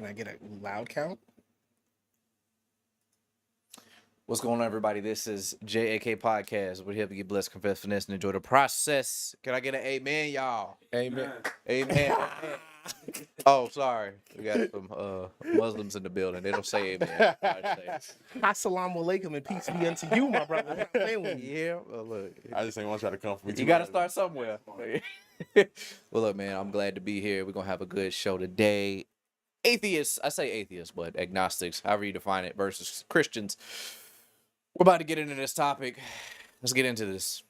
Can I get a loud count? What's going on, everybody? This is JAK Podcast. We're here to get blessed, confess, finesse, and enjoy the process. Can I get an amen, y'all? Amen. Amen. Oh, sorry. We got some Muslims in the building. They don't say amen. Assalamu alaikum and peace be unto you, my brother. I'm playing with you. Yeah, well, look. I just ain't want to try to come for me. You got to start somewhere. Well, look, man, I'm glad to be here. We're going to have a good show today. Atheists, I say atheists, but agnostics, however you define it, versus Christians. We're about to get into this topic. Let's get into this.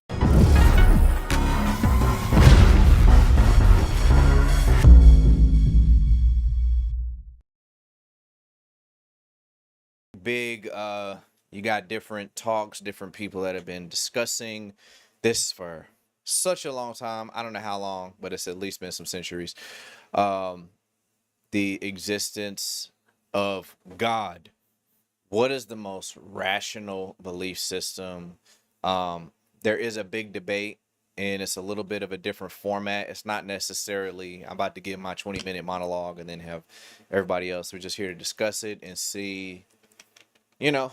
Big, you got different talks, different people that have been discussing this for such a long time. I don't know how long, but it's at least been some centuries. The existence of God. What is the most rational belief system? There is a big debate, and it's a little bit of a different format. It's not necessarily, I'm about to give my 20-minute monologue and then have everybody else. We're just here to discuss it and see, you know,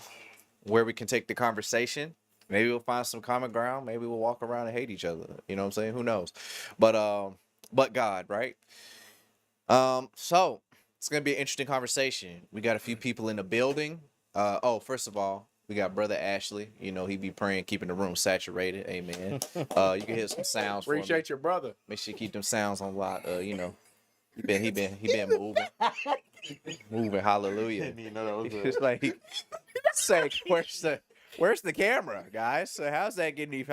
where we can take the conversation. Maybe we'll find some common ground. Maybe we'll walk around and hate each other. You know what I'm saying? Who knows? But God, right? So it's going to be an interesting conversation. We got a few people in the building. First of all, we got Brother Ashley. You know, he be praying, keeping the room saturated. Amen. You can hear some sounds. Appreciate your brother. Make sure you keep them sounds on lock. You know, he been moving, moving. Hallelujah. Didn't even know that was It's like, say, where's the camera, guys? So how's that even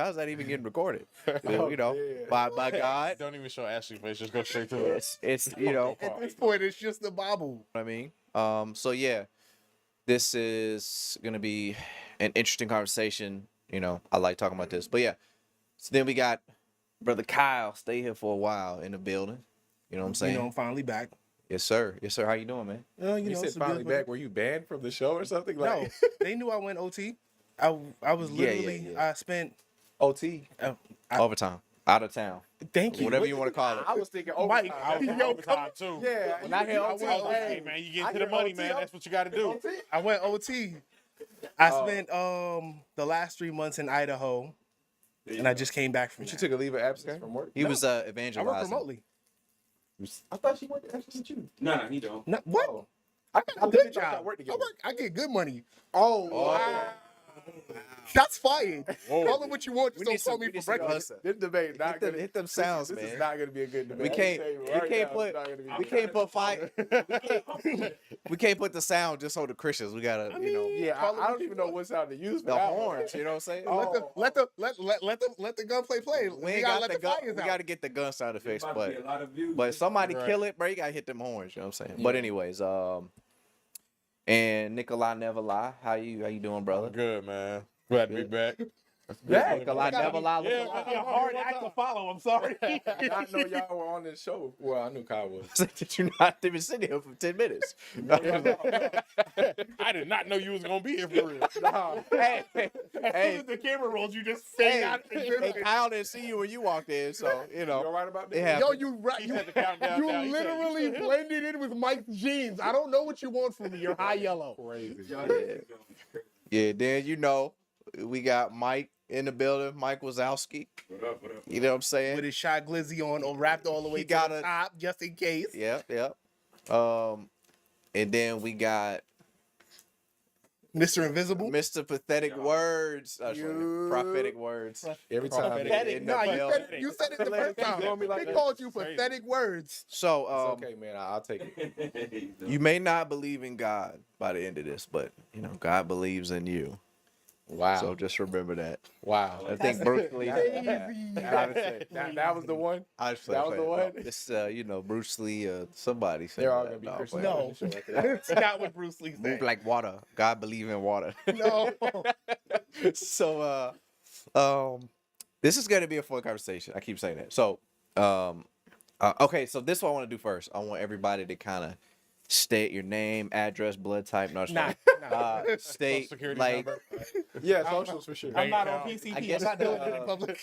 getting recorded? You know, by God. Don't even show Ashley face. Just go straight to it. It's you know. At this point, it's just the Bible. I mean, so yeah. This is going to be an interesting conversation. You know, I like talking about this. But yeah, so then we got Brother Kyle. Stay here for a while in the building. You know what I'm saying? You know, I'm finally back. Yes, sir. Yes, sir. How you doing, man? You said finally back. Were you banned from the show or something? No, Like they knew I went OT. I was literally, yeah. I spent, OT. Overtime. Out of town. thank you. Whatever you want to call it. I was thinking Mike, overtime. Overtime too. Yeah. When I hear OT, Hey man, you get to the money, man. That's what you got to do. I went OT. I spent the last 3 months in Idaho, and I just came back from You that. took a leave of absence from work. he was I work evangelizing. remotely. I thought she worked actually with you. No, he don't. No, what? Oh. I got A good job. I get good money. Oh, wow. Shots fired. Call it what you want. We Just need don't call me some for breakfast. This debate not gonna Hit them sounds, This man. is not gonna be a good debate. We can't put the sound just on the Christians. We gotta, I you know, mean, Yeah, Call it I what don't you even know want. what sound to use for the that one. horns. You know what I'm saying? Let the gunplay play. We ain't got the gun. fires We out. got to get the gun sound effects, but but somebody Right. kill it, bro. You gotta hit them horns. You know what I'm saying? But anyways, and Nikolai never lie. How you doing, brother? Good, man. Glad to be back. Yeah, Nikolai never lie. yeah, Look man, hard act to follow. I'm sorry. I did not know y'all were on this show. Well, I knew Kyle was. alive. Did you not even sit here for 10 minutes? I did not know you was gonna be here for real. Nah, hey, As soon hey, as the camera rolls, you just fade hey, out. hey, Kyle didn't see you when you walked in, so you you know. all right about It this? happened. Yo, you right. He said the countdown You down. He said, literally "You still here?" blended in with Mike's jeans. I don't know what you want from me. You're high yellow. Crazy. Yeah, then you know we got Mike in the building. Mike Wazowski. What up? You know what I'm saying? With his shot glizzy on or wrapped all the way He to got the a- top, just in case. Yep. And then we got Mr. Invisible. Mr. Pathetic Words. Prophetic words. Every time. Pathetic. In the No, building. you said it the first time. doing me like They that. called you Crazy. pathetic words. So It's okay, man. I'll take it. you may not believe in God by the end of this, but you know God believes in you. Wow. So just remember that. Wow. I think Bruce Lee. That was the one. I just That was the one? It's Bruce Lee. Somebody said They're all that. gonna be No, Christian. No. It's not what Bruce Lee Move said. like water. God believe in water. No. So this is gonna be a fun conversation. I keep saying that. So okay, so this is what I want to do first. I want everybody to kind of state your name, address, blood type. No, Nah. state Security like number. Yeah, socials for sure. I'm not on account. PCP. I guess, I'm not doing it in public.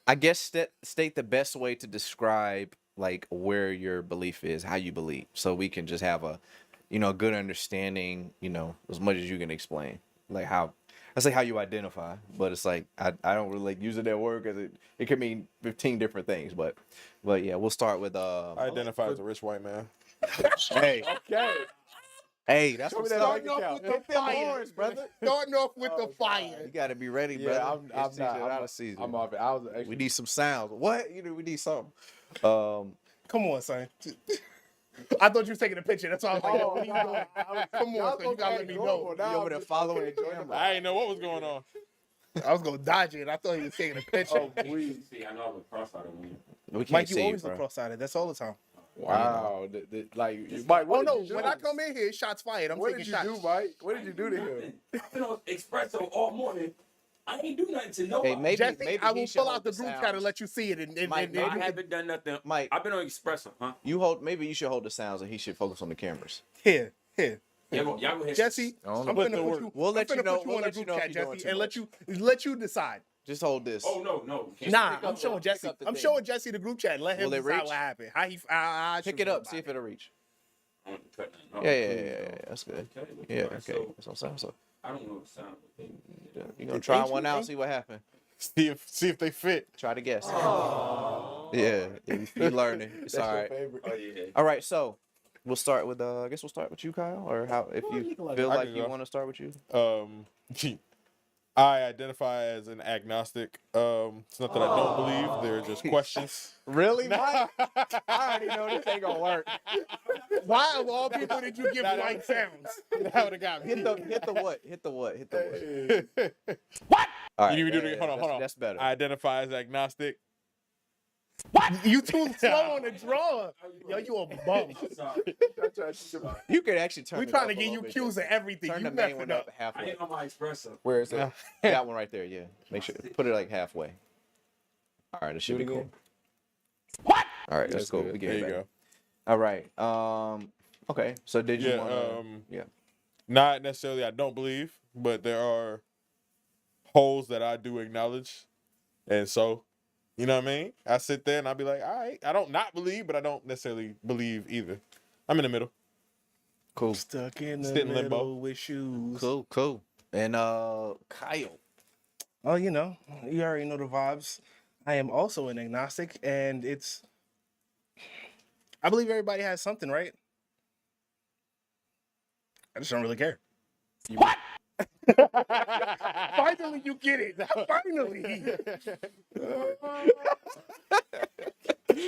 I guess state the best way to describe like where your belief is, how you believe, so we can just have a, a good understanding, as much as you can explain, like how. I say how you identify, but it's like I don't really like using that word because it can mean 15 different things. But yeah, we'll start with I identify as a rich white man. hey, Okay. hey, that's Show me what's that up. bank account. Hit them horns, brother. Starting off with the Oh, fire. You got to be ready, Yeah, brother. I'm It's season, not. out of season. I'm off it. I was We actually. need some sounds. What? We need something. Come on, son. I thought you were taking a picture. That's why I was like, Oh, what are you doing? Come on, son. You gotta let me know. You over there following the camera. I didn't know what was going on. I was gonna dodge it. I thought he was taking a picture. Oh, please. See, I know I look cross-eyed on you. We can't Mike, you see always bro. look cross-eyed. That's all the time. Wow. Mike, Oh what no! did you When do? I come in here, shots fired. I'm What taking did you shots. do, Mike? What did you do to him? I've been on espresso all morning. I ain't do nothing to nobody. Hey, maybe Jesse, I he will should pull hold out the group sounds. chat and let you see it. And Mike, and I you can- haven't done nothing. Mike. I've been on espresso, huh? Maybe you should hold the sounds and he should focus on the cameras. here. Y'all go ahead. Jesse, I don't I'm know. gonna put you. We'll let I'm you finna know- put you we'll on the let you group know chat, if you're doing Jesse, too and much. let you decide. Just hold this. Oh no. Nah, Pick I'm up showing the- Jesse. pick up the I'm thing. showing Jesse the group chat. Let him Will it decide reach? what happened. How he? I Pick should it up. know See if about it'll reach. I don't cut nothing off. Yeah. That's good. Okay. Yeah. Alright, Okay. so That's what I'm saying. So I don't know the sound. you gonna It try ain't one you, out, ain't- see what happened. See if they fit. Try to guess. Yeah, you learning. It's all right. Oh yeah. All right, so we'll start with I guess we'll start with you, Kyle, or how if you Nikolai. feel I like can you go. want to start with you. I identify as an agnostic. It's not that I don't believe. They're just questions. Really, Mike? I already know this ain't gonna work. Why of all people did you give white sounds? That would have got me. Hit the what? Hit the what? You All right. need me to do it? Hold on. That's better. I identify as agnostic. You too slow on the draw. Yo, you a bum. Sorry. You could actually turn. We it trying up to a get little you bit, cues Jesse. of everything. Turn You the main messing one up. up I halfway. ain't on my espresso. Where is it? That one right there. Yeah. Make sure put it like halfway. All right. It should be Do it cool. again. All right. That's That's cool. good. We get There it you back. go. All right. Okay. So did you Yeah. want to? Yeah. Not necessarily I don't believe, but there are holes that I do acknowledge, and so you know what I mean. I sit there and I'll be like, all right, I don't not believe, but I don't necessarily believe either. I'm in the middle. Cool. Stuck in the Sit in limbo. middle with shoes. Cool. And Kyle. Oh, you already know the vibes. I am also an agnostic, and I believe everybody has something, right? I just don't really care. Finally, you get it. Finally.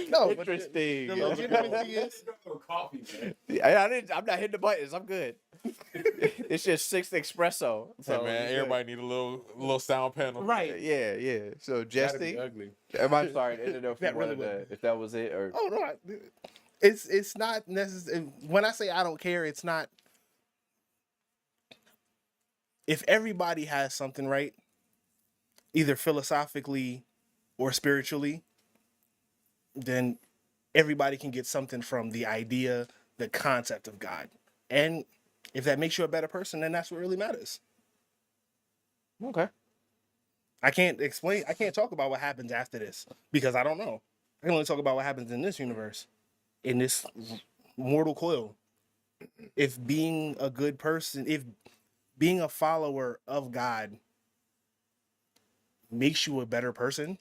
No, but Interesting. the legitimacy is Coffee, man. I'm not hitting the buttons. I'm good. It's just 6 espresso. So So man, we good. everybody need a little sound panel. right. Yeah. So That'd be Jesse, ugly. I'm sorry. I didn't know if That you really wanted if that was it or. Oh no, it's not necessary. When I say I don't care, it's not. If everybody has something, right, either philosophically or spiritually, then everybody can get something from the idea, the concept of God. And if that makes you a better person, then that's what really matters. Okay. I can't talk about what happens after this because I don't know. I can only talk about what happens in this universe, in this mortal coil. If being a good person, if being a follower of God makes you a better person,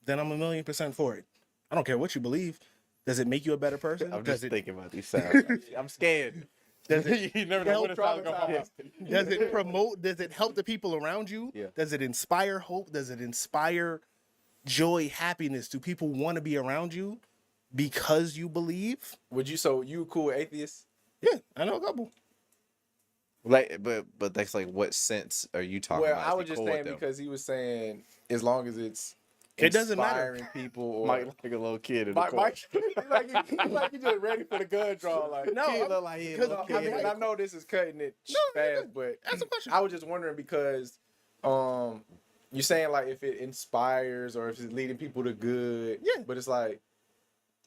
then I'm 1,000,000% for it. I don't care what you believe. Does it make you a better person? I'm Does just it thinking about these sounds. I'm scared. does it You never know when it's gonna come out. does it promote? Does it help the people around you? Yeah. Does it inspire hope? Does it inspire joy, happiness? Do people want to be around you because you believe? So you cool with atheists? Yeah, I know a couple. Like, but that's like, what sense are you talking Well, about? I Is was he just cool with saying them? because he was saying as long as it's It doesn't matter. inspiring people or Mike like a little kid in the Mike, corner. like he just ready for the gun draw. Like No, He I'm- look like he a because little I mean, kid. and I know this is cutting it fast, but Ask a question. I was just wondering because you're saying like if it inspires or if it's leading people to good. Yeah. But it's like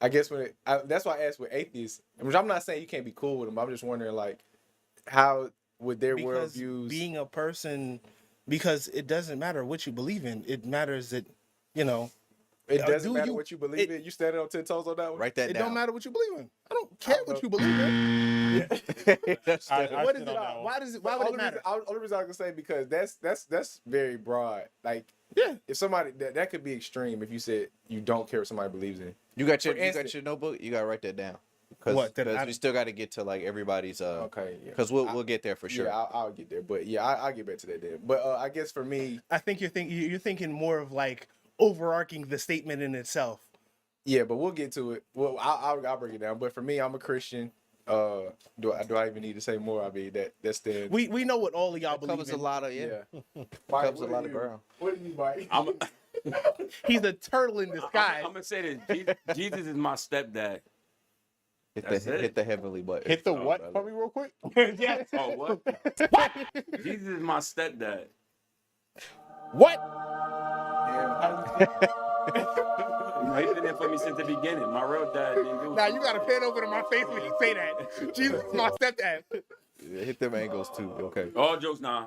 I guess that's why I asked with atheists, which I'm not saying you can't be cool with them. I'm just wondering like how would their Because worldviews being a person, because it doesn't matter what you believe in. It matters that, It doesn't do matter you- what you believe in. You standing on 10 toes on that one? Write that It down. don't matter what you believe in. I don't care what you believe in. That's I the- What sit is it? on that one. Why does it? But Why would it matter? Only reason I can say because that's very broad. Like Yeah. if somebody that could be extreme if you said you don't care what somebody believes in. you got your For instance- notebook. You gotta write that down. Because What? That I- we still got to get to like everybody's. Okay, yeah. Because we'll get there for sure. Yeah, I'll get there, but yeah, I'll get back to that then. But I guess for me, I think you're thinking more of like overarching the statement in itself. yeah, but we'll get to it. Well, I'll break it down. But for me, I'm a Christian. Do I even need to say more? I mean that stands. We know what all of y'all That believe covers in. a lot of yeah. Covers Mike, a lot of ground. What do you, Mike? I'm He's a turtle in disguise. gonna say this. Jesus is my stepdad. That's it. Hit the heavenly button. Hit the Oh, what brother. for me real quick? Yes. Oh, what? Jesus is my stepdad. What? He's been there for me since the beginning. My real dad didn't do it. Now you gotta pan over to my face when you say that. Jesus is my stepdad. Hit them angles too. Okay. All jokes, nah.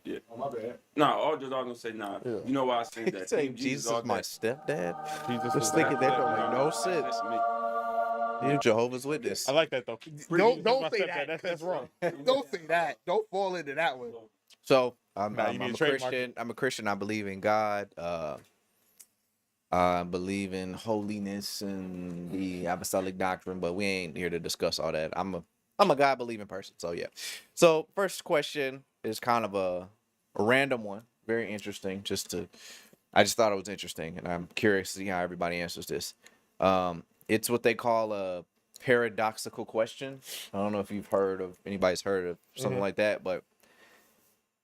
Yeah. Oh, my bad. Nah, all jokes, I was gonna say nah. Yeah. You know why I say You that? say Team Jesus all is my day. stepdad. Jesus Just is thinking my that don't stepdad. make no sense. That's me. You're Jehovah's Witness. I like that though. Don't My say stepdad, that. That's wrong. Don't say that. Don't fall into that one. So I'm Nah, you need a to trademark Christian. I'm a Christian. I believe in God. I believe in holiness and the apostolic doctrine, but we ain't here to discuss all that. I'm a God believing person. So yeah. So first question is kind of a random one. Very interesting. I just thought it was interesting, and I'm curious to see how everybody answers this. It's what they call a paradoxical question. I don't know if anybody's heard of something like that, but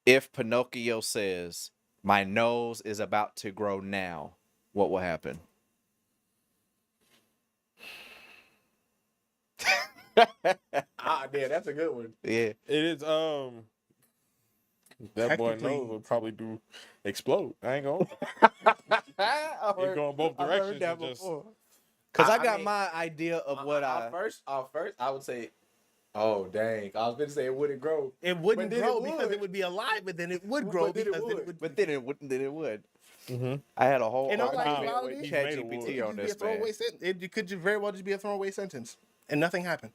if Pinocchio says, "My nose is about to grow now," what will happen? Yeah, that's a good one. Yeah. It is that boy Technically- nose would probably explode. I ain't gonna. It go in both I've heard directions. that and just- before. Cause I I got mean, my idea of what first I would say, oh dang, I was going to say it wouldn't grow. It wouldn't But then grow it because would. it would be alive, but then it would grow But then it because then it would. would. but then it wouldn't. Then it would. Mhm. I had a whole In all argument actuality, with he made it ChatGPT would. It on could be a this, man. throwaway sentence. It could very well just be a throwaway sentence, and nothing happened.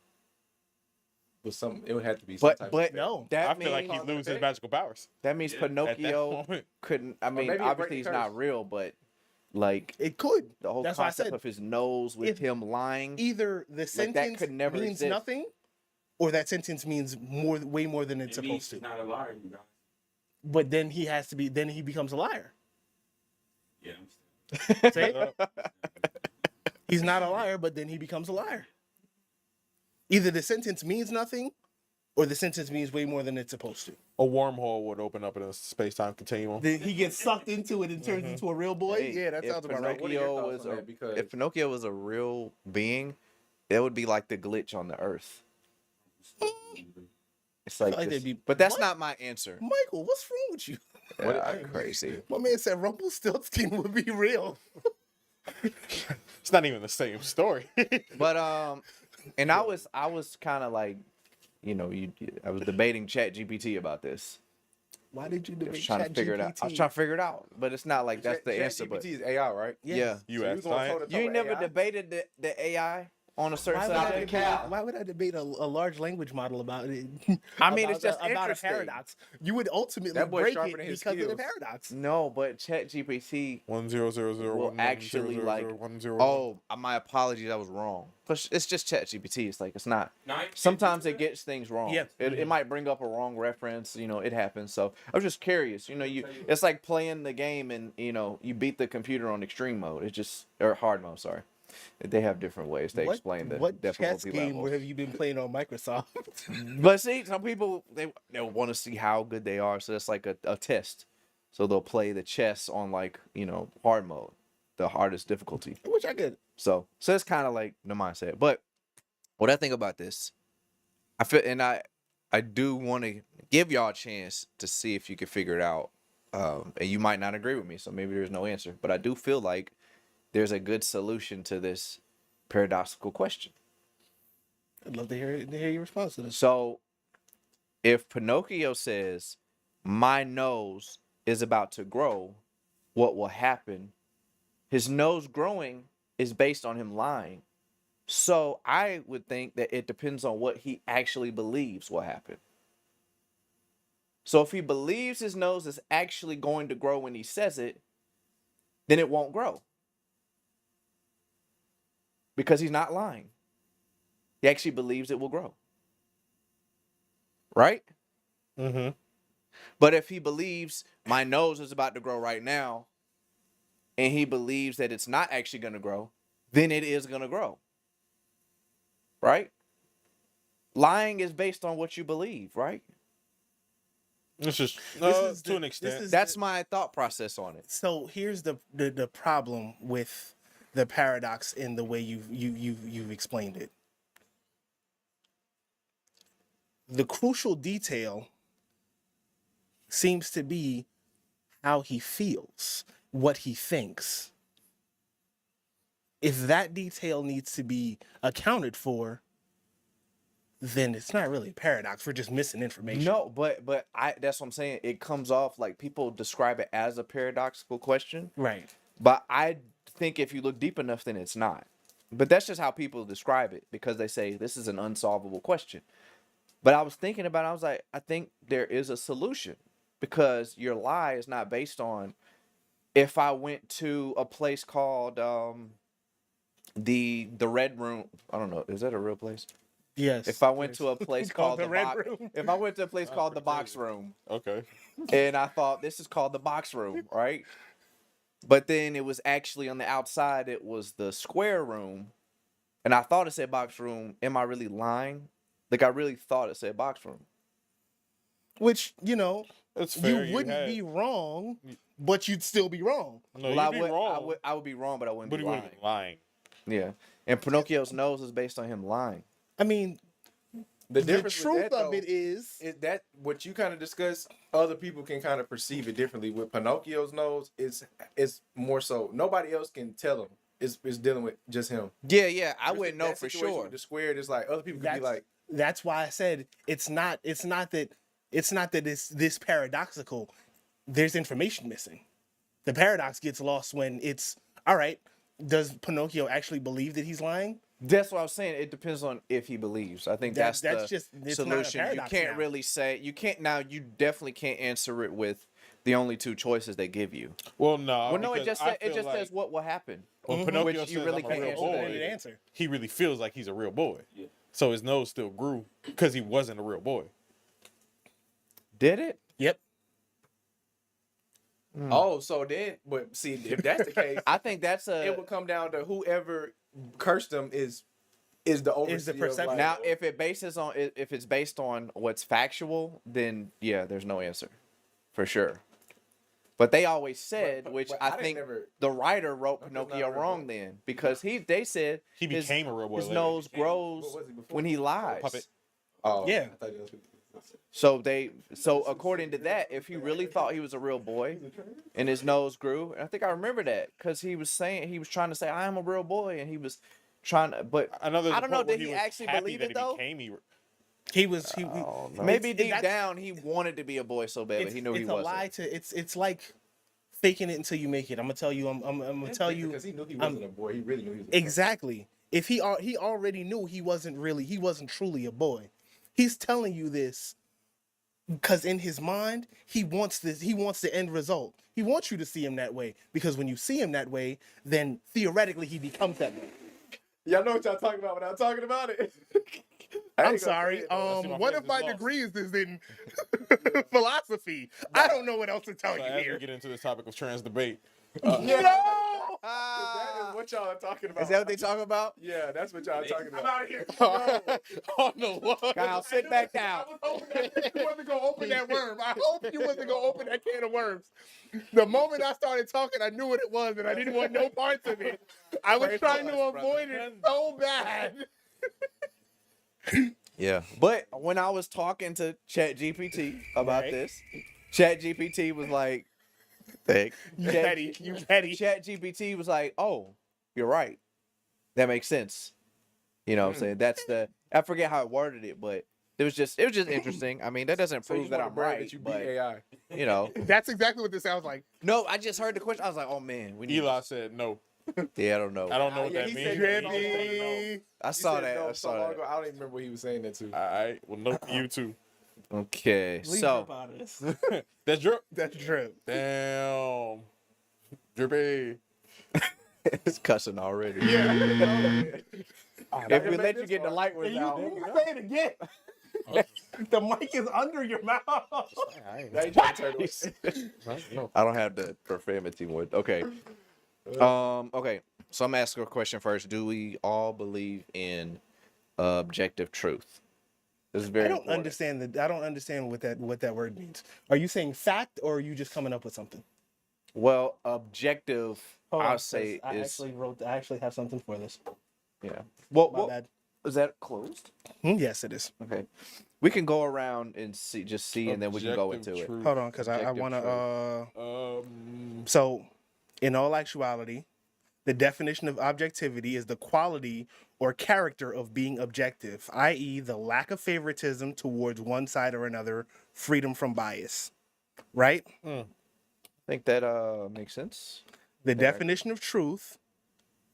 It would have to be some type But of but No. that I feel like means he'd lose his magical powers that means Yeah, at that Pinocchio moment. couldn't. I mean, maybe it break obviously the he's curse. not real, but like It could. the whole That's why I concept said of his nose with if- him lying. either the that sentence could never means exist. nothing, or that sentence means way more than it's It means supposed he's to. not a liar, you guys. But then he has to be. Then he becomes a liar. Yeah, I'm See? He's not a liar, but then he becomes a liar. Either the sentence means nothing, or the sentence means way more than it's supposed to. A wormhole would open up in a space-time continuum. Then he gets sucked into it and turns into a real boy. Hey, Yeah, that if sounds about right. What are your Pinocchio thoughts was on a- that? Because If Pinocchio was a real being, that would be like the glitch on the Earth. It's like, like this- they'd be- but that's what? not my answer. Michael, what's wrong with you? Crazy. My man said Rumpelstiltskin would be real. It's not even the same story. But and I was kind of like, I was debating ChatGPT about this. Why did you I debate was trying to figure it out. I was trying to figure it out, but it's not like that's the answer. But GPT is AI, right? yeah, You So asked gonna science. toe-to-toe you ain't with never AI? debated the AI on a certain subject. Why would I debate a large language model about it? I mean, it's just about a interesting. paradox. You would ultimately That boy break it sharpening his because of the skills. paradox. No, but ChatGPT 10001 will actually like. Oh, my apologies, I was wrong. But it's just ChatGPT. It's like it's not. Sometimes it gets things wrong. Yeah. It might bring up a wrong reference. It happens. So I was just curious. It's like playing the game and you beat the computer on extreme mode. It's just or hard mode. Sorry, they have different ways to explain the what chess difficulty game level. have you been playing on Microsoft? But see, some people they'll want to see how good they are. So it's like a test. So they'll play the chess on hard mode, the hardest difficulty. Which I could. So it's kind of like the mindset. But what I think about this, I feel, and I do want to give y'all a chance to see if you can figure it out. And you might not agree with me, so maybe there's no answer. But I do feel like there's a good solution to this paradoxical question. I'd love to hear your response to this. So if Pinocchio says, "My nose is about to grow," what will happen His nose growing is based on him lying. So I would think that it depends on what he actually believes will happen. So if he believes his nose is actually going to grow when he says it, then it won't grow. Because he's not lying. He actually believes it will grow. Right? Mm-hmm. But if he believes my nose is about to grow right now, and he believes that it's not actually going to grow, then it is going to grow. Right? Lying is based on what you believe, right? It's just is to the- an extent. this is That's the- my thought process on it. So here's the problem with the paradox in the way you've explained it. The crucial detail seems to be how he feels, what he thinks. If that detail needs to be accounted for, then it's not really a paradox. We're just missing information. No, but that's what I'm saying. It comes off like people describe it as a paradoxical question, Right. but I think if you look deep enough, then it's not. But that's just how people describe it because they say this is an unsolvable question. But I was thinking about it, I was like, I think there is a solution because your lie is not based on if I went to a place called the Red Room. I don't know, is that a real place? Yes. If I went to a place called the Red box, Room. if I went to a place called the pretty Box crazy. Room, Okay. and I thought this is called the Box Room, right? But then it was actually on the outside. It was the Square Room, and I thought it said Box Room. Am I really lying? Like I really thought it said Box Room. Which, you know, It's fair. you wouldn't had- be wrong, but you'd still be wrong. No, Well, you'd be wrong. I would be wrong, but I wouldn't but be you lying. wouldn't be lying. Yeah, and Pinocchio's nose is based on him lying. I mean, The the difference truth with that, of though, it is that what you kind of discussed, other people can kind of perceive it differently. With Pinocchio's nose, it's more so nobody else can tell him. It's dealing with just him. Yeah, I wouldn't know That for situation sure. with the squared is like other people could be like, that's why I said it's not that it's this paradoxical. There's information missing. The paradox gets lost when it's all right. Does Pinocchio actually believe that he's lying? That's what I was saying. It depends on if he believes. I think That's that's the just- it's not a solution. You paradox can't now. really say you can't now. You definitely can't answer it with the only two choices they give you. Well, no. Well, no, it because just I it feel just like says what will happen. when Pinocchio Which says you really I'm a can't real answer boy, that. Open-ended answer. he really feels like he's a real boy. Yeah. So his nose still grew because he wasn't a real boy. Did it? Yep. oh, so then, but see, if that's the case, I think that's it would come down to whoever cursed him is the overseer. perception. Of like, now if it's based on what's factual, then yeah, there's no answer, for sure. But they always said, but which I I didn't think never- the writer wrote I'm just not Pinocchio a real wrong boy. then because they said He his- became a real boy his later. nose What grows was he before? when he lies. Puppet. oh Yeah. I thought you was- So according to that, if he really thought he was a real boy and his nose grew, and I think I remember that because he was trying to say I am a real boy, and he was trying to, but I know there's I a don't know, point where did he was actually happy believe that it, though? He was. no. Maybe Maybe deep down he wanted to be a boy so bad, but he knew he it's a wasn't. lie to. It's like faking it until you make it. I'm gonna tell you. I'm gonna tell you because he knew he wasn't a boy. He really knew he was a exactly. If he already knew he wasn't truly a boy. He's telling you this because in his mind he wants this. He wants the end result. He wants you to see him that way because when you see him that way, then theoretically he becomes that way. Y'all know what y'all talking about when I'm talking about it. I'm sorry. see my What face if my is lost. degree is in philosophy? I don't know what else to tell So you as we here. get into this topic of trans debate, No! that is what y'all are talking about. Is that what they talking about? Yeah, that's what y'all are talking about. out of here. on the what? Kyle, sit back down. You wasn't gonna open that worm. I hope you wasn't gonna open that can of worms. The moment I started talking, I knew what it was, and I didn't want no parts of it. I was Pray trying for to us, avoid it so bad. Yeah, but when I was talking to ChatGPT about Right. this, ChatGPT was like, You petty. ChatGPT was like, "Oh, you're right. That makes sense." You know what I'm saying? That's I forget how I worded it, but it was just interesting. I mean, that doesn't So you prove that wanna I'm brag right, that you beat but AI. you know. That's exactly what this sounds like. No, I just heard the question. I was like, "Oh man, we need Eli said no. Yeah, I don't know. I don't know what Yeah, that he means. said Drippy. I He saw said that. no I so saw long that. ago. I don't even remember what he was saying that too. All right. Well, no, you too. Okay, Leave so drip out of this. That's drip. That's drip. Damn. Drippy. it's cussing already. Ah, If that we made let you this get the far. light ones out, Say it again. The mic is under your mouth. Now you trying to turn away. No. I don't have the profanity one. Okay. Okay. So I'm asking a question first. Do we all believe in objective truth? This is very I don't important. understand that. I don't understand what that word means. Are you saying fact or are you just coming up with something? Well, objective, Hold on, I'll 'cause say I is actually have something for this. yeah. Well, My bad. is that closed? Yes, it is. Okay. We can go around and see, and then we can go into Objective it. truth. Hold on, because I Objective want to. Um, So, in all actuality, the definition of objectivity is the quality or character of being objective, i.e., the lack of favoritism towards one side or another, freedom from bias. Right? I think that makes sense. The definition of truth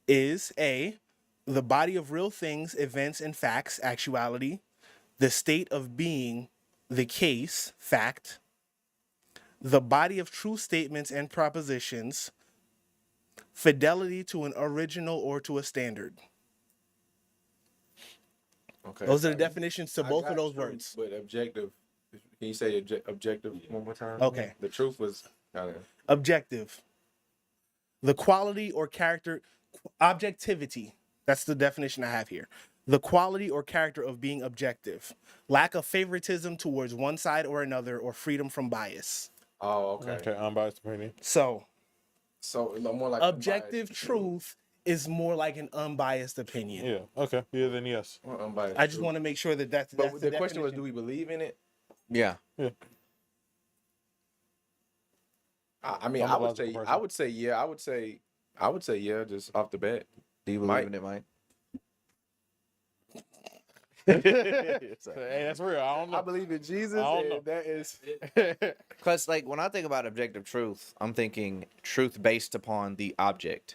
is A, the body of real things, events, and facts, actuality, the state of being, the case, fact, the body of true statements and propositions, fidelity to an original or to a standard. Okay. Those are the definitions to I both got of those truth, words. But objective. Can you say objective one more time? Okay. The truth was kind of. Objective. The quality or character, objectivity. That's the definition I have here. The quality or character of being objective. Lack of favoritism towards one side or another, or freedom from bias. Oh, okay. okay, unbiased opinion. So, So more like objective truth is more like an unbiased opinion. Yeah. Okay. Yeah. Then yes. Or unbiased. I just truth. want to make sure that that's But the question was, definition. do we believe in it? Yeah. I mean, I'm I a would logical say, person. I would say, yeah. I would say, yeah, just off the bat. Do you believe Mike? in it, Mike? Hey, that's real. I don't know. I believe in Jesus, I don't and know. that is. Because, like, when I think about objective truth, I'm thinking truth based upon the object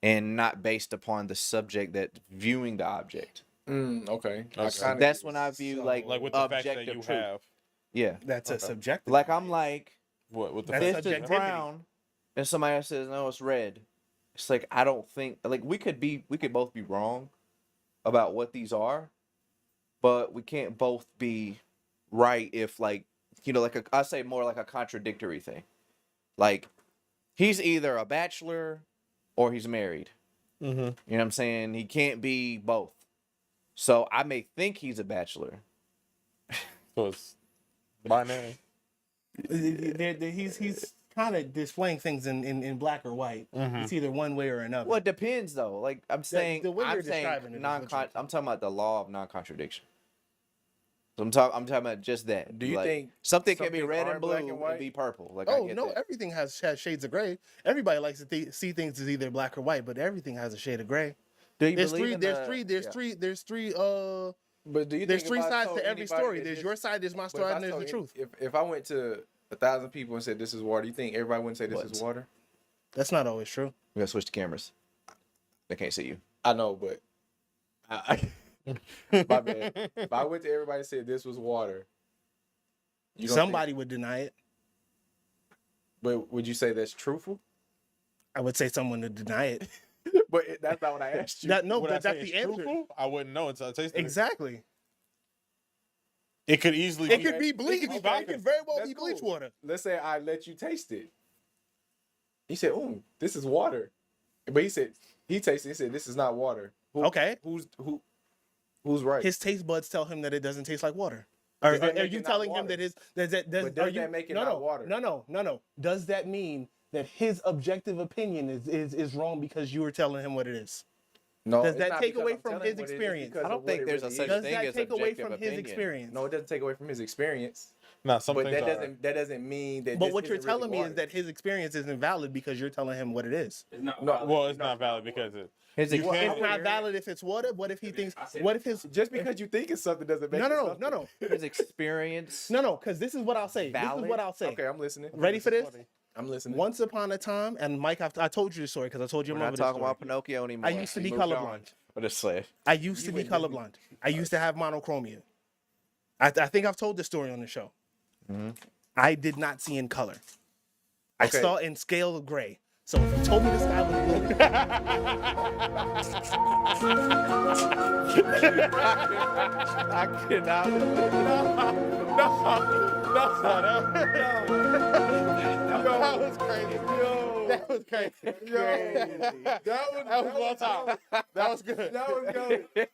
and not based upon the subject that viewing the object. Okay. Okay. kinda That's get when it. I view, So- like Like with the facts that objective you truth. have. Yeah. That's a Okay. subjective. Like, I'm like, What with the That's facts? this is subjectivity. brown, and somebody else says, no, it's red. It's like, I don't think, like, we could both be wrong about what these are, but we can't both be right if, like, you know, like, I say more like a contradictory thing. Like, he's either a bachelor or he's married. Mm-hmm. You know what I'm saying? He can't be both. So I may think he's a bachelor. So it's binary. He's kind of displaying things in black or white. Mhm. It's either one way or another. Well, it depends though. Like I'm saying, the way I'm you're saying describing it is what you're I'm talking about the law of non-contradiction. So I'm talking about just that. Do you Like, think something some can be things red and aren't blue black and and white? be purple? Like I Oh get no, that. everything has shades of gray. Everybody likes to see things as either black or white, but everything has a shade of gray. Do you There's believe three. in There's the- three. There's yeah. three. There's three. But do you There's think three if I sides told to every anybody story. that There's this- your side. There's my but if story, I and there's the told truth. If I went to 1,000 people and said this is water, you think everybody wouldn't say this is What? water? That's not always true. We gotta switch the cameras. They can't see you. I know, but my bad. If I went to everybody and said this was water, you don't Somebody would deny it. but would you say that's truthful? I would say someone would deny it. But that's not what I asked you. No, Would I but say that's it's the answer. truthful? I wouldn't know until I tasted it. Exactly. It could easily It be. could be bleach. It could be It vodka. could very well That's be bleach cool. water. Let's say I let you taste it. He said, "Ooh, this is water," but he said he tasted. He said, "This is not water." Okay. Who's right? His taste buds tell him that it doesn't taste like water. Or Does that are make you it not telling him water? that his But does that make it not water? No. Does that mean that his objective opinion is wrong because you were telling him what it is? No, Does it's that not take because away I'm from telling his him what it is, experience? because I don't of what think it there's really a such is. Does thing that as take away objective from opinion. his experience? No, it doesn't take away from his experience. Nah, some But things that are. doesn't mean that. But this what you're isn't really telling me is water. that his experience isn't valid because you're telling him what it is. It's not No, valid. Well, it's not valid because it. His You ex- can't- It's not valid if it's water. What if he thinks? I said What if his? just because you think it's something doesn't make No. his experience. Because this is what I'll say. This Valid? is what I'll say. Okay, I'm listening. Ready for this? I'm listening. Once upon a time, and Mike, I told you the story because I told your We're mother not the talking story. about Pinocchio anymore. I used to We be moved on. colorblind. What just say? I used to be colorblind. I used to have monochromia. I think I've told this story on the show. I did not see in color. I Okay. saw in scale of gray. So if you told me the sky was blue, I cannot. That was crazy. That was crazy. That was well time. That was good. That was good.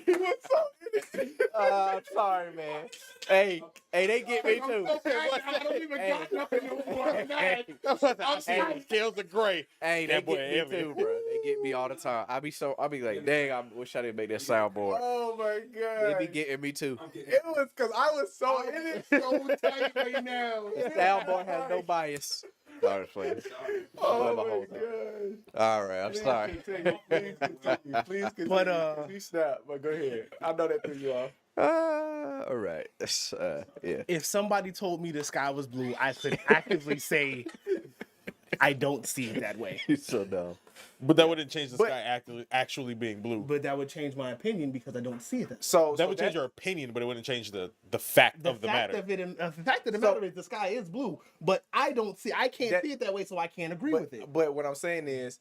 He was so I'm sorry, man. Hey, they get me too. I don't even got nothing no more than that. I'm saying scales are gray. Hey, they That boy get me heavy. too, bro. They get me all the time. I be like, dang, I wish I didn't make that soundboard. Oh my god. They be getting me too. It was because I was so in it. So tight right now. The soundboard has no bias. No, just playing. Oh Whatever, my hold god. All right, I'm sorry. Please continue. Please continue. But, Please stop. But go ahead. I know that threw you off. All right. Yeah. if somebody told me the sky was blue, I could actively say I don't see it that way. You're so dumb. But that wouldn't change the But- sky actually being blue. But that would change my opinion because I don't see it. That would change your opinion, but it wouldn't change the fact The of the fact matter. of it, the fact of the matter is the sky is blue, but I can't see it that way, so I can't agree with it. But what I'm saying is,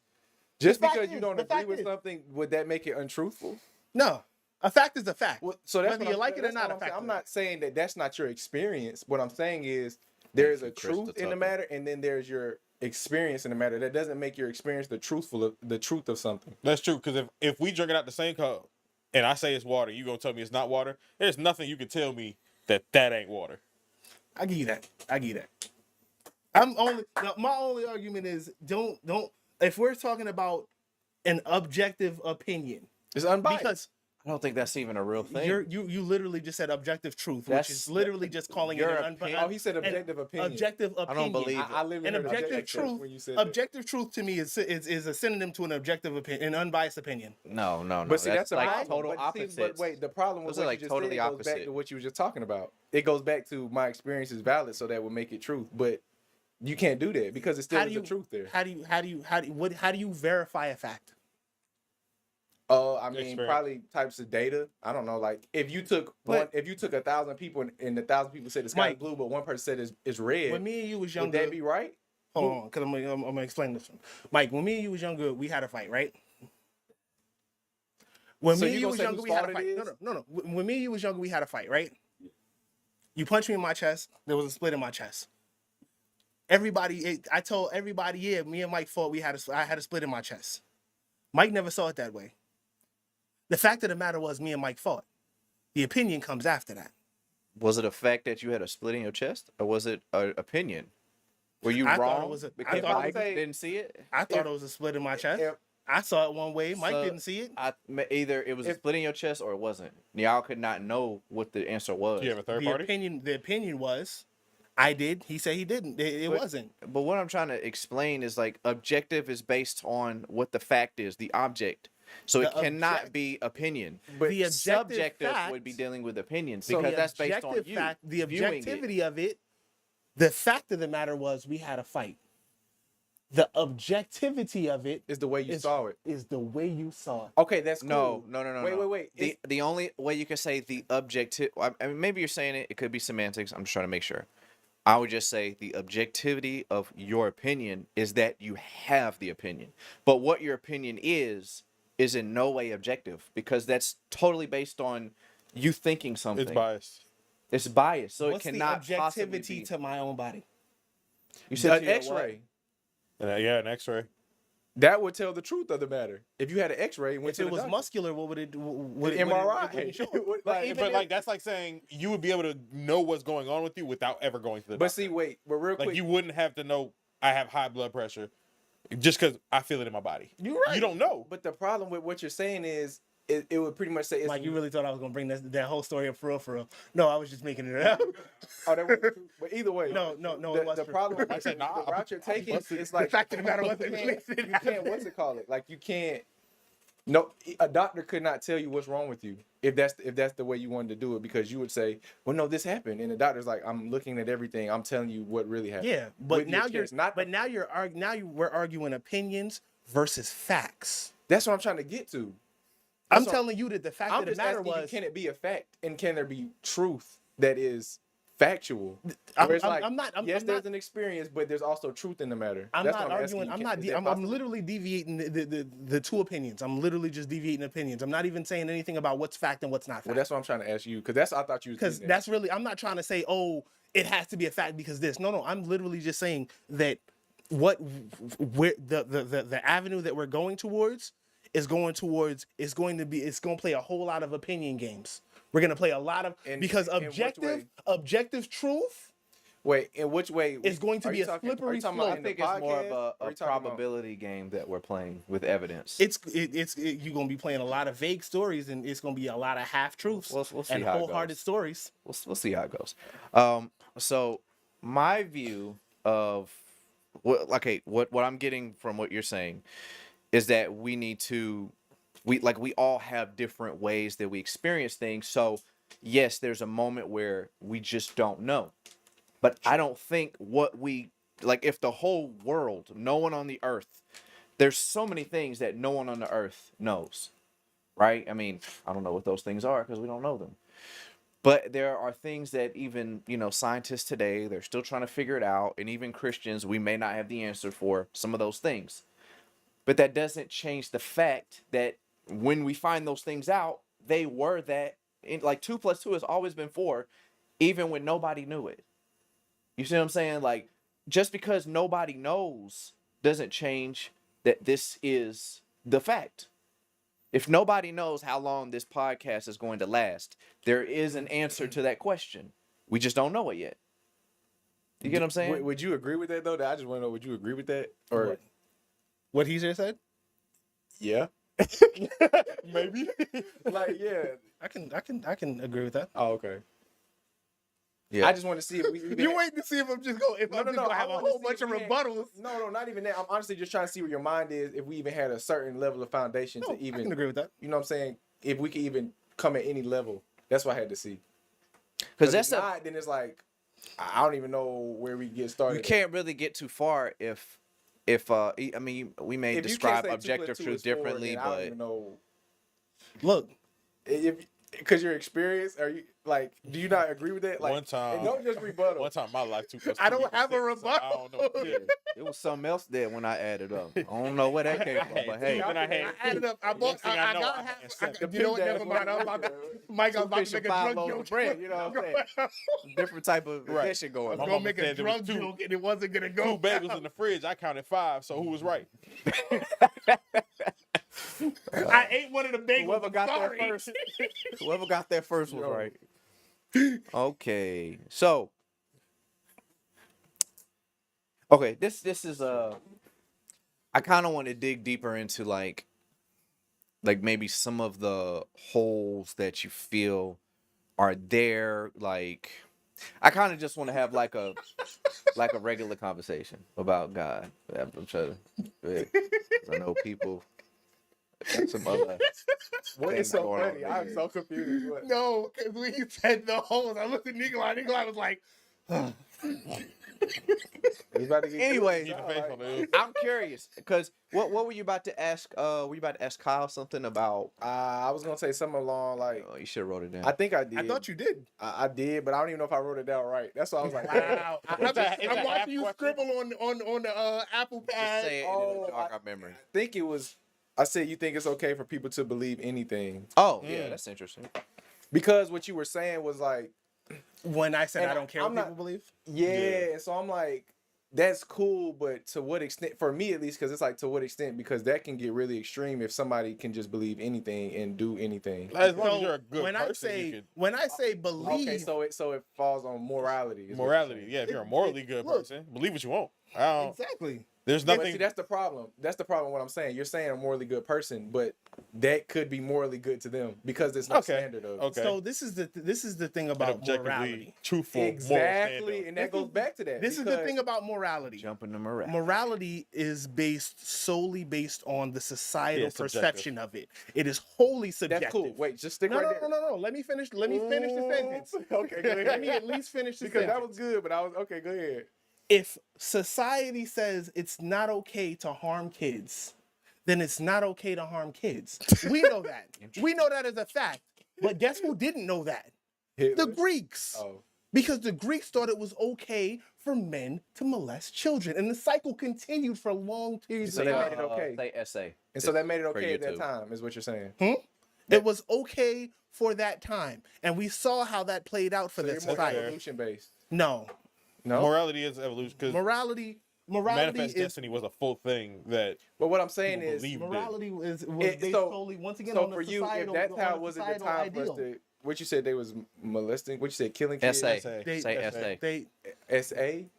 just The fact because you is- don't the agree fact with is- something, would that make it untruthful? No, a fact is a fact. Well, so that's Whether what you I'm- like it or that's not, what a fact I'm is. not saying that that's not your experience. What I'm saying is there is a Crystal truth in the Tucker. matter, and then there's your experience in the matter. That doesn't make your experience the truth of something. That's true, because if we drink it out the same cup and I say it's water, you gonna tell me it's not water, there's nothing you can tell me that ain't water. I give you that. My only argument is don't. If we're talking about an objective opinion, It's unbiased. because I don't think that's even a real thing. you literally just said objective truth, That's- which is literally just calling it your an opinion. Oh, he said objective opinion. Objective opinion. believe it. I literally An heard objective truth. when you said that. Objective truth to me is a synonym to an objective opinion, an unbiased opinion. No. But see, that's a like problem. total But see, opposites. but wait, the problem with Those are what like you just totally said goes back opposite. to what you were just talking about. It goes back to my experience is valid, so that would make it truth. But you can't do that because it still is the truth there. How do you verify a fact? I mean, Experience. probably types of data. I don't know. Like if you took But- 1,000 people and 1,000 people said the sky is Mike, blue, but one person said it's red, When me and you was would younger, that be right? hold on, because I'm gonna explain this one. Mike, when me and you was younger, we had a fight, right? When So me you and you gonna was say younger, whose we had a fault fight. it No, is? no. When me and you was younger, we had a fight, right? You punched me in my chest. There was a split in my chest. I told everybody, yeah, me and Mike fought. I had a split in my chest. Mike never saw it that way. The fact of the matter was, me and Mike fought. The opinion comes after that. Was it a fact that you had a split in your chest, or was it an opinion? Were you I thought wrong it was a- I because thought Mike it was- didn't see it? I thought it was a split in my chest. If- I saw it one way. Mike So, didn't see it. Either it was a split in your chest or it wasn't. Y'all could not know what the answer was. Do you have a third The party? opinion was, I did. He said he didn't. It But- wasn't. But what I'm trying to explain is like objective is based on what the fact is, the object. So it The cannot object- be opinion. But The objective Subjective fact, would be dealing with opinions so because the that's based on objective you. fact, the viewing it. objectivity of it. The fact of the matter was, we had a fight. The objectivity of it it's the way you is- saw it. is the way you saw it. Okay, that's No, cool. no. Wait, wait. The only way you can say the objective, I mean, maybe you're saying it. It could be semantics. I'm just trying to make sure. I would just say the objectivity of your opinion is that you have the opinion, but what your opinion is in no way objective because that's totally based on you thinking something. It's biased. It's biased, so What's it the cannot possibly objectivity be. to my own body? You said An to your X-ray. Yeah, an X-ray. That would tell the truth of the matter. If you had an X-ray and went If to it the was doctor. muscular, what would it? Would An it MRI. It wouldn't show. It would- But like- even But if- like that's like saying you would be able to know what's going on with you without ever going to the But doctor. see, wait, but real Like quick, you wouldn't have to know I have high blood pressure just because I feel it in my body. You're right. You don't know. but the problem with what you're saying is it would pretty much say it's Like you really thought I was gonna bring that whole story up for real, for real. No, I was just making it up. Oh, that was true. But either way, No, it was The true. problem with I said, nah, the route you're taking busted. is like The fact of the matter was you can't what's it called it? Like you can't No, a doctor could not tell you what's wrong with you if that's the way you wanted to do it, because you would say, well, no, this happened, and the doctor's like, I'm looking at everything, I'm telling you what really happened. Yeah, but With your now you're chest, not. but we're arguing opinions versus facts. That's what I'm trying to get to. I'm what- telling you that the fact I'm of the just matter asking you, was can it be a fact, and can there be truth that is factual? I'm- Where it's I'm not- yes, I'm there's not- an experience, but there's also truth in the matter. I'm That's not what arguing. asking I'm you. not. I'm literally deviating the two opinions. I'm literally just deviating opinions. I'm not even saying anything about what's fact and what's not Well, fact. that's what I'm trying to ask you, because that's I thought you was Because getting at. that's really. I'm not trying to say, oh, it has to be a fact because this. No. I'm literally just saying that where the avenue that we're going towards is going to play a whole lot of opinion games. We're gonna play a lot of because in which way? objective truth Wait, in which way? is going to Are be you a talking- slippery are you talking slope. about I think in the it's more podcast, of or a you talking about- probability game that we're playing with evidence. You're gonna be playing a lot of vague stories and it's gonna be a lot of half truths We'll see and how it wholehearted goes. stories. We'll see how it goes. So my view of what I'm getting from what you're saying is that we all have different ways that we experience things. So yes, there's a moment where we just don't know. But I don't think if the whole world, no one on the earth, there's so many things that no one on the earth knows, right? I mean, I don't know what those things are because we don't know them. But there are things that even, scientists today, they're still trying to figure it out. And even Christians, we may not have the answer for some of those things. But that doesn't change the fact that when we find those things out, they were that, 2 + 2 has always been 4, even when nobody knew it. You see what I'm saying? Like, just because nobody knows doesn't change that this is the fact. If nobody knows how long this podcast is going to last, there is an answer to that question. We just don't know it yet. You get what I'm saying? Would you agree with that though? I just want to know, would you agree with that? Or What he just said? yeah, Maybe. like yeah. I can agree with that. Oh, okay. Yeah. I just want to see if we. You're waiting to see if I'm just going No, no, no. gonna I have a wanna see whole bunch if of we had- rebuttals. No, not even that. I'm honestly just trying to see where your mind is. If we even had a certain level of foundation No, to I can even, agree with that. you know what I'm saying? If we could even come at any level, that's what I had to see. Because If that's not, then it's like I don't even know where we get started. you can't really get too far if I mean, we may If you describe can't say 2 + objective 2 truth is 4, differently, then I don't but even know. Look, If because your experience, are you like? Do you not agree with that? Like, One time- and don't just rebuttal. One time in my life, 2 + 2 I don't equals have a 6, so I don't know. rebuttal. Yeah. it was something else there when I added up. I don't know where that came from, but hey, Then I had I added up. I Next thing I know, got I half. had seven. You know what? Never mind. I'm about to, Mike, I'm about fish to make and a 5 drug loaves joke. of bread. You know what I'm saying? Different type of Right. addition going I'm My on. gonna mama make a said there was drug 2 joke and it wasn't gonna 2 go. bagels in the fridge. I counted 5, so who was right? I ate one of the bagels. Whoever I'm got sorry. there first, whoever got there first was Yo. right. Okay, so this is I kind of want to dig deeper into like maybe some of the holes that you feel are there. Like, I kind of just want to have like a regular conversation about God. I'm trying to, I know people. Got some other What things is so going on funny? there. I'm so confused. What? No, because when you said the holes, I looked at Nikolai. Nikolai was like, He's about to get Anyway, good. Keep the face on the I'm curious because what were you about to ask? Were you about to ask Kyle something about? I was gonna say something along like Oh, you should have wrote it down. I think I did. I thought you did. I did, but I don't even know if I wrote it down right. That's why I was like, Wow. It's a I'm half watching you question. scribble on the Apple Just Pad. say it oh, in dark memory. I think it was. I said you think it's okay for people to believe anything Oh, yeah, that's interesting. because what you were saying was like, When I said And I don't care I'm what not- people believe. yeah. And so I'm like, that's cool, but to what extent? For me, at least, because it's like to what extent? Because that can get really extreme if somebody can just believe anything and do anything. As long as you're a good when person, when I say believe, Okay, so it falls on morality. is what you're morality. saying. Yeah, if you're a morally good look. person, believe what you want. I don't. exactly. There's But nothing. see, that's the problem. That's the problem. What I'm saying, you're saying a morally good person, but that could be morally good to them because there's no standard of. Okay. So this is the thing An about objectively morality. truthful, moral Exactly, standard. and that goes back to that. This is the thing about morality. Jumping the morale. Morality is solely based on the societal Yeah, subjective. perception of it. It is wholly subjective. That's cool. Wait, just stick No, right no, there. no, no, no. Let me finish. Let me finish the sentence. Okay, go ahead. Let me at least finish the Because sentence. that was good, but I was okay. Go ahead. If society says it's not okay to harm kids, then it's not okay to harm kids. We know that. We know that as a fact. But guess who didn't know that? The Greeks. Oh, Because the Greeks thought it was okay for men to molest children. And the cycle continued for long periods So of they time. made it okay. Say essay. and so that made it For okay at that YouTube. time, is what you're saying. It was okay for that time. And we saw how that played out for So the you're more society. evolution based. No. No, Morality is evolution because Morality manifest is destiny was a full thing that but what I'm saying people is, believed in. morality was It- based so- solely once again so on the for you, if societal. that's on how the it was at the societal time for us ideal. to, what you said they was molesting, what you said killing kids. Essay. Essay. They- Say essay. essay. They SA.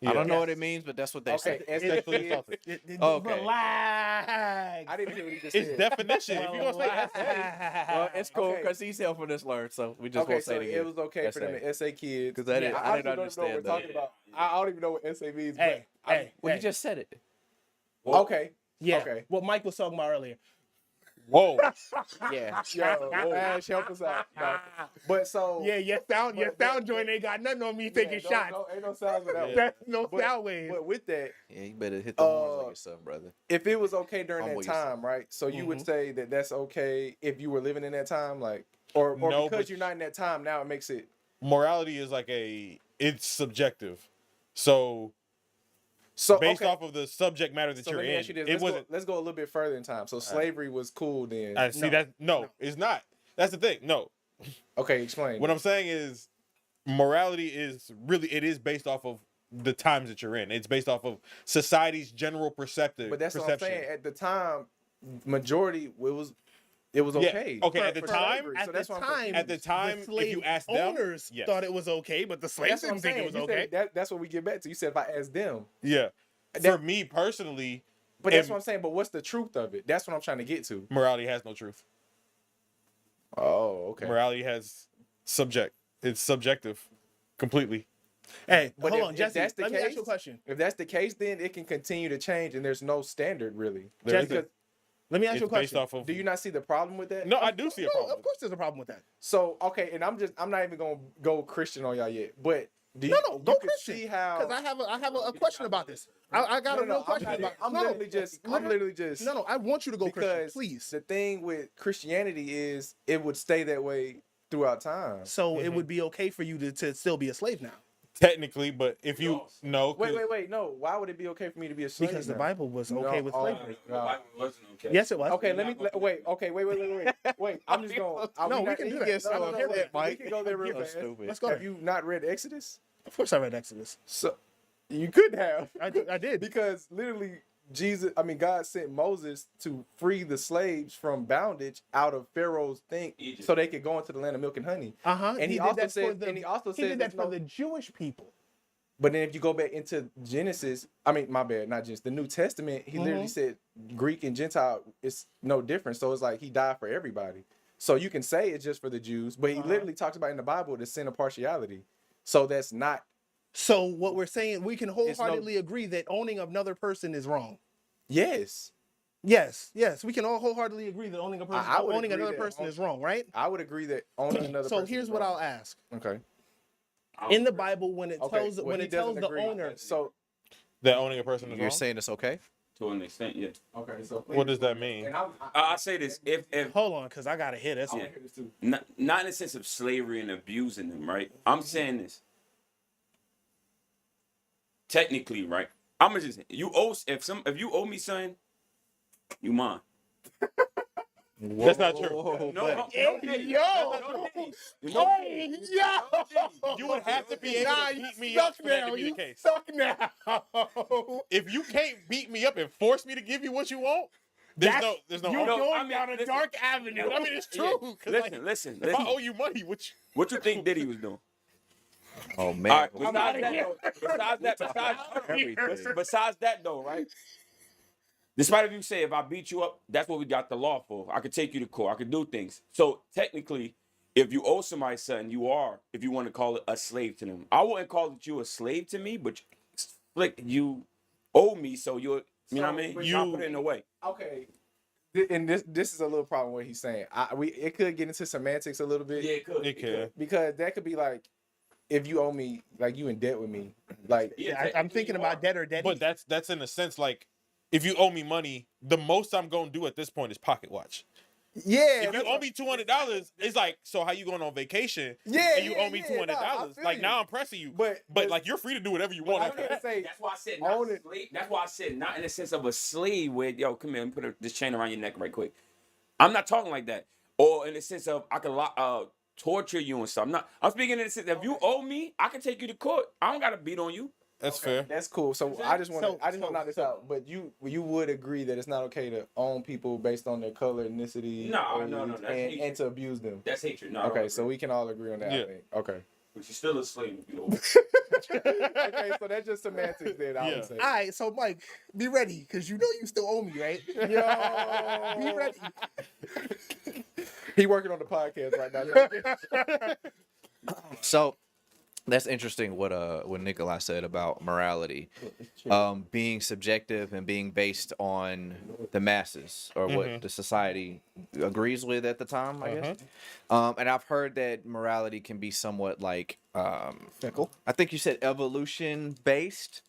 I don't know Yes. what it means, but that's what they Okay, say. SA. Okay. Relax. I didn't hear what he just It's said. definition. If you're gonna say essay, Well, it's cool Okay. because he's helping us learn, so we just Okay, won't so say it again. it was okay for them to SA kids. 'Cause I didn't- I didn't honestly don't even know what understand we're that. talking about. I don't even know what SA means. Hey, but hey, Well, hey. you just said it. okay. Yeah. Okay. What Mike was talking about earlier. whoa. Yeah. Yo, Ash, help us out. No. But so Yeah, your sound joint ain't got nothing on me taking no, shots. No, ain't no sounds with that one. That's no But- sound wave. But with that, Yeah, you better hit the horns on Uh, yourself, brother. if it was okay during Humble that yourself. time, right? So you Mm-hmm. would say that that's okay if you were living in that time, like, or No, because but- you're not in that time now, it makes it. Morality is like it's subjective. So So based okay. off of the subject matter that So you're let me in, ask you this. it wasn't. Let's go a little bit further in time. So slavery was cool then. I see No. that. No, it's not. That's the thing. No, Okay, explain. what I'm saying is morality is really it is based off of the times that you're in. It's based off of society's general perception. But that's what I'm saying. At the time, majority it was Yeah, okay. okay, at the time- slavery. At So the that's what I'm time, At the time, the if slave you asked them, owners yes. thought it was okay, but the slaves That's what I'm didn't think saying. it was You okay. said that's what we get back to. You said if I asked them, Yeah. That- For me personally, but that's And- what I'm saying. But what's the truth of it? That's what I'm trying to get to. morality has no truth. Oh, okay. Morality has it's subjective completely. Hey, But hold if- on, if Jesse. that's the Let me ask case- you a question. If that's the case, then it can continue to change, and there's no standard really. There Jesse, isn't. Let me ask It's you a based question. off of Do you not see the problem with that? No, I do see a No, problem. of course there's a problem with that. So okay, and I'm not even gonna go Christian on y'all yet, but do you, No, go you can Christian. see how? Because I have a question about this. I got a real question about. I'm No, literally just. I'm literally just. No, I want you to go Christian, because please. the thing with Christianity is it would stay that way throughout time. So it would be okay for you to still be a slave now. Technically, but if you no, 'cause Wait, no. Why would it be okay for me to be a slave? Because the now? Bible was No, okay with oh, slavery. The Bible wasn't okay. Yes, it was. Okay, wait. Okay, wait. I'm just going. No, we can do that. No, I'm here for that, we Mike. can go there real I'm fast. stupid. Let's go. Have you not read Exodus? Of course, I read Exodus. So you could have. I did. Because literally God sent Moses to free the slaves from bondage out of Pharaoh's thing Egypt. so they could go into the land of milk and honey. And he also said he did that for the Jewish people. But then if you go back into Genesis, my bad, not Genesis, the New Testament, he literally said Greek and Gentile is no different. So it's like he died for everybody. So you can say it's just for the Jews, but he literally talks about in the Bible the sin of partiality. So that's not. So what we're saying, we can wholeheartedly agree that owning another person is wrong. Yes. Yes, we can all wholeheartedly agree that owning I would owning agree another that person is wrong, right? I would agree that owning another So person here's is what wrong. I'll ask. Okay. In the Bible, when it Okay. tells well, when he it tells doesn't the agree. owner, So that owning a person is You're wrong. saying it's okay? To an extent, yeah. okay, so What does that mean? And I say this: if hold on, because I gotta hear this. Yeah. hear this too. not in the sense of slavery and abusing them, right? I'm saying this. Technically, right? I'm gonna just if you owe me something, you mine. That's not true. Whoa, No, but- You would have to be able to beat me up for that to be the case. Suck now. If you can't beat me up and force me to give you what you want, there's no You're No, going I mean, down a listen. dark avenue. I mean, it's true. 'cause, like, Listen. if I owe you money, which What you think Diddy was doing? Oh All man. right. Besides that, though, right? Despite if you say if I beat you up, that's what we got the law for. I could take you to court. I could do things. So technically, if you owe somebody something, you are, if you want to call it, a slave to them. I wouldn't call it you a slave to me, but you owe me, so you're, you know what I mean? but You put it in a way. Okay. And this is a little problem what he's saying. It could get into semantics a little bit. Yeah, it could. It could. Because that could be like, if you owe me, like you in debt with me, like Yeah, I'm thinking about debt or debt. But that's in a sense like, if you owe me money, the most I'm gonna do at this point is pocket watch. yeah. If you owe me $200, it's like, so how you going on vacation? Yeah, and you yeah, owe me yeah, $200. nah, I feel Like you. now I'm pressing you, But like you're free to do whatever you want. I After was that. gonna say, That's why I said own not it. slave. That's why I said not in the sense of a slave where, yo, come here and put this chain around your neck right quick. I'm not talking like that. Or in the sense of I could torture you and stuff. I'm speaking in the sense that if you owe me, I can take you to court. I don't gotta beat on you. That's fair. That's cool. So I just want to So- knock this out. But you would agree that it's not okay to own people based on their color, ethnicity, No, age, that's and hatred. to abuse them. That's hatred. No, I don't Okay, agree. so we can all agree on that. Yeah. I think. Okay. But you're still a slave. You know. Okay, so that's just semantics then. I Yeah. would say. All right, so Mike, be ready because you know you still owe me, right? Yo, Be ready. He working on the podcast right now. So that's interesting what Nikolai said about morality being subjective and being based on the masses or what the society agrees with at the time, I guess. And I've heard that morality can be somewhat like Fickle. I think you said evolution based.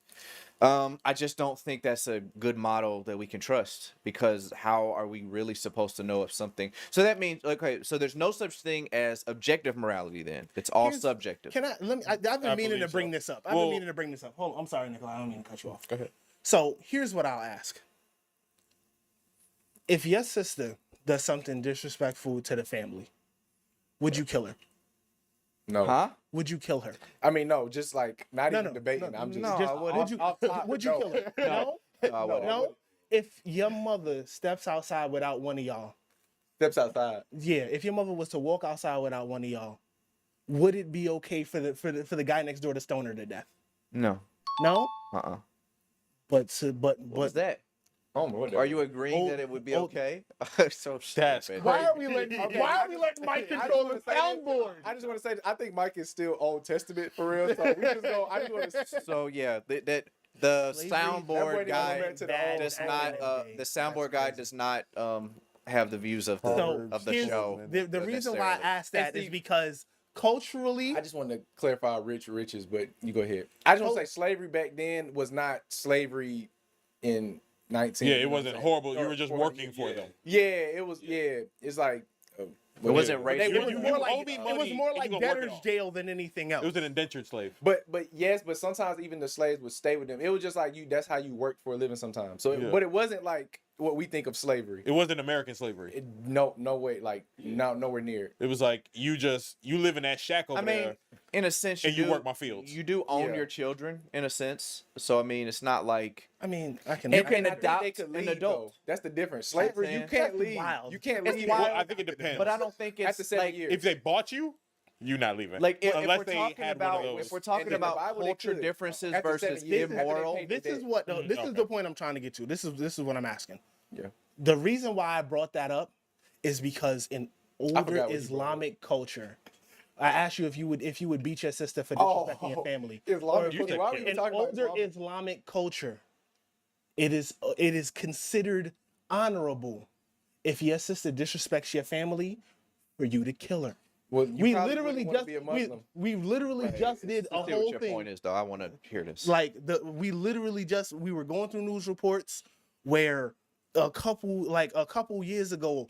I just don't think that's a good model that we can trust, because how are we really supposed to know if something? So that means, okay, so there's no such thing as objective morality then. It's all Here's- subjective. Can I? I've been I meaning to believe bring so. this up. I've Well- been meaning to bring this up. Hold on. I'm sorry, Nikolai. I don't mean to cut you off. Go ahead. So here's what I'll ask: if your sister does something disrespectful to the family, would you kill her? No. Huh? Would you kill her? I mean, no. Just like not even debating. no, I'm just. no, Just, I wouldn't. would you? Would you no. kill her? No. I wouldn't. No. If your mother steps outside without one of y'all, Steps outside. yeah. If your mother was to walk outside without one of y'all, would it be okay for the guy next door to stone her to death? No. No. Uh-uh. But What was that? Oh, what Are you agreeing Oh, that it would be oh. okay? So That's stupid. Why are we letting Okay. Mike I just control wanna the say this. soundboard? I just want to say, I think Mike is still Old Testament for real. So we just go. I just want to. So yeah, the the Slavery- that soundboard wasn't guy even to the Bad old does back not in the day. the soundboard guy does not have the views of the So show. the reason why I necessarily. asked that And is see- because culturally, I just wanted to clarify riches, but you go ahead. I just want to say slavery back then was not slavery in 19. Yeah, you it know what wasn't I'm saying? horrible. You Or- were just or- working for yeah. them. Yeah, it was. Yeah, it's like. It wasn't Yeah. racial. it was you more owe like me it money was more and you like gonna work it debtor's off. jail than anything else. It was an indentured slave. But sometimes even the slaves would stay with them. It was just like you. That's how you worked for a living sometimes. So, Yeah. but it wasn't like what we think of slavery. It wasn't American slavery. No way. Like nowhere near. It was like you live in that shack over I mean, there. in a sense, And you do- work my fields. You do own Yeah. your children in a sense. So I mean, it's not like I mean, I can. You And can I think adopt they could an leave, adult. though. That's the difference. Slavery, you That's can't leave. wild. You can't It's leave. wild. Well, I think it depends. but I don't think it's After 7 like years. If they bought you, you're not leaving. like if unless we're they talking had one about of those. if we're talking And in the about Bible, they culture could. differences After versus 7 years, after they immoral. paid This the is debt. what this is okay. the point I'm trying to get to. This is what I'm asking. Yeah. The reason why I brought that up is because in older forgot what you brought Islamic culture, I asked you if you would beat your sister for Oh, disrespecting your family. Islamic You culture. said Why are we kill. even In talking about older Islamic? Islamic culture, it is considered honorable if your sister disrespects your family for you to kill her. Well, you We probably literally wouldn't wanna just be a Muslim. we literally Right. just did a See what whole your thing. point is, though. I want to hear this. Like we literally just we were going through news reports where a couple years ago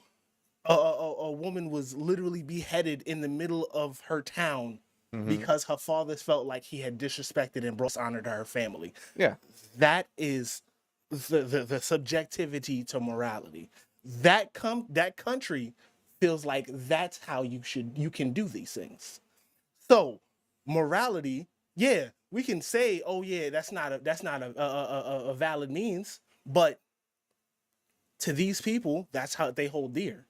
a woman was literally beheaded in the middle of her town because her father felt like he had disrespected and brought honor to her family. Yeah. That is the subjectivity to morality. That country feels like that's how you can do these things. So morality, yeah, we can say, oh yeah, that's not a valid means, but to these people, that's how they hold dear.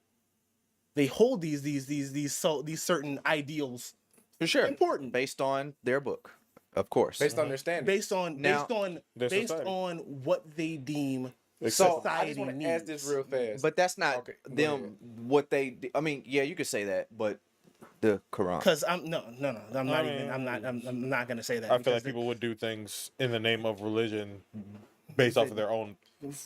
They hold these certain ideals For sure. important Based on their book, of course. Based on their standards. based on Now- based on Their based society. on what they deem So I society just want to ask this needs. real fast. But that's not Okay, go them. ahead. What they? I mean, yeah, you could say that, but the Quran. Because I'm no. I'm not I even. I'm not gonna say that. I feel because like people would do things in the name of religion based off of their own.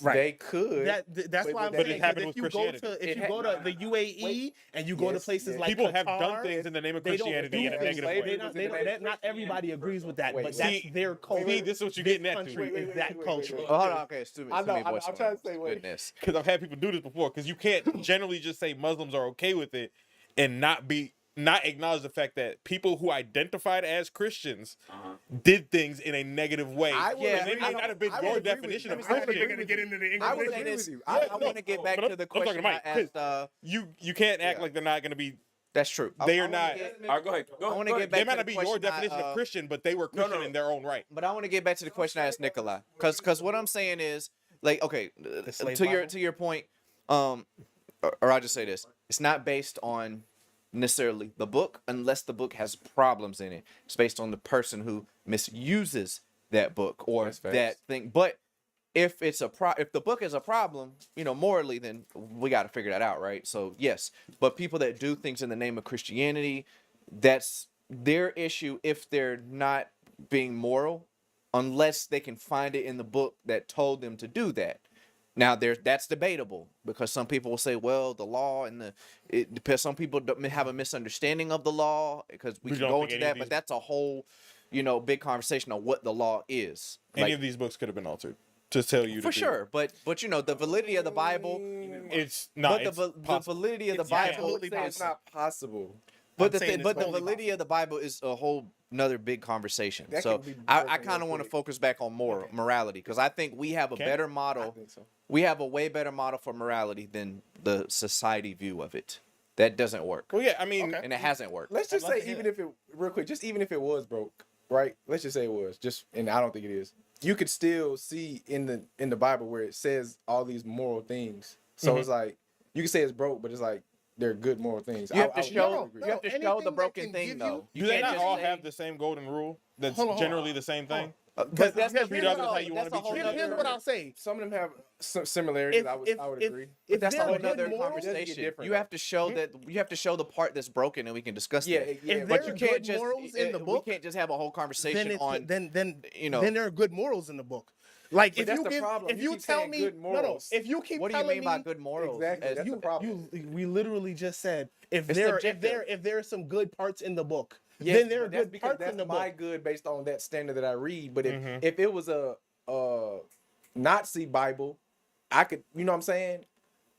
right. They could. That's but why I'm that- saying. it happened 'Cause with if you go Christianity. to if It you ha- go to the UAE Wait. and you go to Yes, places yes. like People have Qatar, done things in the name of they don't Christianity do in a things. negative Slavery way. They not, was they in the don't, name of not everybody agrees with that, Wait, but see- that's their culture. See, this is what you're This getting at. country Wait, is wait, that wait, culture. wait, Oh, hold on, okay, it's too I know, many voice I'm trying to lines. say, wait. Goodness. Because I've had people do this before. Because you can't generally just say Muslims are okay with it and not acknowledge the fact that people who identified as Christians did things in a negative way. I will Yeah, And they agree- may not have been I will your agree with definition you. of Let me say Christian. agree with get you. into the English. I would say agree this. with you. I I want to get back but to the I'm talking question to I Mike, asked. You can't act Yeah. like they're not going to be. That's true. They I are wanna not. get- All right, go ahead. I want to go get ahead. back They might to not the be your question definition of Christian, but they were Christian in their own right. But I want to get back to the question I asked Nikolai, because what I'm saying is, like, okay, slave to Bible? your point, or I'll just say this: it's not based on necessarily the book, unless the book has problems in it. It's based on the person who misuses that book or That's facts. that thing. But if it's if the book is a problem, morally, then we got to figure that out, right? So yes, but people that do things in the name of Christianity, that's their issue if they're not being moral, unless they can find it in the book that told them to do that. Now that's debatable, because some people will say, well, the law and it depends. Some people have a misunderstanding of the law, because we We can don't go think into any of that, but these- that's a whole, big conversation on what the law is. Any Like, of these books could have been altered to tell you for sure, but the validity of the Bible, It's not. but the validity of the It's Bible, absolutely it's not possible. but I'm the saying but it's the totally validity of the Bible is a whole another big conversation. That So can be I broken kind of real want to quick. focus back on morality, because I think we have a Okay. better I model. think so. We have a way better model for morality than the society view of it. That doesn't work, Well, yeah. I mean, Okay. and it hasn't worked. Let's just I'd love say, to hear even if it, real quick, just even if it was broke, right? Let's just say it was, and I don't think it is. You could still see in the Bible where it says all these moral things. So it's like, you can say it's broke, but it's like they're good moral things. You have to I would show. agree. You have to show anything the that broken can thing, give though. do they can't not just all say- have the same golden rule? That's Hold on, hold on. generally the same thing. But that's Here's treat what others I'll- how you wanna that's a be whole treated. Here's nother- what I'll say. Some of them have similarities. If- I would if- agree. But that's a there whole are good nother morals, does get conversation. different, You have though. to show that. You have to show the part that's broken, and we can discuss Yeah, that. yeah. If But there you are can't good just. morals in the book, we can't just have a whole then conversation it's, on. then you know. then there are good morals in the book. Like But if that's you the give, problem. if You you keep tell saying me good morals. if you keep What do you telling mean by me- good morals? Exactly, As- that's the problem. we literally just said if It's subjective. there are some good parts in the book, Yes, then there are but that's good because parts that's in the my book. good based on that standard that I read. But if it was a Nazi Bible, I could, you know what I'm saying?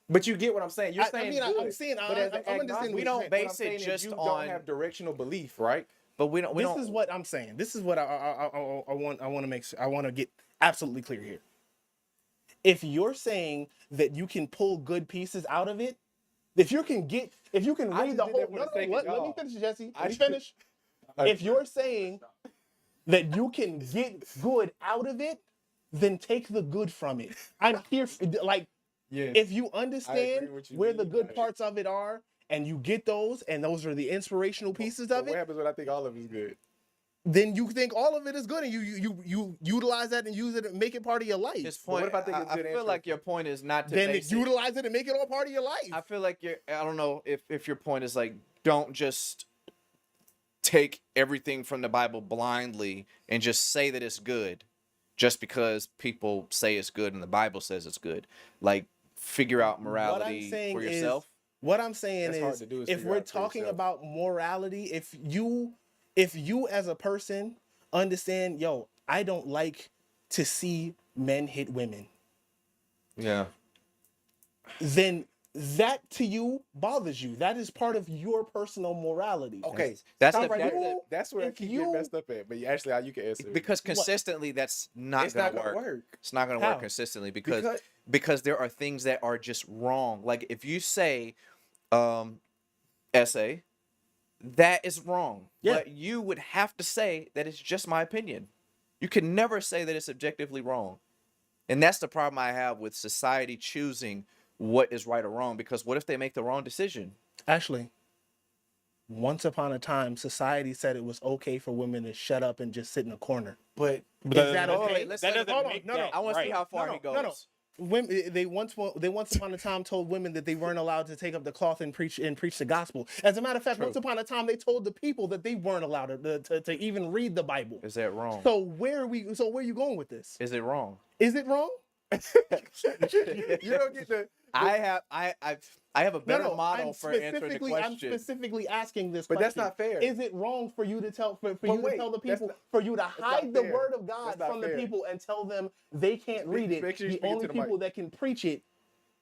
But you get what I'm saying. You're saying good. I'm saying but as I'm an understanding. agnostic, We don't what I'm base it saying is just you on- don't have directional belief, right? But we don't. This is what I'm saying. This is what I want to make sure. I want to get absolutely clear here. If you're saying that you can pull good pieces out of it, if you can I read just the did whole, that for the sake of let me y'all. finish, Jesse. I Let me just- finish. If you're saying that you can get good out of it, then take the good from it. I'm here like Yeah. if you understand what you where mean the good by it. parts of it are, and you get those, and those are the inspirational pieces of What it, happens when I think all of it is good? then you think all of it is good, and you utilize that and use it and make it part of your life. His But what point. if I think it's I good feel answer? like your point is not to Then base it. utilize it and make it all part of your life. I feel like you're. I don't know if your point is like, don't just take everything from the Bible blindly and just say that it's good, just because people say it's good and the Bible says it's good. Like, figure out morality for yourself. What I'm saying That's hard is, to do, is if figure we're out for talking yourself. about morality, if you as a person understand, yo, I don't like to see men hit women, Yeah. then that to you bothers you. That is part of your personal morality. Okay, That's stop the- right that's there. the- That's where I if keep you- getting messed up at. But actually, you can answer. Because consistently, that's not it's gonna not work. gonna work. It's not gonna How? work consistently because there are things that are just wrong. Like if you say, essay, that is wrong. Yeah. But you would have to say that it's just my opinion. You can never say that it's objectively wrong. And that's the problem I have with society choosing what is right or wrong. Because what if they make the wrong decision? Actually, once upon a time, society said it was okay for women to shut up and just sit in a corner. But But Is that Hold on, okay? let's that let- doesn't hold on, make no, that I want to see right. how far No, he no, goes. no. women they once upon a time told women that they weren't allowed to take up the cloth and preach the gospel. As a matter of fact, once upon a time they told the people that they weren't allowed to even read the Bible. Is that wrong? So where are you going with this? Is it wrong? Is it wrong? You don't get the. I have a better model I'm for answering the specifically- question. I'm specifically asking this But question. that's not fair. Is it wrong for you to tell wait, to tell the that's people not- for you to not hide the fair. word of God That's not from the fair. people and tell them they can't read it? make sure you The speak into only the mic. people that can preach it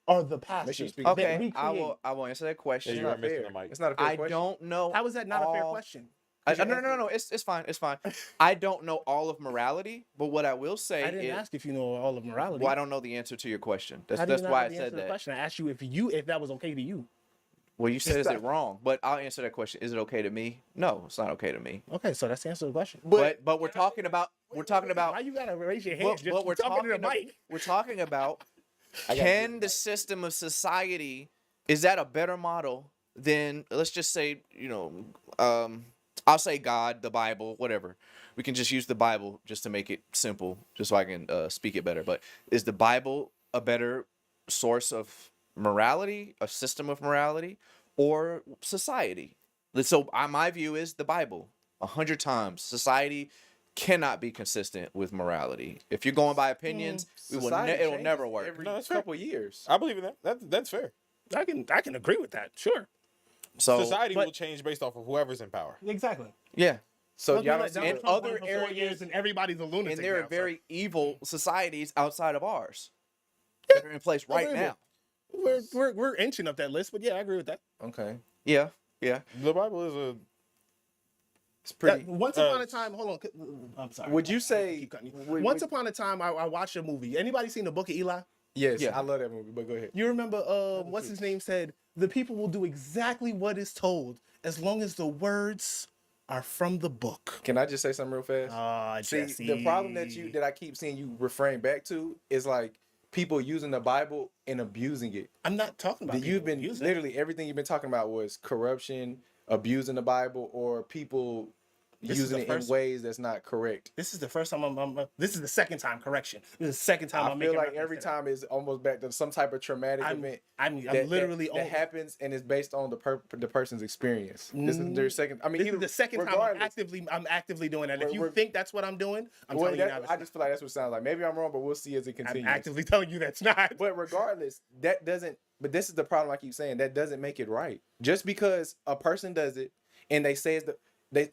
are the Make sure you pastors. speak that Okay, we I create. will answer that question. Yeah, It's you not are missing fair. the mic. It's not a fair I question. don't know. How is that not a fair all- question? No. It's fine. It's fine. I don't know all of morality, but what I will say I didn't is, ask if you know all of morality. well, I don't know the answer to your question. How That's do you not why know I the answer said to the that. question? I asked you if that was okay to you. Well, you said is it wrong, but I'll answer that question. Is it okay to me? No, it's not okay to me. Okay, so that's the answer to the question. But we're talking about Why you gotta raise your hand? but, Just but we're talking to the talking mic. we're talking about I gotta can the system of society, is that a better model than, let's just say, I'll say God, the Bible, whatever. We can just use the Bible just to make it simple, just so I can speak it better. But is the Bible a better source of morality, a system of morality, or society? So my view is the Bible. 100 times. Society cannot be consistent with morality. If you're going by opinions, Society it'll changes never work. Every No, that's fair. couple years. I believe in that. That's fair. I can agree with that. Sure. So Society but- will change based off of whoever's in power. Exactly. yeah. So Look, y'all like don't Donald see and Trump other won for 4 areas- years and everybody's a lunatic. And there are now, so- very evil societies outside of ours that are in place right Agreeable. now. We're inching up that list, but yeah, I agree with that. Okay. Yeah. The Bible is a. It's pretty. Once upon a time, hold on. I'm sorry. Would you I say? keep cutting you. would- Once upon a time, I watched a movie. Anybody seen the Book of Eli? Yes, Yeah. I love that movie. But go ahead. You remember what's his name said, the people will do exactly what is told as long as the words are from the book. Can I just say something real fast? See, Jesse. the problem that I keep seeing you refrain back to is like people using the Bible and abusing it. I'm not talking about You've people been abusing it. literally everything you've been talking about was corruption, abusing the Bible, or people This is using the it in first- ways that's not correct. This is the first time this is the second time, correction. This is the second time I I'm feel making like reference every to that. time is almost back to some type of traumatic I'm event literally that happens and is based on the person's experience. This is their second. I mean, This either- is the second time regardless- I'm actively doing that. If you We're- think that's what I'm doing, I'm well, telling you that- now. I just feel like that's what it sounds like. Maybe I'm wrong, but we'll see as it I'm continues. actively telling you that's not. But regardless, that doesn't. But this is the problem. I keep saying that doesn't make it right. Just because a person does it and they say it's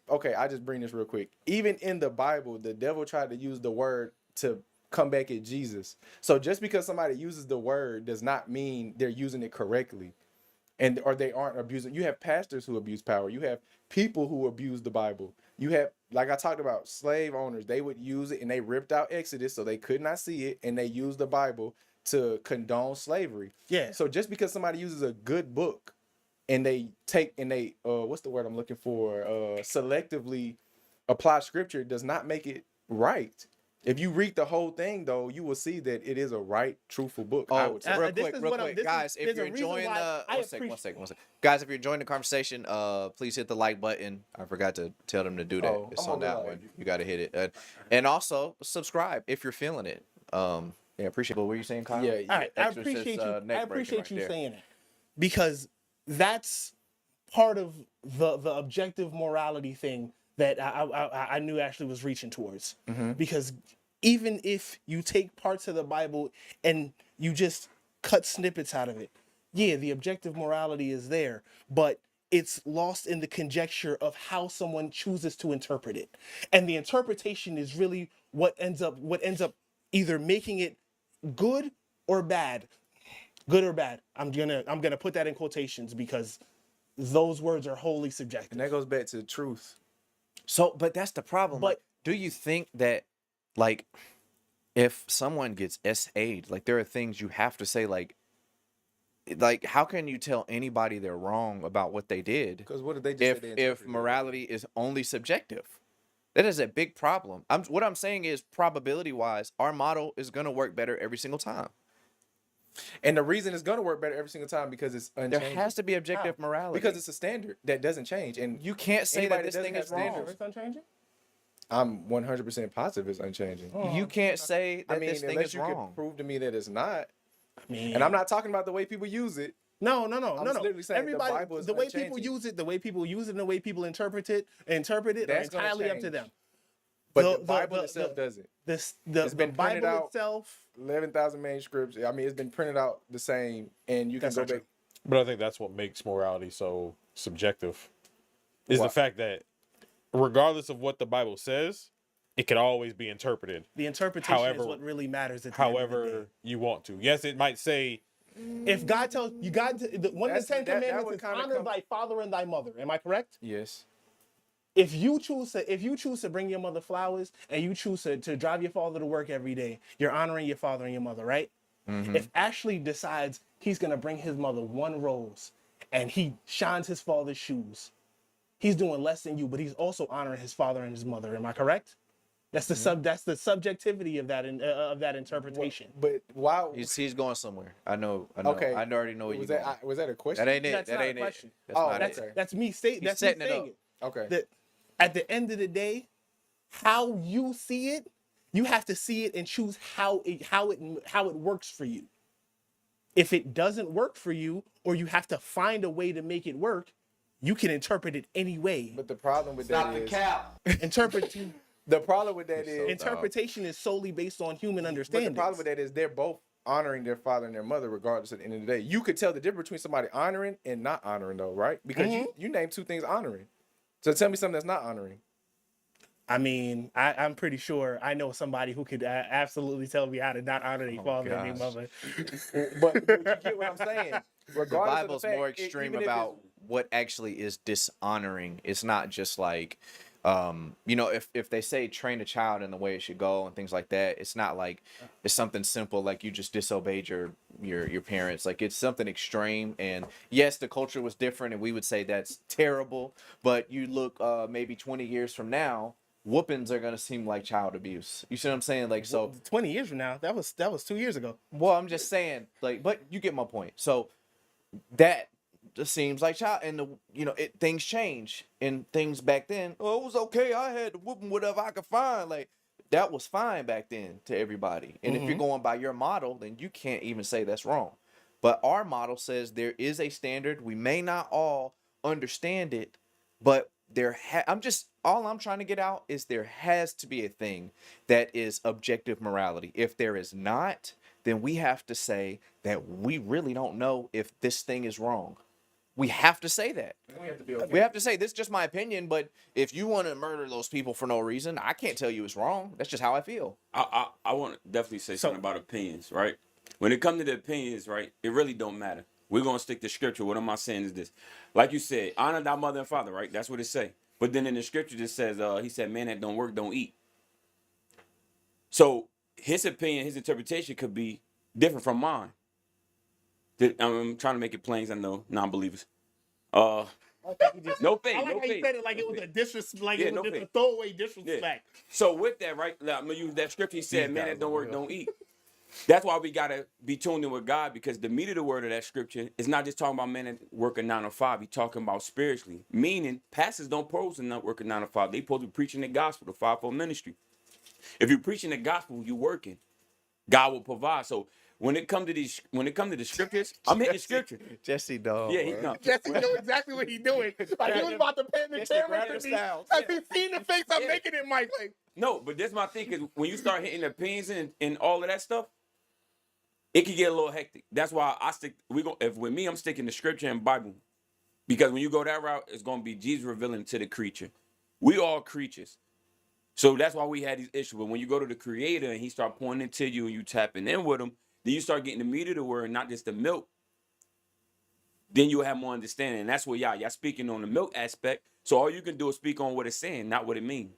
okay. I just bring this real quick. Even in the Bible, the devil tried to use the word to come back at Jesus. So just because somebody uses the word does not mean they're using it correctly, or they aren't abusing. You have pastors who abuse power. You have people who abuse the Bible. You have, like I talked about, slave owners. They would use it and they ripped out Exodus so they could not see it, and they used the Bible to condone slavery. Yeah. So just because somebody uses a good book and they what's the word I'm looking for? Selectively apply scripture does not make it right. If you read the whole thing, though, you will see that it is a right, truthful book. I would say. real this quick, is real what I'm- quick, this is- guys. If there's a you're reason enjoying why I one second. Guys, if you're enjoying the conversation, please hit the like button. I forgot to tell them to do that. Oh, It's I'm on on the that like. one. You got to hit it, and also subscribe if you're feeling it. Yeah, appreciate. What were you saying, Kyle? Yeah, All right, I Exorcist, appreciate you. neck I breaking appreciate right you there. saying it because that's part of the objective morality thing that I knew Ashley was reaching towards. Because even if you take parts of the Bible and you just cut snippets out of it, yeah, the objective morality is there, but it's lost in the conjecture of how someone chooses to interpret it, and the interpretation is really what ends up either making it good or bad. Good or bad. I'm gonna put that in quotations because those words are wholly subjective. and that goes back to truth. So, but that's the problem. But- Like, do you think that, like, if someone gets SA'd, like, there are things you have to say, like, how can you tell anybody they're wrong about what they did Because what did they just if say? They if interpreted it? morality is only subjective? That is a big problem. What I'm saying is, probability wise, our model is gonna work better every single time. And the reason it's gonna work better every single time because it's There unchanging. has to be objective morality because it's a standard that doesn't change. And you can't say that anybody this that thing doesn't is have wrong. standards- It's unchanging? I'm 100% positive it's unchanging. You can't say that I mean, this thing unless is you wrong. can prove to me that it's not. I mean, And I'm not talking about the way people use it. No. I'm literally saying the Everybody, Bible is the way people unchanging. use it, the way people use it, and the way people interpret it are That's gonna entirely up to change. them. But the Bible itself doesn't. The It's the been printed Bible out. itself. 11,000 manuscripts. I mean, it's been printed out the same, and you can That's go not back. true. But I think that's what makes morality so subjective. Is Why? the fact that regardless of what the Bible says, it could always be interpreted The interpretation However- is what really matters. At the end of the however you want to. Yes, it might say day. If God tells you, one of the Ten That Commandments would is kinda honor come- thy father and thy mother. Am I correct? Yes. If you choose to bring your mother flowers and you choose to drive your father to work every day, you're honoring your father and your mother, right? If Ashley decides he's gonna bring his mother one rose and he shines his father's shoes, he's doing less than you, but he's also honoring his father and his mother. Am I correct? That's the subjectivity of that interpretation. But why? He's going somewhere. I know. Okay. I already know where you're was going. that was that a question? That ain't it. That's That not a ain't it. question. That's Oh, not that's it. okay. That's me saying. That's me setting it saying up. it. Okay. That at the end of the day, how you see it, you have to see it and choose how it works for you. If it doesn't work for you, or you have to find a way to make it work, you can interpret it any way. But the problem with that is Interpret the problem with that So is interpretation is solely based on human but understanding. the problem with that is they're both honoring their father and their mother regardless at the end of the day. You could tell the difference between somebody honoring and not honoring though, right? Because you named two things honoring. So tell me something that's not honoring. I mean, I'm pretty sure I know somebody who could absolutely tell me how to not honor their father and their gosh. mother. But you get what I'm saying. The Regardless of Bible's the fact, more extreme even if it's- about what actually is dishonoring. It's not just like, if they say train a child in the way it should go and things like that, it's not like it's something simple like you just disobeyed your parents. Like it's something extreme. And yes, the culture was different, and we would say that's terrible. But you look maybe 20 years from now, whoopings are gonna seem like child abuse. You see what I'm saying? Like so. 20 years from now, that was 2 years ago. Well, I'm just saying, like, but you get my point. So that just seems like child, and things change, and things back then. Oh, it was okay. I had to whoop 'em whatever I could find. Like that was fine back then to everybody. And if you're going by your model, then you can't even say that's wrong. But our model says there is a standard. We may not all understand it, but all I'm trying to get out is there has to be a thing that is objective morality. If there is not, then we have to say that we really don't know if this thing is wrong. We have to say that. we have to be okay. We have to say, this is just my opinion, but if you want to murder those people for no reason, I can't tell you it's wrong. That's just how I feel. I want to definitely say something about opinions, right? When it comes to the opinions, right, it really don't matter. We're going to stick to scripture. What am I saying is this. Like you said, honor thy mother and father, right? That's what it say. But then in the scripture it says, he said, man that don't work, don't eat. So his opinion, his interpretation could be different from mine. I'm trying to make it plain, I know, non-believers. No faith, I like no how you faith. said it like it was a disrespect, like Yeah, it was no just a faith. throwaway disrespect. Yeah. So with that, right, I'm going to use that scripture. He said, These man guys that don't are work, real. don't eat. That's why we got to be tuned in with God, because the meat of the word of that scripture is not just talking about men that work a 9 to 5. He's talking about spiritually. Meaning, pastors don't pose to not work a 9 to 5. They supposed to be preaching the gospel, the fivefold ministry. If you're preaching the gospel, you're working. God will provide. So when it comes to the scriptures, I'm hitting the scripture. Jesse, dog. Yeah, no. Jesse know exactly what he's doing. Like he was about to pan the Jesse camera Gravity to me. style. As he seen the face I'm Yeah. making it, Mike. Like, No, but that's my thing, because when you start hitting opinions and all of that stuff, it can get a little hectic. That's why if with me, I'm sticking to scripture and Bible. Because when you go that route, it's gonna be Jesus revealing to the creature. We all creatures. So that's why we had these issues. But when you go to the creator and he start pointing to you and you tapping in with him, then you start getting the meat of the word, not just the milk. Then you'll have more understanding. And that's what y'all speaking on the milk aspect. So all you can do is speak on what it's saying, not what it means.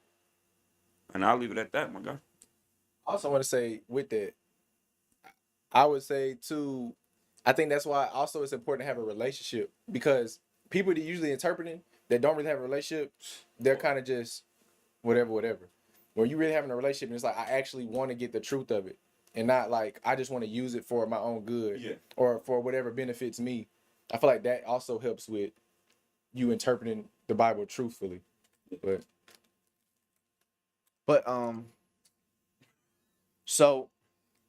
And I'll leave it at that, my guy. I also want to say with that, I would say too, I think that's why also it's important to have a relationship, because people that usually interpreting that don't really have a relationship, they're kind of just whatever. When you really having a relationship, and it's like, I actually want to get the truth of it, and not like I just want to use it for my own good or for whatever benefits me. I feel like that also helps with you interpreting the Bible truthfully. But But so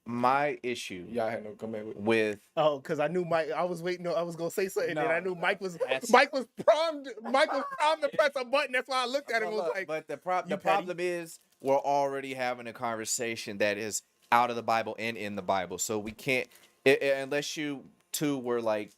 my issue Y'all had no comment with. with Oh, because I knew Mike. I was waiting. I was gonna say something, and I knew Mike was That's- primed. Mike was primed to press a button. That's why I looked at him and was like, but the "You problem is we're already having a conversation that is out of the Bible and in the Bible, so we can't unless you two were like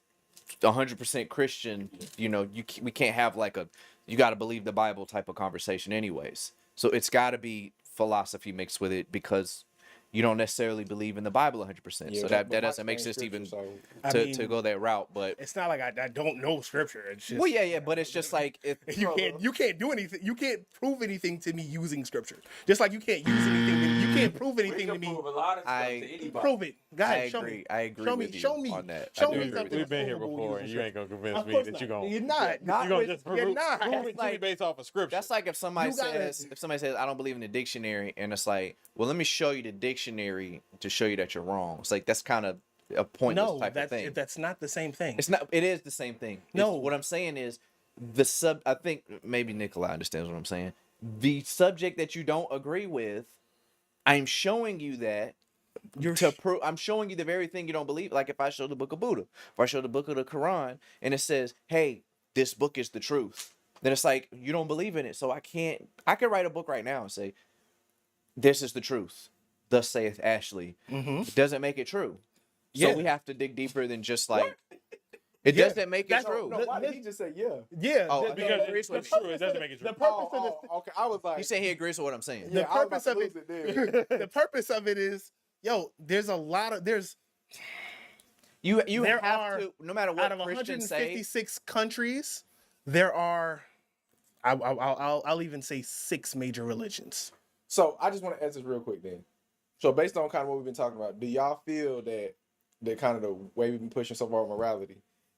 100% Christian. You know, we can't have like a you got to believe the Bible type of conversation, anyways. So it's got to be philosophy mixed with it because you don't necessarily believe in the Bible 100%. Yeah, so but that my doesn't make same sense even scripture, so- I to mean, go that route. But It's not like I don't know scripture. It's just well, yeah, but it's just like if you can't do anything. You can't prove anything to me using scripture. Just like you can't use anything. You can't prove We anything can to me. prove a lot of stuff I- to anybody. Prove it, guys. I Show agree. me. I agree Show me. with you Show me. on that. I Show do me agree with something. you. We've been here provable before, and using you ain't gonna convince Of me course that not. you're gonna. You're not. Not You're gonna with- just You're prove, not. prove That's it to me like- based off of scripture. That's like if somebody You gotta- says I don't believe in the dictionary, and it's like, well, let me show you the dictionary to show you that you're wrong. It's like that's kind of a pointless No, type of thing. that's not the same thing. It's not. It is the same thing. No. What I'm saying is I think maybe Nikolai understands what I'm saying. The subject that you don't agree with, I'm showing you that I'm showing you the very thing you don't believe. Like if I show the book of Buddha, if I show the book of the Quran, and it says, "Hey, this book is the truth," then it's like you don't believe in it. So I can write a book right now and say, "This is the truth." Thus saith Ashley. It doesn't make it true. So Yeah. we have to dig deeper than just like it Yeah, doesn't make it that's- true. No, why did he just say yeah? Yeah. Oh, the- because agrees with it's me. true. It doesn't make it true. The purpose of this. Okay, I was like, He said he agrees with what I'm saying. The yeah, I was purpose about of to it. lose it there. The purpose of it is, there's a lot of You There have are- to, no matter out what of Christians say. 156 countries, there are. I'll even say 6 major religions. So I just want to answer this real quick then. So based on kind of what we've been talking about, do y'all feel that kind of the way we've been pushing so far with morality,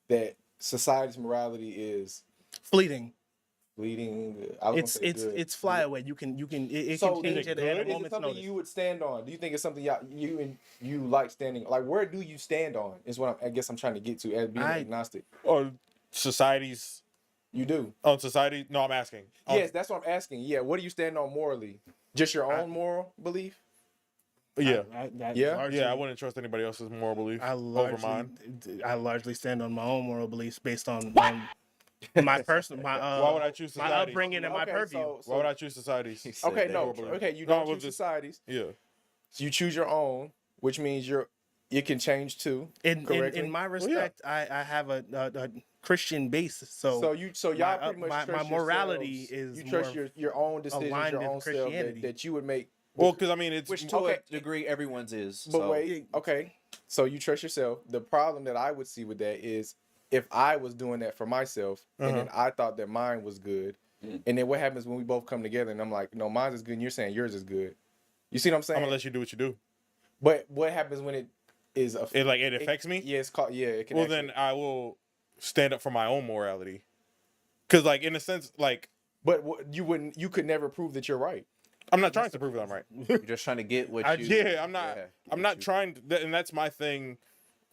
that society's morality is Fleeting. leading? It's flyaway. You can it So can change is it it at a good? Is it moment's something notice. you would stand on? Do you think it's something you like standing? Like, where do you stand on? Is what I guess I'm trying to get to as being agnostic. Or society's You do. on society. No, I'm asking. Yes, that's what I'm asking. Yeah, what do you stand on morally? Just your own moral belief? Yeah. Yeah? I wouldn't trust anybody else's moral belief I over mine. largely stand on my own moral beliefs based on my personal Why would I choose my society? upbringing and my Okay, purview. so- Why would I choose societies? He said Okay, that. no. Horrible. Okay, you No, don't with choose this- societies. Yeah. So you choose your own, which means it can change too. correctly? In my respect, I have a Christian base, so y'all pretty much my trust morality yourselves. is you trust more your own decisions, aligned your with own self Christianity. that you would make. Well, because I mean, it's Which to Okay. a degree everyone's is. But so. wait, okay. So you trust yourself. The problem that I would see with that is if I was doing that for myself and then I thought that mine was good, and then what happens when we both come together and I'm like, no, mine's is good, and you're saying yours is good. You see what I'm I'm saying? gonna let you do what you do. But what happens when it is a It affects me. Yeah, it's called. Yeah, it can. Well, actually- then I will stand up for my own morality. Because, like, in a sense, like, But you could never prove that you're right. I'm not trying to prove that I'm right. You're just trying to get what you. Yeah, I'm not. I'm not trying to, and that's my thing.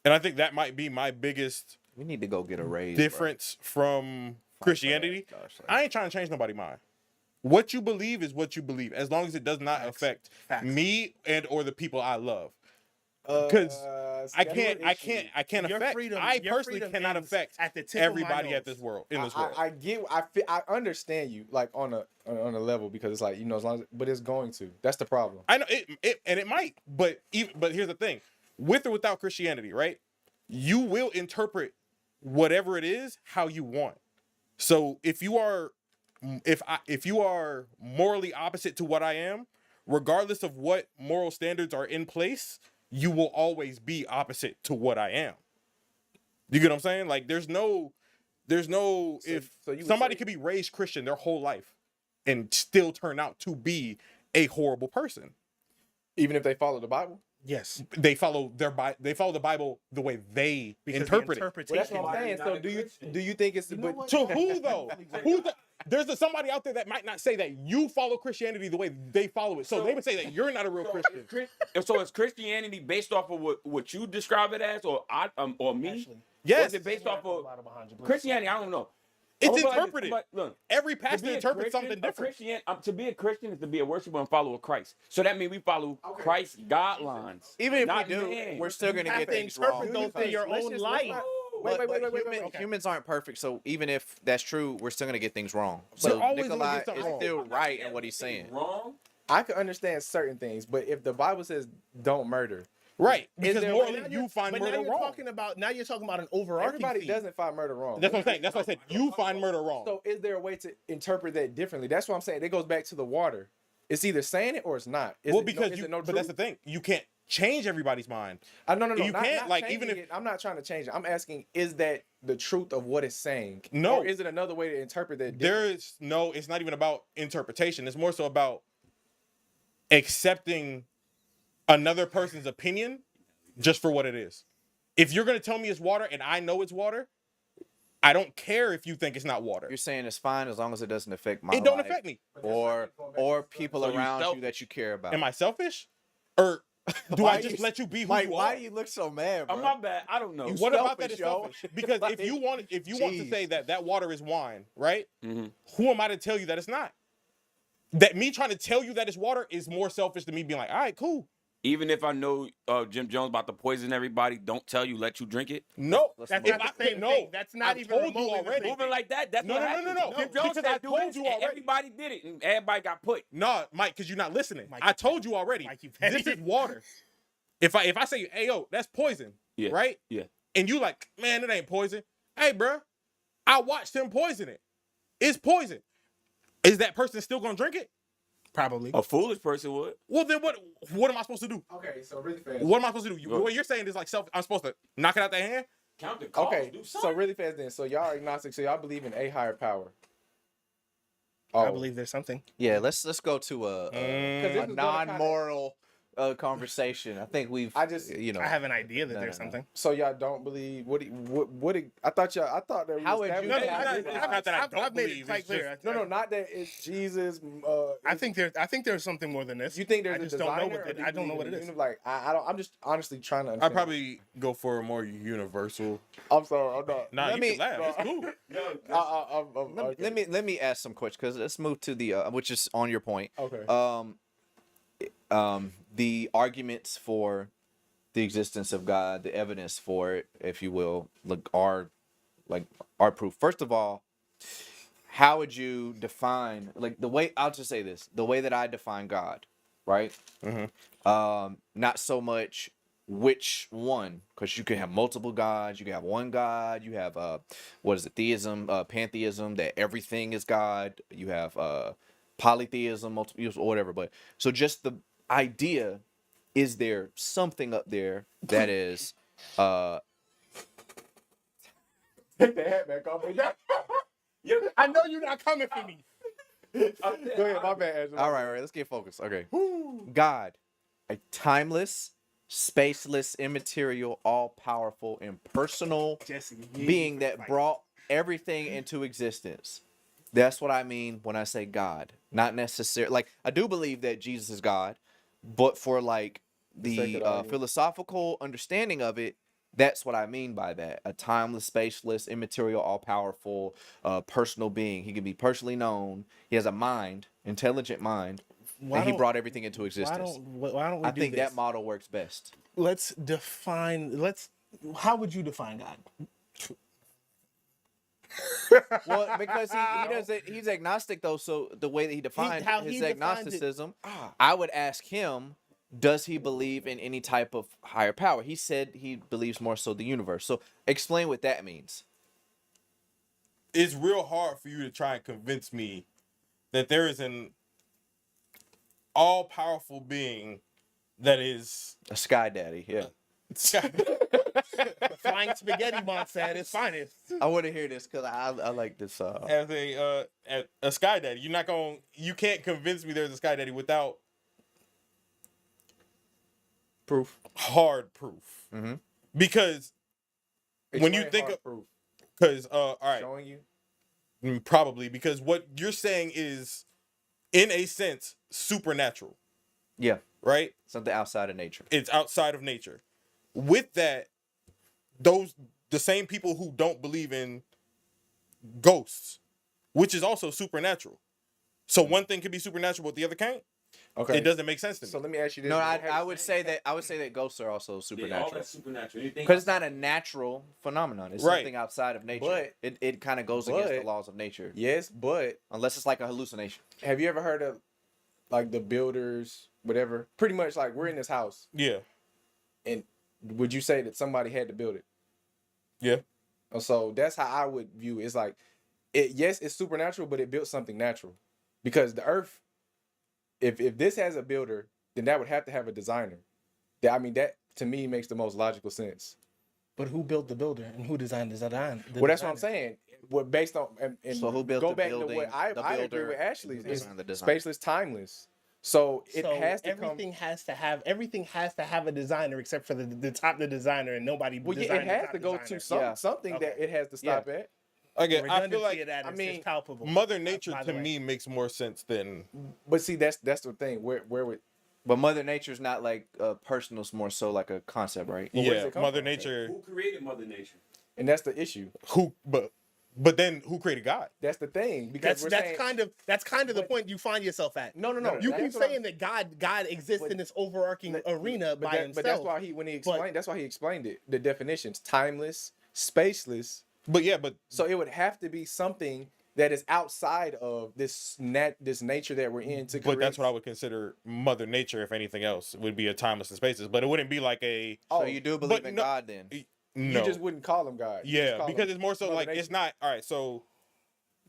And I think that might be my biggest We need to go get a raise. difference from Christianity. Gosh, like- I ain't trying to change nobody's mind. What you believe is what you believe, as long as it does not affect Facts. me and or the people I love. Because I can't Your affect. freedom- I your personally freedom cannot ends affect at the tip of my everybody nose. at this world in this world. I understand you like on a level because it's like as long as but it's going to. That's the problem. I know it might, but here's the thing: with or without Christianity, right? You will interpret whatever it is how you want. So if you are morally opposite to what I am, regardless of what moral standards are in place, you will always be opposite to what I am. You get what I'm saying? Like there's no so you would somebody say- could be raised Christian their whole life and still turn out to be a horrible person. Even if they follow the Bible. Yes, They follow the Bible the way they because interpret the it. Well, that's interpretation. what I'm saying. Not So a Christian. do you think it's what? To who though? There's somebody out there that might not say that you follow Christianity the way they follow it. So they would say that you're not a real Christian. So is Christianity based off of what you describe it as, or me? Actually. Yes. Or is it based off A of lot behind you, but- Christianity? I don't know. It's I'm gonna put it like this. interpreted. Look, Every to pastor be a interprets Christian- something a different. Christian, to be a Christian is to be a worshiper and follower of Christ. So that means we follow Christ's guidelines. Even if not we do, man. we're still gonna have get to things interpret wrong. those through your Let's own just- light. Wait, But humans aren't perfect, so even if that's true, we're still gonna get things wrong. We're So always gonna Nikolai get something is wrong. still right in what he's saying. Wrong. I can understand certain things, but if the Bible says don't murder, Right. Is Because there- morally Now you find but murder now you're wrong. talking about an overarching everybody theme. doesn't find murder wrong. That's what I'm saying. That's why I said you find murder wrong. So is there a way to interpret that differently? That's what I'm saying. It goes back to the water. It's either saying it or it's not. Is well, it, because is you, it no but that's the truth? thing. You can't change everybody's mind. No, you not, can't, not like, changing even if- it. I'm not trying to change it. I'm asking, is that the truth of what it's saying? No. Or is it another way to interpret that? There is no, it's not even about interpretation. It's more so about accepting another person's opinion just for what it is. If you're going to tell me it's water and I know it's water, I don't care if you think it's not water. You're saying it's fine as long as it doesn't affect my It don't life affect me. or people So you around you selfish. that you care about. Am I selfish? Or do Why I just you- let you be who Mike, you why are? do you look so mad, bro? Oh, my bad. I don't know. You What about that selfish, is yo. selfish? Because Like, if you want to jeez. say that water is wine, right? Mhm. Who am I to tell you that it's not? That me trying to tell you that it's water is more selfish than me being like, all right, cool. Even if I know Jim Jones about to poison everybody, don't tell you, let you drink it. No, Let's That's move not on. the same no, thing. That's not I've even told you remotely the already. same Moving like that, that's No, what no, no, happened. no, no. Jim Jones Because said I do told this, you and already. everybody did it, and everybody got put. No, Mike, because you're not listening. Mike, I told you already. Mike, you petty. This is water. If I say, hey yo, that's poison, Yeah. right? Yeah. And you like, man, it ain't poison. Hey, bro, I watched him poison it. It's poison. Is that person still gonna drink it? Probably. A foolish person would. Well, then what am I supposed to do? Okay, so really fast. What am I supposed to do? Go. What you're saying is like I'm supposed to knock it out their hand? Count the calls, Okay, do so something. really fast then. So y'all are agnostic. So y'all believe in a higher power. I believe there's something. Yeah, let's go to this a is gonna kinda- non-moral conversation. I think we've I just- you know. I have an idea that No, there's no, no. something. So y'all don't believe I thought that we How would you- established No, no, that. no, It's not that I don't I've made it believe. quite It's clear. just- No, not that it's Jesus. I think there's something more than this. You think there's I a just don't know designer, what or it, do you I don't know believe what in it the is. Like I don't. I'm just honestly trying to I'd understand. probably go for a more universal. I'm sorry. I'm not. Nah, Let you me- can laugh. It's cool. Let me ask some questions because let's move to the which is on your point. Okay. The arguments for the existence of God, the evidence for it, if you will, are proof. First of all, how would you define the way? I'll just say this: the way that I define God, right? Not so much which one, because you can have multiple gods, you can have one God, you have what is it, theism, pantheism, that everything is God, you have polytheism, multiple, whatever. But so just the idea, is there something up there that is Take the hat back off. I know you're not coming for me. Go ahead. My bad. Angela. all right, let's get focused. Okay. God, a timeless, spaceless, immaterial, all-powerful, impersonal Jesse, being that brought everything into existence. That's what I mean when I say God. Not necessarily I do believe that Jesus is God, but for the second argument. philosophical understanding of it, that's what I mean by that. A timeless, spaceless, immaterial, all-powerful, personal being. He can be personally known. He has a mind, intelligent mind, and he brought everything into existence. Why don't we I do think this? that model works best. How would you define God? Well, because he doesn't. He's agnostic though, so the way that he defined how he his defined it- agnosticism, I would ask him, does he believe in any type of higher power? He said he believes more so the universe. So explain what that means. It's real hard for you to try and convince me that there is an all-powerful being that is A sky daddy, yeah. Flying spaghetti monster at its finest. I want to hear this because I like this. as a sky daddy. You can't convince me there's a sky daddy without Proof. hard proof. Mhm. Because when you Explain think hard of, proof. because all right, Showing you. probably because what you're saying is, in a sense, supernatural, Yeah, right? something outside of nature. It's outside of nature. With that, the same people who don't believe in ghosts which is also supernatural. So one thing could be supernatural, but the other can't. Okay. It doesn't make sense to me. So let me ask you this. No, I would say that ghosts are also All supernatural. that's supernatural. Anything Because it's not a natural phenomenon. It's Right. something outside of nature. But- it kind of goes against the but- laws of nature. Yes, but Unless it's like a hallucination. have you ever heard of like the builders, whatever? Pretty much like we're in this house, Yeah. and would you say that somebody had to build it? Yeah. And so that's how I would view it. It's like, yes, it's supernatural, but it built something natural. Because the earth, if this has a builder, then that would have to have a designer. That to me makes the most logical sense. But who built the builder and who designed the design? Well, that's what I'm saying. What based on and So who built go the back building, to what the I agree builder, with Ashley. who It's designed the design? spaceless, timeless. So it So has to everything come. everything has to have a designer except for the designer, and nobody. Well, yeah, it designed the has top to go designer. to Yeah. something that Okay. it has to stop at. Again, I feel Redundancy like of that is palpable. Mother Nature by to the way. me makes more sense than But see, that's the thing. Where would But Mother Nature's not like personal, it's more so like a concept, right? Well, where does yeah. it come Mother from? Nature. Who created Mother Nature? and that's the issue. But then who created God? That's the thing because we're saying, That's kind of the point you find yourself at. No. You keep That's what saying that God exists But- in this overarching arena by himself. But that's why that's why he explained it. The definitions: timeless, spaceless. But So it would have to be something that is outside of this nature that we're in to but that's create- what I would consider Mother Nature. If anything else, would be a timeless and spaces. But it wouldn't be like a So you do believe but in no- God then? no. You just wouldn't call him God. You just Yeah, call because him it's more so Mother like Nature. it's not all right. So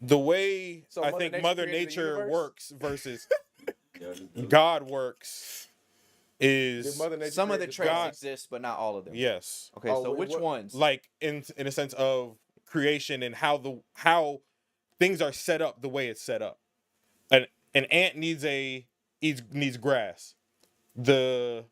the way So I Mother think Nature Mother created the Nature universe? works versus God works Did is Mother Nature Some of the create traits God- exist, but not all of them. yes, Okay, Oh, so wait, which what- ones? like in a sense of creation and how things are set up the way it's set up. An ant needs grass. The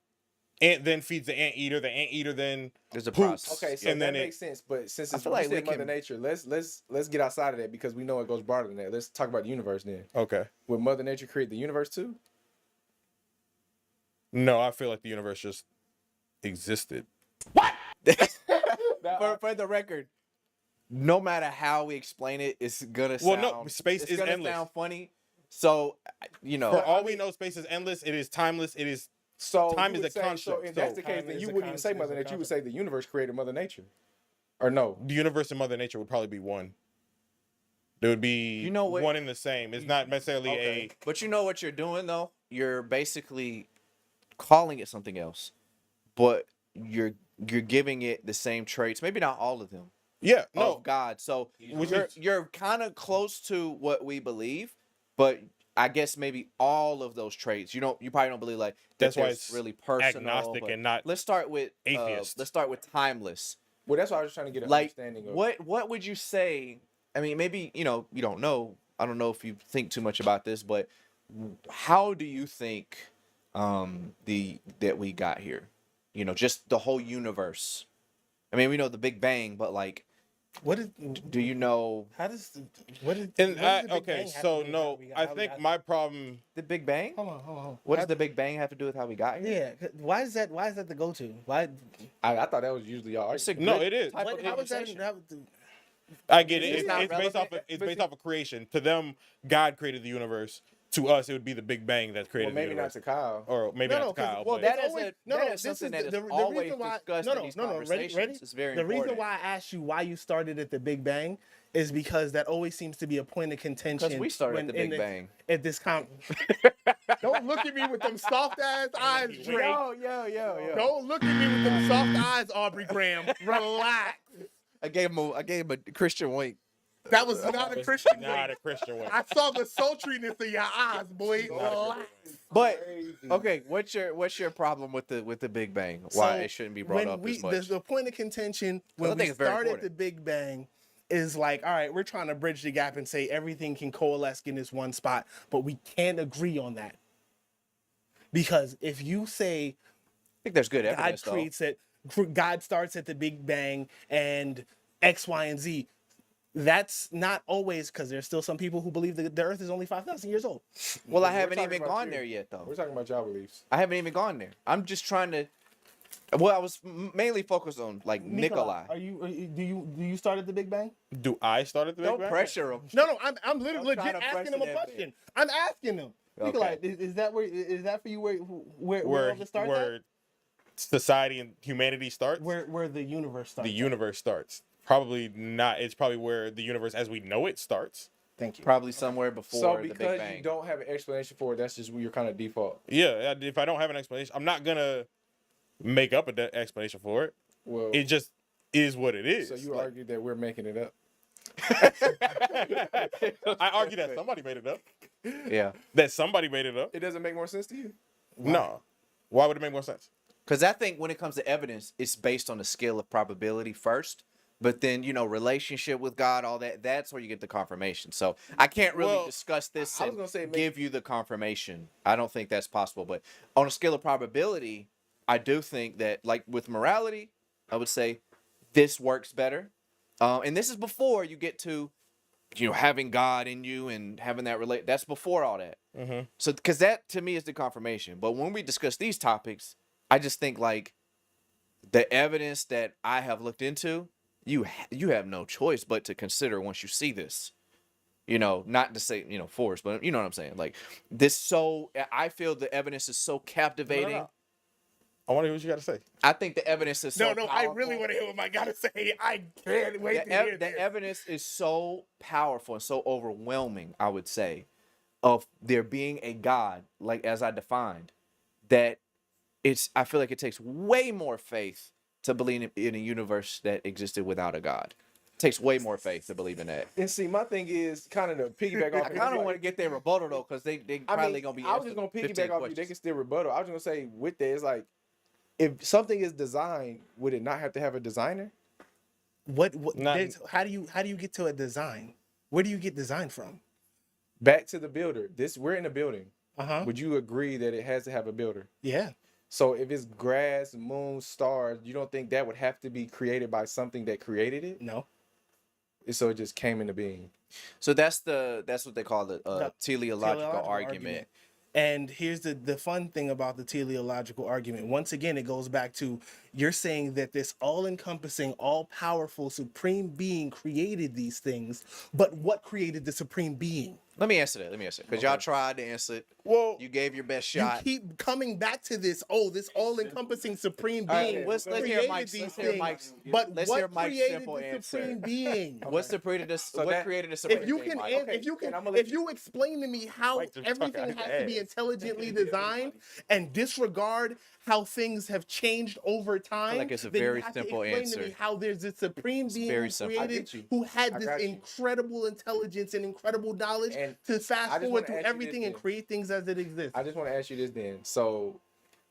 ant then feeds the anteater. The anteater then There's a poops. process. Okay, so and that then makes sense. But since I it's feel like you we said Mother can- Nature, let's get outside of that because we know it goes broader than that. Let's talk about the universe then. Okay. Would Mother Nature create the universe too? No, I feel like the universe just existed. For the record, no matter how we explain it, it's gonna Well, sound. no, space it's is gonna endless. sound funny. So For all we know, space is endless. It is timeless. It is So Time you is would a say- construct, So if that's so the time case, then is you a wouldn't even say concept, Mother is a Nature. You would say the universe created Mother Nature, or no? the universe and Mother Nature would probably be one. There would be You know what- one in the same. It's not necessarily Okay. But you know what you're doing though? You're basically calling it something else, but you're giving it the same traits. Maybe not all of them. yeah, no. Of God. So Which you're is- you're kind of close to what we believe, but I guess maybe all of those traits. You probably don't believe like that That's why there's it's really personal. agnostic but and not let's start with atheist. let's start with timeless. Well, that's why I was trying to get an Like understanding of. what would you say? I mean, maybe you don't know. I don't know if you think too much about this, but how do you think that we got here? Just the whole universe. I mean, we know the Big Bang, but like, What is? do you know How does? What is? And what does the Big okay, Bang have so to do with no, how we got- I how we think got- my problem. the Big Bang? Hold on. What does the Big Bang have to do with how we got here? Yeah. Why is that? Why is that the go-to? Why? I thought that was usually y'all. It's a No, good it is. type What, of how is that? conversation. I get it. It's It's, not it's based off. relevant, It's but based see- off of creation. To them, God created the universe. To us, it would be the Big Bang that Well, created maybe the not universe. to Kyle. Or maybe not to 'cause- Kyle. well, but that It's is always- a- no, that no, is this something is that the is always reason why. discussed in these Ready? conversations. It's very The reason important. why I asked you why you started at the Big Bang is because that always seems to be a point of contention. Because we started at when the in Big Bang. At this Don't look at me with them soft ass eyes, Drake. Yo. Don't look at me with them soft eyes, Aubrey Graham. Relax. I gave him a Christian wink. That was not a It's Christian not wink. a Christian way. I saw the sultriness in your eyes, boy. Relax. But okay, what's your problem with the Big Bang? Why So, it shouldn't be brought when up as much? The point of contention I when think we it's very started important. the Big Bang is like, all right, we're trying to bridge the gap and say everything can coalesce in this one spot, but we can't agree on that. Because if you say I think there's good God evidence though. creates it, God starts at the Big Bang and X, Y, and Z, that's not always, because there's still some people who believe that the Earth is only 5,000 years old. Well, I We're haven't talking even about gone you. there yet though. We're talking about y'all beliefs. I haven't even gone there. I'm just trying to Well, I was mainly focused on like Nikolai. Do you start at the Big Bang? Do I start at the Big Don't Bang? pressure him. No, I'm literally I'm trying legit to asking pressure him a that question. I'm asking him. Nikolai, is that for you where all Where the starts where society and humanity starts? at? Where the universe starts? The universe starts. Probably not. It's probably where the universe as we know it starts. Thank you. Probably somewhere before So the Big because Bang. you don't have an explanation for it, that's just your kind of default. Yeah, if I don't have an explanation, I'm not gonna make up an explanation for it. Well, It just is what it is. so you Like, argue that we're making it up. I argue that somebody made it up. Yeah. That somebody made it up. It doesn't make more sense to you. No. Why would it make more sense? Because I think when it comes to evidence, it's based on the scale of probability first. But then, relationship with God, all that, that's where you get the confirmation. So I can't really Well, discuss this I was and gonna say give you the confirmation. I don't think that's possible. But on a scale of probability, I do think that, like with morality, I would say this works better. And this is before you get to, having God in you and having that that's before all that. Mm-hmm. So, because that to me is the confirmation. But when we discuss these topics, I just think like the evidence that I have looked into, you have no choice but to consider once you see this. Not to say force, but you know what I'm saying. Like this, so I feel the evidence is so captivating. No. I want to hear what you got to say. I think the evidence is so No, I powerful. really want to hear what I gotta say. I can't wait to hear The this. evidence is so powerful and so overwhelming, I would say, of there being a God, like as I defined, that I feel like it takes way more faith to believe in a universe that existed without a God. It takes way more faith to believe in that. And see, my thing is kind of to piggyback off. I kind of want to get their rebuttal though, because they probably gonna be. I was just gonna answering 15 piggyback off you. They questions. can still rebuttal. I was just gonna say with that, it's like if something is designed, would it not have to have a designer? What Not- how do you get to a design? Where do you get design from? Back to the builder. We're in a building. Uh-huh. Would you agree that it has to have a builder? Yeah. So if it's grass, moon, stars, you don't think that would have to be created by something that created it? No. So it just came into being. So that's what they call the teleological teleological argument. And here's the fun thing about the teleological argument. Once again, it goes back to you're saying that this all-encompassing, all-powerful, supreme being created these things, but what created the supreme being? Let me answer that. Because y'all tried to answer it. Well, You gave your best You shot. keep coming back to this. This all-encompassing supreme All right, being. let's hear created Mike's- these let's hear things, Mike's- But let's what hear Mike's created simple the answer. supreme being? What's the created this? So what that- created the supreme If you being, can, Mike? Okay, if I'm gonna let you explain to me how Mike just everything talking has out to be his ass. intelligently designed and disregard how things have changed over time, like it's a then you very have to simple explain to me answer. how there's this supreme being very who simple. I created, get you. who had I this got you. incredible intelligence and incredible knowledge And to I fast just forward wanna through ask you everything this and then. create things as it exists. I just want to ask you this then. So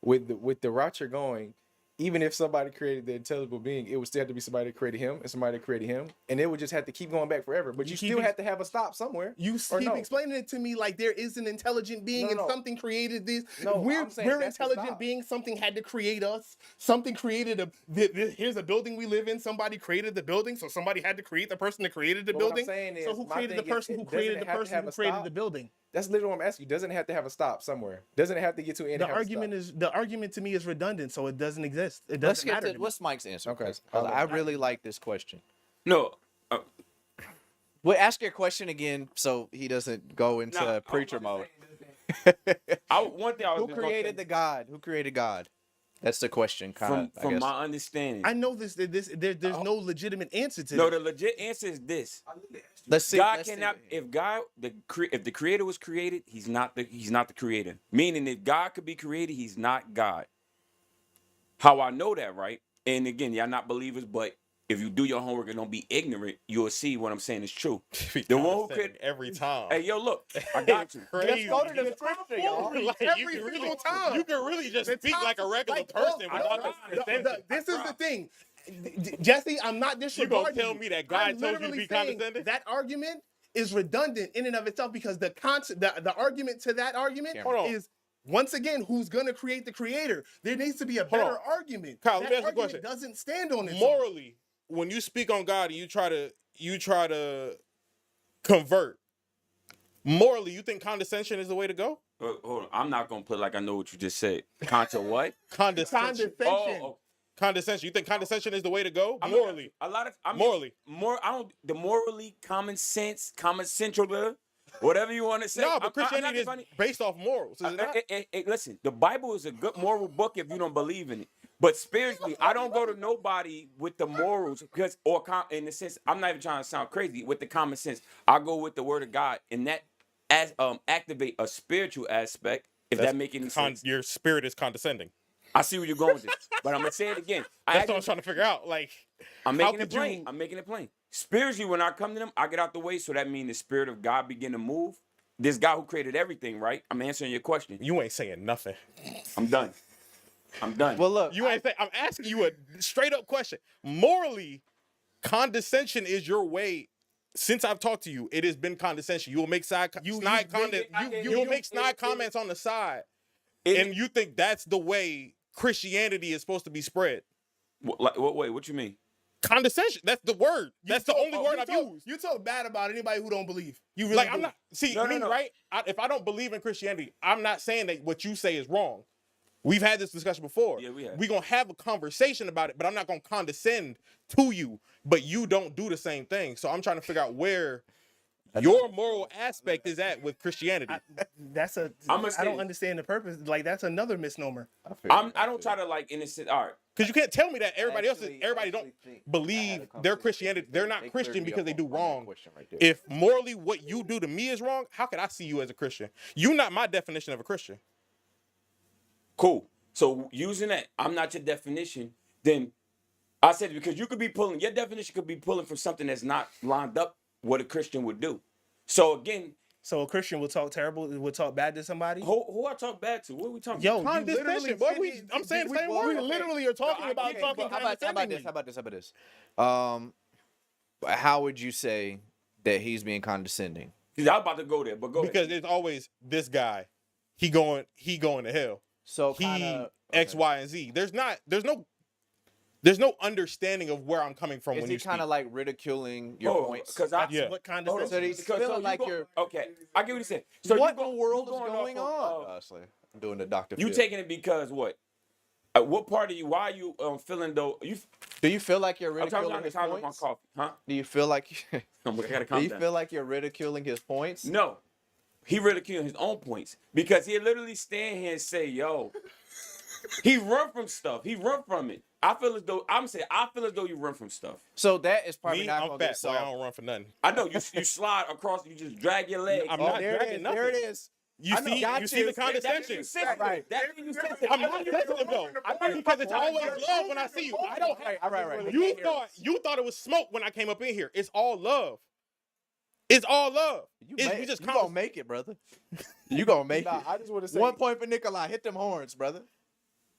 with the route you're going, even if somebody created the intelligible being, it would still have to be somebody that created him and somebody that created him. And it would just have to keep going back forever. But You you keep still ex- have to have a stop somewhere. You Or keep no? explaining it to me like there is an intelligent being No, and no. something created this. No, we're I'm saying we're that's the intelligent stop. beings. Something had to create us. Something created here's a building we live in. Somebody created the building, so somebody had to create the person that created the But what I'm building. saying So is, who my created the thing is, person who doesn't created it the have to person have who a created stop? the building? That's literally what I'm asking you. Doesn't it have to have a stop somewhere? Doesn't it have to get to an end? The and have a argument stop? is the argument to me is redundant, so it doesn't exist. It Let's doesn't get matter. to to me. what's Mike's answer. Okay. 'Cause I really like this question. No, Well, ask your question again so he doesn't go into Nah, preacher mode. one thing I was Who just gonna created say, the God? Who created God? That's the question, kind of. from my understanding. I know there's no legitimate answer to No, this. the legit answer is this: Let's see. God let's see. cannot. If the creator was created, he's not the creator. Meaning, if God could be created, he's not God. How I know that, right? And again, y'all not believers, but if you do your homework and don't be ignorant, you'll see what I'm saying is true. The one who could. every time. Hey, yo, look, I got you. Crazy. Go to the scripture, y'all. Like, Every you can single really, time. You can really just The speak top- like a regular like, person well, without no, the sentence. this is the thing, Jesse. I'm not disregarding. tell me that God I'm told you to literally be saying condescending? That argument is redundant in and of itself because the argument to that argument Hold on. is once again who's going to create the creator. There needs to be a Hold better on. argument. Kyle, let that me ask you a argument question. doesn't stand on its own. Morally, when you speak on God and you try to convert, Morally, you think condescension is the way to go? Hold on. I'm not gonna put like I know what you just said. Contra what? Condescension. Oh, Condescension. You think condescension is the way to go? I'm Morally. A lot of Morally. I don't the morally common sense, common central, whatever you want to say. No, but I'm not Christianity is funny. based off morals, is it not? Listen, the Bible is a good moral book if you don't believe in it. But spiritually, I don't go to nobody with the morals because, in the sense, I'm not even trying to sound crazy with the common sense. I go with the Word of God, and that activate a spiritual aspect. If that make any sense, Your spirit is condescending. I see where you're going with this, but I'm gonna say it again. That's what I'm trying to figure out. Like, I'm how making it could plain. you- I'm making it plain. Spiritually, when I come to them, I get out the way, so that means the spirit of God begin to move. This God who created everything, right? I'm answering your question. You ain't saying nothing. I'm done. I'm done. Well, look, You ain't saying. I'm asking you a straight up question. Morally, condescension is your way. Since I've talked to you, it has been condescension. You will make you'll make snide comments on the side, and you think that's the way Christianity is supposed to be spread. What way? What you mean? Condescension. That's the word. That's the only word I've used. You talk bad about anybody who don't believe. You really Like, do. I'm not. See, No, me, no. right? If I don't believe in Christianity, I'm not saying that what you say is wrong. We've had this discussion before. Yeah, we have. We're going to have a conversation about it, but I'm not going to condescend to you, but you don't do the same thing. So I'm trying to figure out where your moral aspect is at with Christianity. I I'ma I say- don't understand the purpose. Like, that's another misnomer. I don't try to like innocent. All right. Because you can't tell me that everybody Actually, don't think believe I had a their conversation Christianity. They're They not cleared Christian me because up they do on that wrong. question right there. If morally what you do to me is wrong, how could I see you as a Christian? You're not my definition of a Christian. Cool. So using that, I'm not your definition. Then I said because you could be pulling your definition could be pulling from something that's not lined up what a Christian would do. So again, So a Christian will talk terrible, will talk bad to somebody. who I talk bad to? What are we talking Yo, about? you literally Condescension, boy. said I'm saying the same we word. literally are talking No, I about get it, talking How about condescendingly. this? How about this? How would you say that he's being condescending? I was about to go there, but go Because ahead. it's always this guy. He going to hell. So He kinda, X, Y, and Z. There's no understanding of where I'm coming from Is when he you speak. kind of like ridiculing your points? Because I Yeah. What So condescension? he's feeling like you're. okay. I get what you're saying. So What you in the world is you going off on? of, Honestly, I'm doing the Dr. you Phil. taking it because what? What part of you? Why are you feeling though? Do you feel like you're I'm trying ridiculing to his time with my points? coffee, huh? Do you feel like I gotta do calm you down. feel like you're ridiculing his points? No, he ridiculed his own points because he literally stand here and say, "Yo," he run from stuff. He run from it. I feel as though you run from stuff. So that is probably Me, not I'm gonna get fat, boy. I solved. don't run for nothing. I know you slide across. You just drag your leg. I'm Oh, not there it dragging is. nothing. There it is. You I know. see, Got you see the you. condescension. Right. That's when you sensitive. I'm not sensitive though, because it's always love when I see you. I don't. All right. You thought it was smoke when I came up in here. It's all love. It's all love. You just gonna make it, brother. You gonna make Nah, it. I just want to say 1 point for Nikolai. Hit them horns, brother.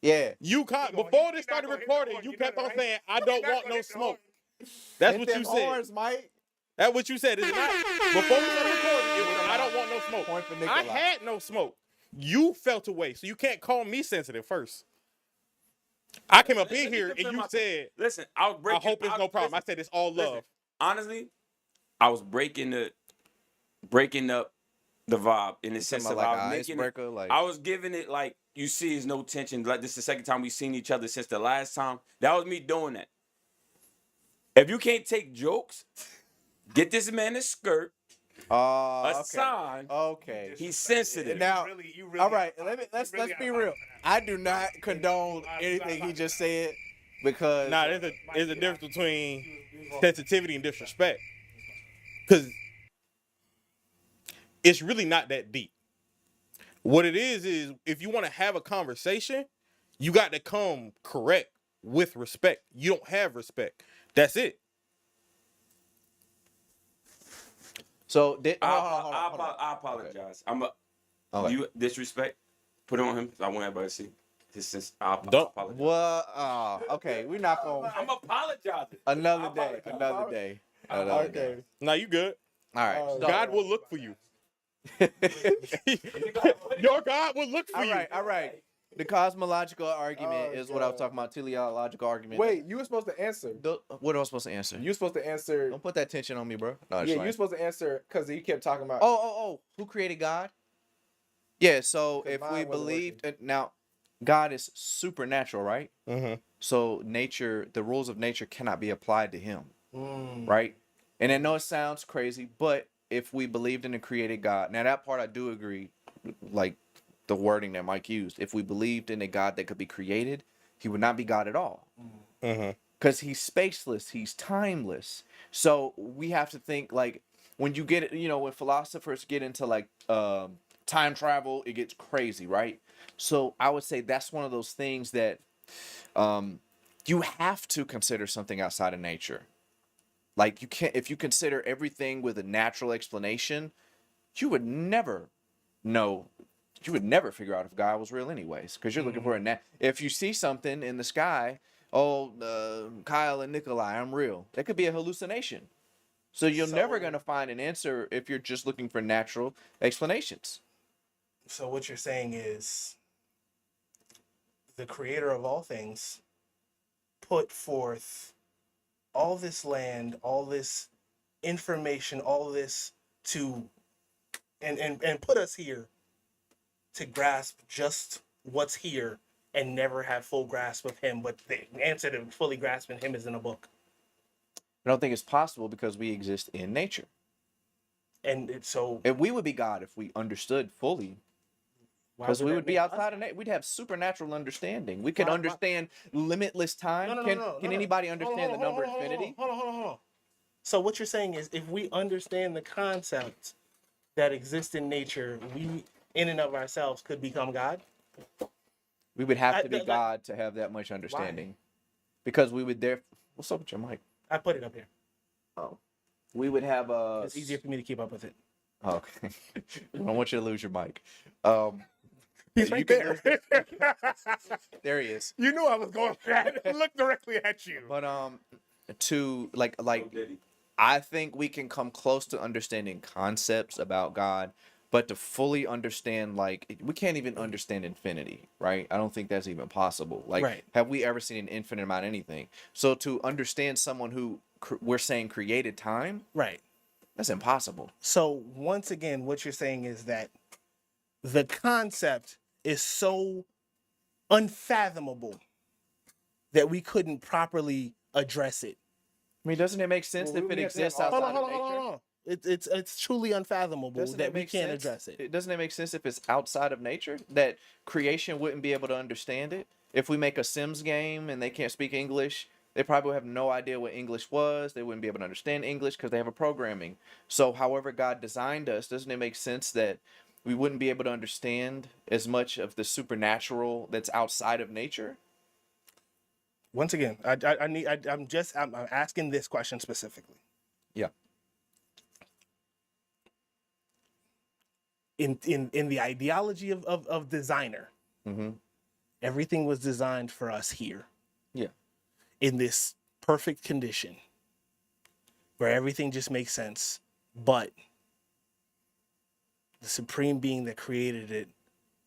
Yeah. Before this started recording, you kept on saying, "I don't want no smoke." That's Hit what them you said. horns, Mike. That's what you said, is it not? Before we started recording, it was, "I don't want no smoke." Point for I Nikolai. had no smoke. You felt away, so you can't call me sensitive first. I came up in here and you said, Listen, I was "I breaking. hope it's no problem." I said, "It's all Listen, love." honestly, I was breaking up the vibe in the sense of like I an was making icebreaker, like- I was giving it like you see, there's no tension. Like this is the second time we've seen each other since the last time. That was me doing that. If you can't take jokes, get this man a skirt, a Okay. sign. Okay. He's sensitive. Now, You really all right. got- Let's you really be got- real. I do not condone anything he just said because Nah, there's a difference between sensitivity and disrespect. Because it's really not that deep. What it is if you want to have a conversation, you got to come correct with respect. You don't have respect. That's it. So hold I on. apologize. I'm a Okay. you disrespect. Put it on him. I want everybody to see. I Don't- apologize. Well, okay. We're not gonna I'm apologizing. another day. okay. Now you good. All right. So, God will look for you. Your God will look for you. all right. The cosmological argument Oh, is what I was God. talking about. Teleological argument. Wait, you were supposed to answer. What am I supposed to answer? You were supposed to answer. Don't put that tension on me, bro. No, it's Yeah, fine. you were supposed to answer because you kept talking about. Oh. Who created God? Yeah, so 'Cause if mine we wasn't believed now, God is supernatural, right? Mm-hmm. So nature, the rules of nature cannot be applied to him, Mm. right? And I know it sounds crazy, but if we believed in a created God, now that part I do agree, like the wording that Mike used. If we believed in a God that could be created, he would not be God at all. Mm-hmm. Because he's spaceless, he's timeless. So we have to think like when you get, when philosophers get into like time travel, it gets crazy, right? So I would say that's one of those things that you have to consider something outside of nature. Like you can't, if you consider everything with a natural explanation, you would never know. You would never figure out if God was real, anyways, because you're looking for a. If you see something in the sky, Kyle and Nikolai, I'm real. That could be a hallucination. So you're never gonna find an answer if you're just looking for natural explanations. So what you're saying is the creator of all things put forth all this land, all this information, all this to and put us here to grasp just what's here and never have full grasp of him. But the answer to fully grasping him is in a book. I don't think it's possible because we exist in nature. And so And we would be God if we understood fully. why Because we that would be make us outside of nature. We'd have supernatural understanding. We could Why- understand limitless time. Can anybody understand the number infinity? Hold on. So what you're saying is if we understand the concepts that exist in nature, we in and of ourselves could become God? We would have to be that- God to have that much understanding. Because we would there. What's up with your mic? I put it up here. Oh. We would have a. It's easier for me to keep up with it. Oh, okay. I don't want you to lose your mic. He's you right can there. There he is. You knew I was going for that. Look directly at you. But to like Diddy. I think we can come close to understanding concepts about God, but to fully understand, like, we can't even understand infinity, right? I don't think that's even possible. Like, Right. have we ever seen an infinite amount of anything? So to understand someone who we're saying created time, Right. that's impossible. So once again, what you're saying is that the concept is so unfathomable that we couldn't properly address it. I mean, doesn't it make sense Well, if we it have to have exists all- outside of nature? Hold on. It's truly unfathomable Doesn't that it we make can't sense? address it. Doesn't it make sense if it's outside of nature that creation wouldn't be able to understand it? If we make a Sims game and they can't speak English, they probably would have no idea what English was. They wouldn't be able to understand English because they have a programming. So, however God designed us, doesn't it make sense that we wouldn't be able to understand as much of the supernatural that's outside of nature? Once again, I'm asking this question specifically. Yeah. In the ideology of designer, Mm-hmm. everything was designed for us here. Yeah. In this perfect condition where everything just makes sense, but the supreme being that created it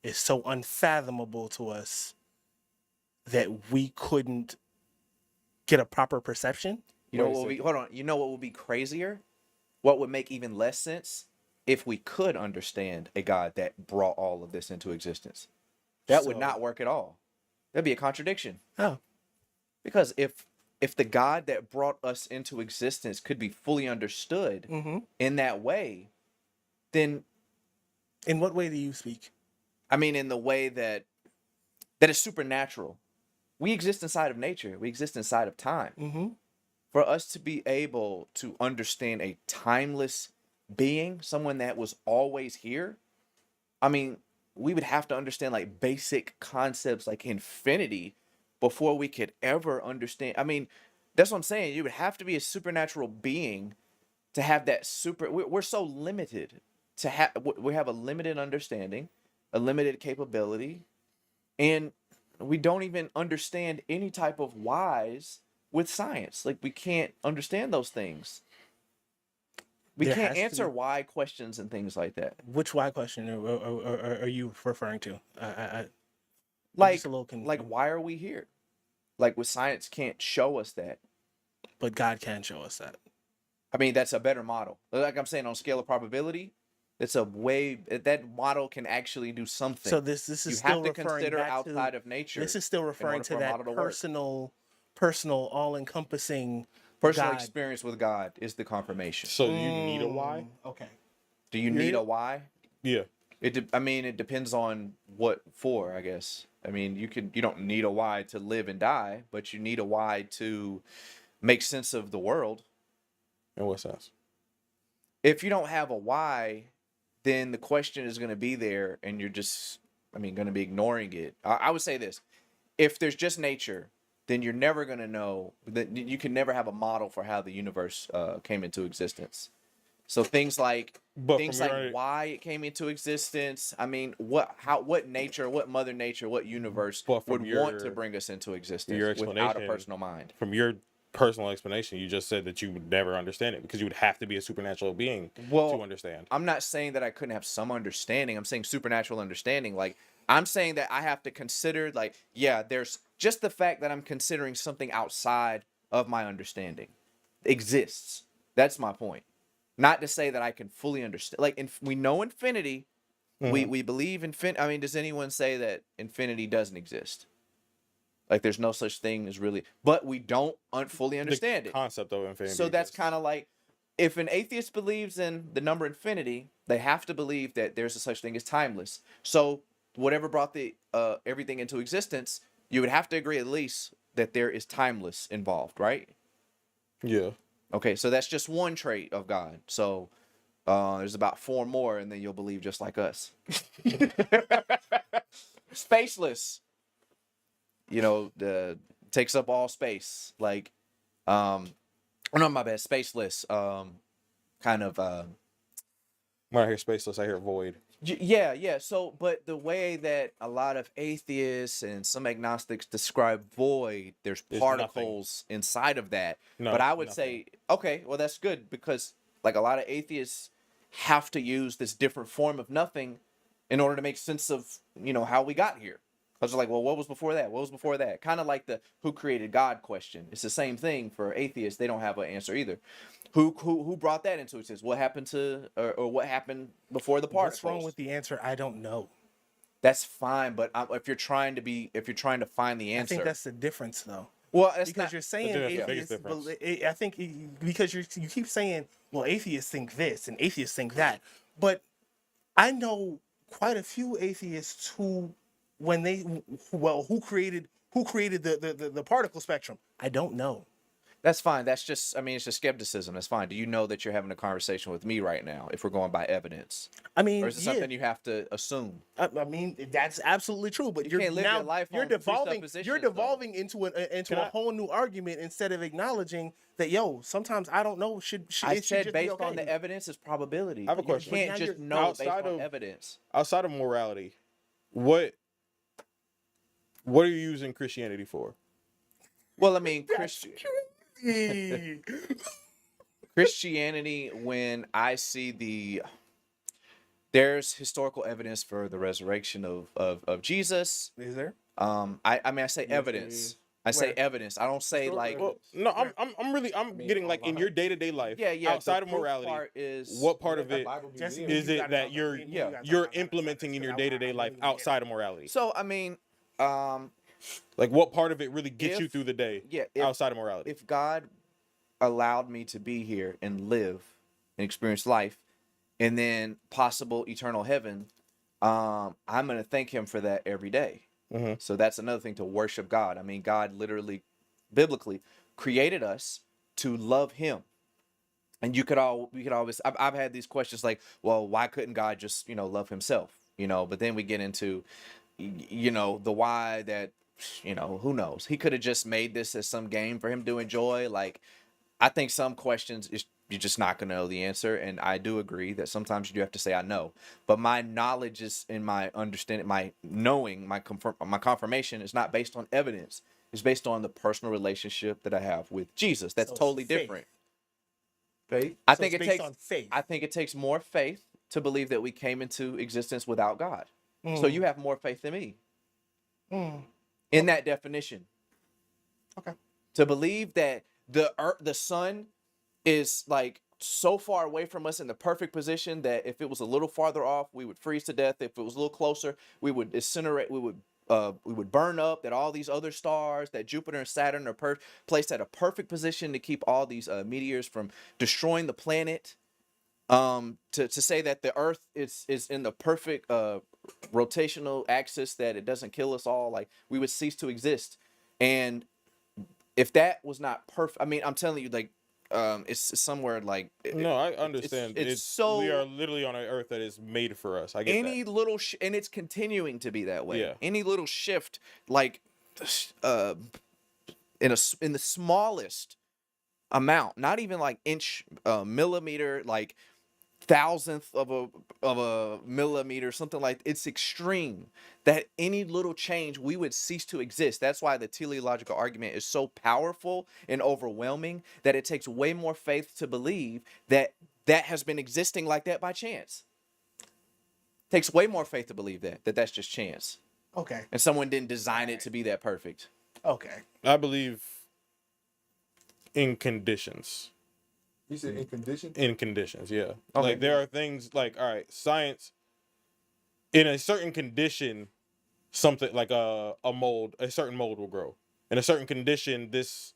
is so unfathomable to us that we couldn't get a proper perception. You know Wait a what would be, second. hold on. You know what would be crazier? What would make even less sense? If we could understand a God that brought all of this into existence. That would So- not work at all. That'd be a contradiction. Oh, Because if the God that brought us into existence could be fully understood mm-hmm. in that way, then In what way do you speak? I mean in the way that is supernatural. We exist inside of nature. We exist inside of time. Mm-hmm. For us to be able to understand a timeless being, someone that was always here, I mean, we would have to understand like basic concepts like infinity before we could ever understand. I mean, that's what I'm saying. You would have to be a supernatural being to have that we're so limited to have, we have a limited understanding, a limited capability, and we don't even understand any type of whys with science. Like, we can't understand those things. We There can't has to answer be- why questions and things like that. Which why question are you referring to? I'm Like, just a little why are we here? Like, with science can't show us that. but God can show us that. I mean, that's a better model. Like I'm saying, on scale of probability, it's a way that model can actually do something. So this is you still have to referring consider back outside to, of nature. this is still referring to for a that model to work. personal, all-encompassing Personal God. experience with God is the confirmation. So you need a why? Okay. Do you need a why? Yeah. I mean, it depends on what for, I guess. I mean, you don't need a why to live and die, but you need a why to make sense of the world. In what sense? If you don't have a why, then the question is going to be there, and you're just, going to be ignoring it. I would say this: if there's just nature, then you're never going to know that you can never have a model for how the universe came into existence. So things like why it came into existence. I mean, what nature, what Mother Nature, what universe would want to bring us into existence without a personal mind? From your personal explanation, you just said that you would never understand it because you would have to be a supernatural being to understand. I'm not saying that I couldn't have some understanding. I'm saying supernatural understanding. Like, I'm saying that I have to consider, like, yeah, there's just the fact that I'm considering something outside of my understanding exists. That's my point. Not to say that I can fully understand. Like, we know infinity. Mm-hmm. We believe infinity. I mean, does anyone say that infinity doesn't exist? Like, there's no such thing as really, but we don't fully understand the it. Concept of infinity. So that's kind of like, if an atheist believes in the number infinity, they have to believe that there's a such thing as timeless. So whatever brought the everything into existence, you would have to agree at least that there is timeless involved, right? Yeah. Okay, so that's just one trait of God. So there's about 4 more, and then you'll believe just like us. Spaceless. Takes up all space. Like, no, my bad. Spaceless. Kind of. When I hear spaceless, I hear void. Yeah. So, but the way that a lot of atheists and some agnostics describe void, there's particles inside of that. No, but I would say, okay, well, that's good, because like a lot of atheists have to use this different form of nothing in order to make sense of, how we got here. Because they're like, well, what was before that? What was before that? Kind of like the who created God question. It's the same thing for atheists. They don't have an answer either. Who brought that into existence? What happened to, or what happened before the particles? What's wrong with the answer? I don't know. That's fine, but if you're trying to find the answer, I think that's the difference, though. Well, because you're saying atheists, I think because you keep saying, well, atheists think this and atheists think that, but I know quite a few atheists who created the particle spectrum? I don't know. That's fine. That's just, it's just skepticism. That's fine. Do you know that you're having a conversation with me right now if we're going by evidence? Or is it something you have to assume? That's absolutely true. But you can't live your life on you're devolving into a whole new argument instead of acknowledging that, sometimes I don't know. I said based on the evidence is probability. I have a question. You can't just know based on evidence. Outside of morality, what are you using Christianity for? Well, Christianity, when I see there's historical evidence for the resurrection of Jesus. Is there? I say evidence. I say evidence. I don't say like. Well, no, I'm getting like in your day-to-day life. Yeah. Outside of morality, what part of it is it that you're implementing in your day-to-day life outside of morality? So like, what part of it really gets you through the day outside of morality? If God allowed me to be here and live and experience life and then possible eternal heaven, I'm going to thank him for that every day. Mm-hmm. So that's another thing, to worship God. God literally, biblically, created us to love him. And we could always, I've had these questions like, well, why couldn't God just, love himself? But then we get into, the why that, who knows? He could have just made this as some game for him to enjoy. Like, I think some questions you're just not going to know the answer. And I do agree that sometimes you do have to say, I know. But my knowledge is in my understanding, my knowing, my confirmation is not based on evidence. It's based on the personal relationship that I have with Jesus. That's totally different. Faith? I think it takes more faith to believe that we came into existence without God. So you have more faith than me. in that definition. Okay. To believe that the earth, the sun is like so far away from us in the perfect position that if it was a little farther off, we would freeze to death. If it was a little closer, we would incinerate. We would burn up. That all these other stars, that Jupiter and Saturn are placed at a perfect position to keep all these meteors from destroying the planet. To say that the Earth is in the perfect rotational axis that it doesn't kill us all, like we would cease to exist. And if that was not perfect, I mean, I'm telling you, like, it's somewhere like No, I understand. it's so we are literally on an earth that is made for us. I get any that. little and it's continuing to be that way. Yeah. Any little shift, like, in the smallest amount, not even like inch, millimeter, like thousandth of a millimeter, something like, it's extreme that any little change we would cease to exist. That's why the teleological argument is so powerful and overwhelming, that it takes way more faith to believe that that has been existing like that by chance. Takes way more faith to believe that that's just chance Okay. and someone didn't design it to be that perfect. Okay. I believe in conditions. You said in condition? In conditions, yeah. Okay. Like there are things like, all right, science in a certain condition, something like a certain mold will grow. In a certain condition, this,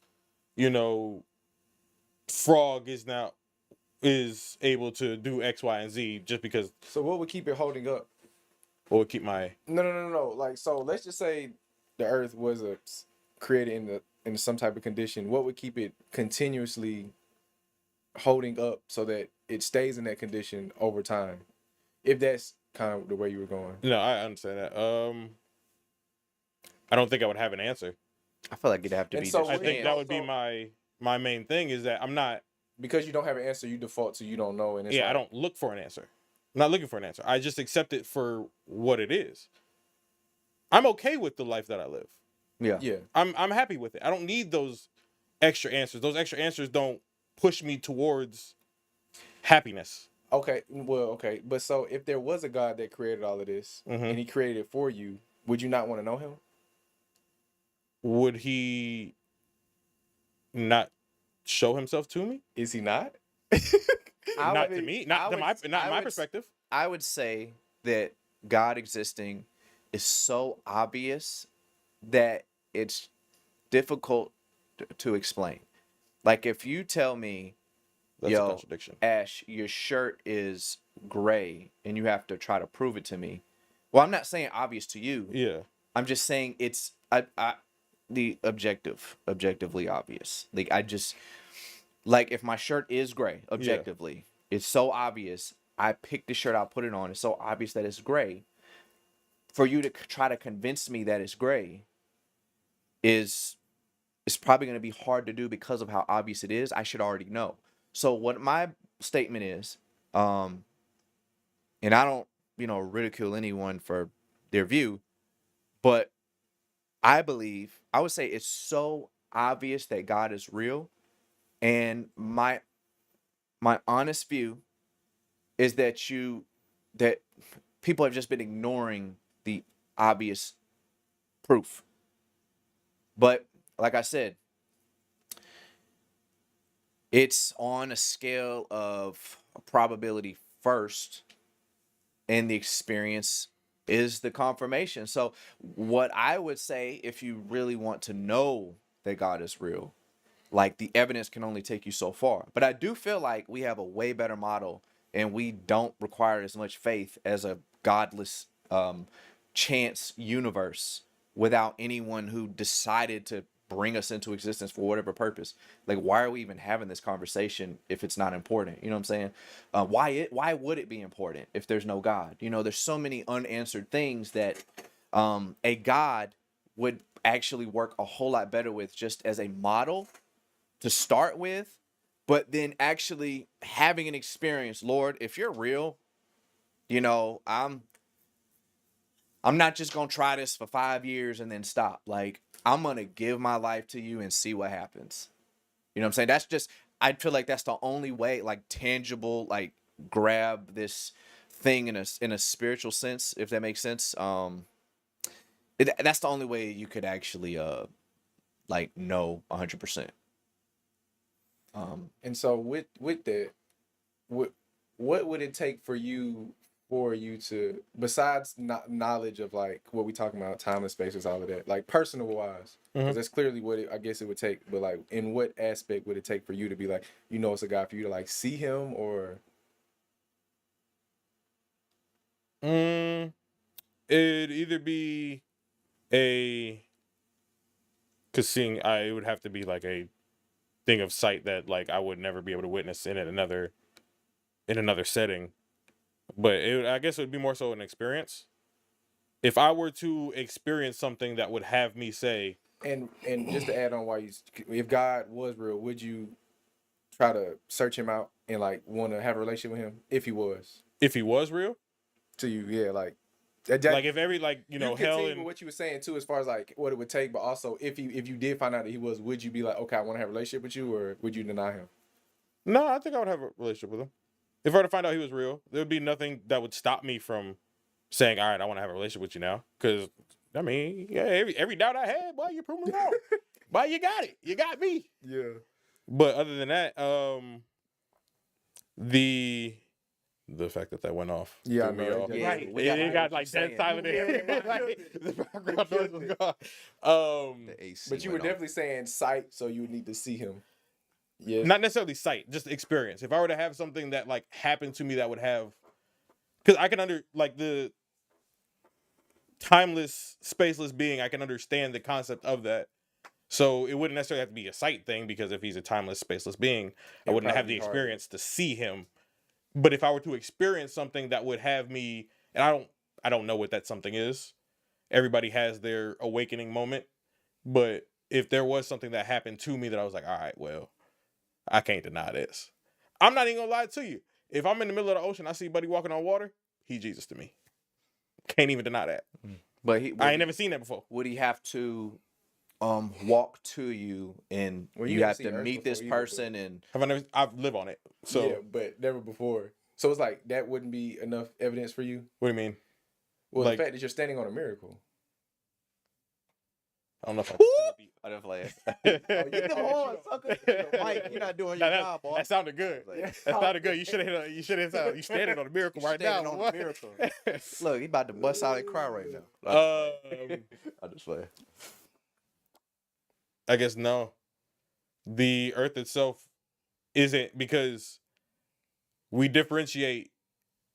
frog is able to do X, Y, and Z just because. So what would keep it holding up? Or would keep my. No. Like, so let's just say the Earth was created in some type of condition. What would keep it continuously holding up so that it stays in that condition over time? If that's kind of the way you were going. No, I understand that. I don't think I would have an answer. I feel like it'd have to And be so just I what- think chance. that would be my main thing, is that I'm not. Because you don't have an answer, you default to you don't know, and it's Yeah, I like, don't look for an answer. I'm not looking for an answer. I just accept it for what it is. I'm okay with the life that I live. Yeah. I'm happy with it. I don't need those extra answers. Those extra answers don't push me towards happiness. Okay. Well, okay. But so if there was a God that created all of this Mhm. and he created it for you, would you not want to know him? Would he not show himself to me? Is he not? Not to me. Not in my perspective. I would say that God existing is so obvious that it's difficult to explain. Like if you tell me, That's a yo, contradiction. Ash, your shirt is gray, and you have to try to prove it to me. Well, I'm not saying obvious to you. Yeah. I'm just saying it's the objectively obvious. Like if my shirt is gray, objectively, it's so obvious. I pick the shirt out, put it on. It's so obvious that it's gray. For you to try to convince me that it's gray is probably going to be hard to do because of how obvious it is. I should already know. So what my statement is, and I don't, ridicule anyone for their view, but I would say it's so obvious that God is real, and my honest view is that people have just been ignoring the obvious proof. But like I said, it's on a scale of probability first, and the experience is the confirmation. So what I would say, if you really want to know that God is real, like the evidence can only take you so far. But I do feel like we have a way better model, and we don't require as much faith as a godless chance universe without anyone who decided to bring us into existence for whatever purpose. Like, why are we even having this conversation if it's not important? You know what I'm saying? Why would it be important if there's no God? There's so many unanswered things that a God would actually work a whole lot better with, just as a model to start with, but then actually having an experience. Lord, if you're real, I'm not just going to try this for 5 years and then stop. Like, I'm going to give my life to you and see what happens. You know what I'm saying? I feel like that's the only way, like, tangible, like, grab this thing in a spiritual sense, if that makes sense. That's the only way you could actually like know 100%. And so with that, what would it take for you to, besides knowledge of like what we talking about, time and spaces, all of that, like personal wise, because that's clearly what I guess it would take. But like, in what aspect would it take for you to be like, it's a God, for you to like see him, or? It'd either be because seeing, it would have to be like a thing of sight that like I would never be able to witness in another setting. But I guess it would be more so an experience. If I were to experience something that would have me say, And just to add on, if God was real, would you try to search him out and like want to have a relationship with him if he was real, to you? Yeah, like like if every like you hell continue and with what you were saying too, as far as like what it would take, but also if you did find out that he was, would you be like, okay, I want to have a relationship with you, or would you deny him? no, I think I would have a relationship with him. If I were to find out he was real, there would be nothing that would stop me from saying, all right, I want to have a relationship with you now. Because, I mean, yeah, every doubt I had, boy, you proved me wrong. Boy, you got it. You got me. Yeah. But other than that, the fact that went off. Yeah, threw me I know. off. Yeah, right. It got like dead silent there. The background noise was gone. The AC But you were went off. definitely saying sight, so you would need to see him. Yeah. Not necessarily sight, just experience. If I were to have something that like happened to me that would have, because I can like the timeless, spaceless being, I can understand the concept of that. So it wouldn't necessarily have to be a sight thing, because if he's a timeless, spaceless being, I wouldn't have the experience to see him. But if I were to experience something that would have me, and I don't know what that something is. Everybody has their awakening moment. But if there was something that happened to me that I was like, all right, well, I can't deny this. I'm not even gonna lie to you. If I'm in the middle of the ocean, I see Buddy walking on water, he Jesus to me. Can't even deny that. But I ain't never seen that before. Would he have to walk to you, and Well, you you have haven't to seen meet Earth this before either, person, and I've lived on it. So yeah, but never before. So it's like that wouldn't be enough evidence for you. what do you mean? Well, Like- the fact that you're standing on a miracle. I don't know if I don't play it. I Mike, you're not doing your job, boy. That sounded good. Yeah. That sounded good. You should have. You standing on a miracle right now. Standing on boy. a miracle. Look, he about to bust out and cry right now. I just play. I guess no. The Earth itself isn't, because we differentiate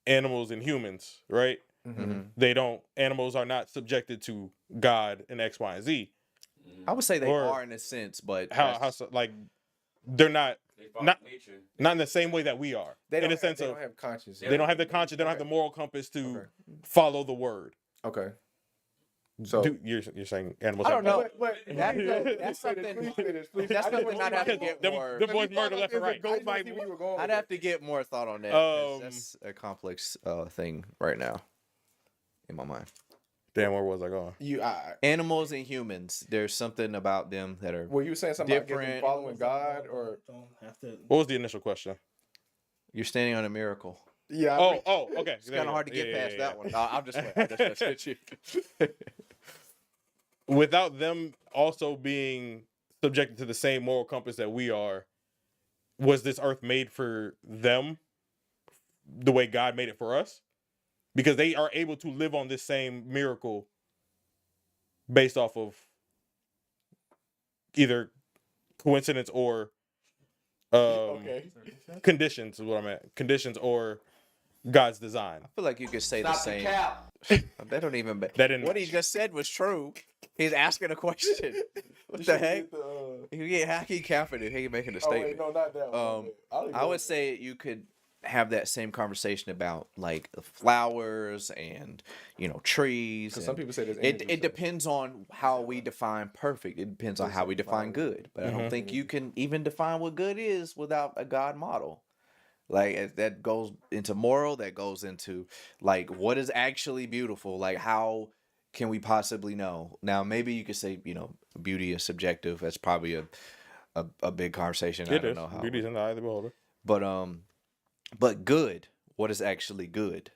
animals and humans, right? Mm-hmm. Animals are not subjected to God and X, Y, and Z. I would say they Or- are in a sense, but Like they're not They follow Not- nature. not in the same way that we are. They don't in a have, sense they of don't have conscience. they don't have the conscience, they don't have Okay. the moral compass to Okay. follow the word. Okay. So You're saying animals? I have don't know. But that's something. That's something I'd have to get Them more. boys murder left and right. I'd have to get more thought on that. 'Cause that's a complex thing right now in my mind. Damn, where was I going? Animals and humans. There's something about them that are. Were you saying something about Different. following God, or Don't have to. What was the initial question? You're standing on a miracle. yeah? Okay. It's kind of hard to get past that one. I'm just messing you. Without them also being subjected to the same moral compass that we are, was this earth made for them the way God made it for us? Because they are able to live on this same miracle based off of either coincidence or conditions is what I'm at. Conditions or God's design. I feel like you could say the same. They don't even. That didn't- What he just said was true. He's asking a question. What the heck? How can you capping it? He making a statement. no, not that one. I would say you could have that same conversation about like the flowers and trees. Because some people say there's It depends on how we define perfect. It depends on how we define good. But I don't think you can even define what good is without a God model. Like that goes into moral. That goes into like what is actually beautiful. Like how can we possibly know? Now maybe you could say beauty is subjective. That's probably a big conversation. I don't know how. Beauty's in the eye of the beholder. But good. What is actually good?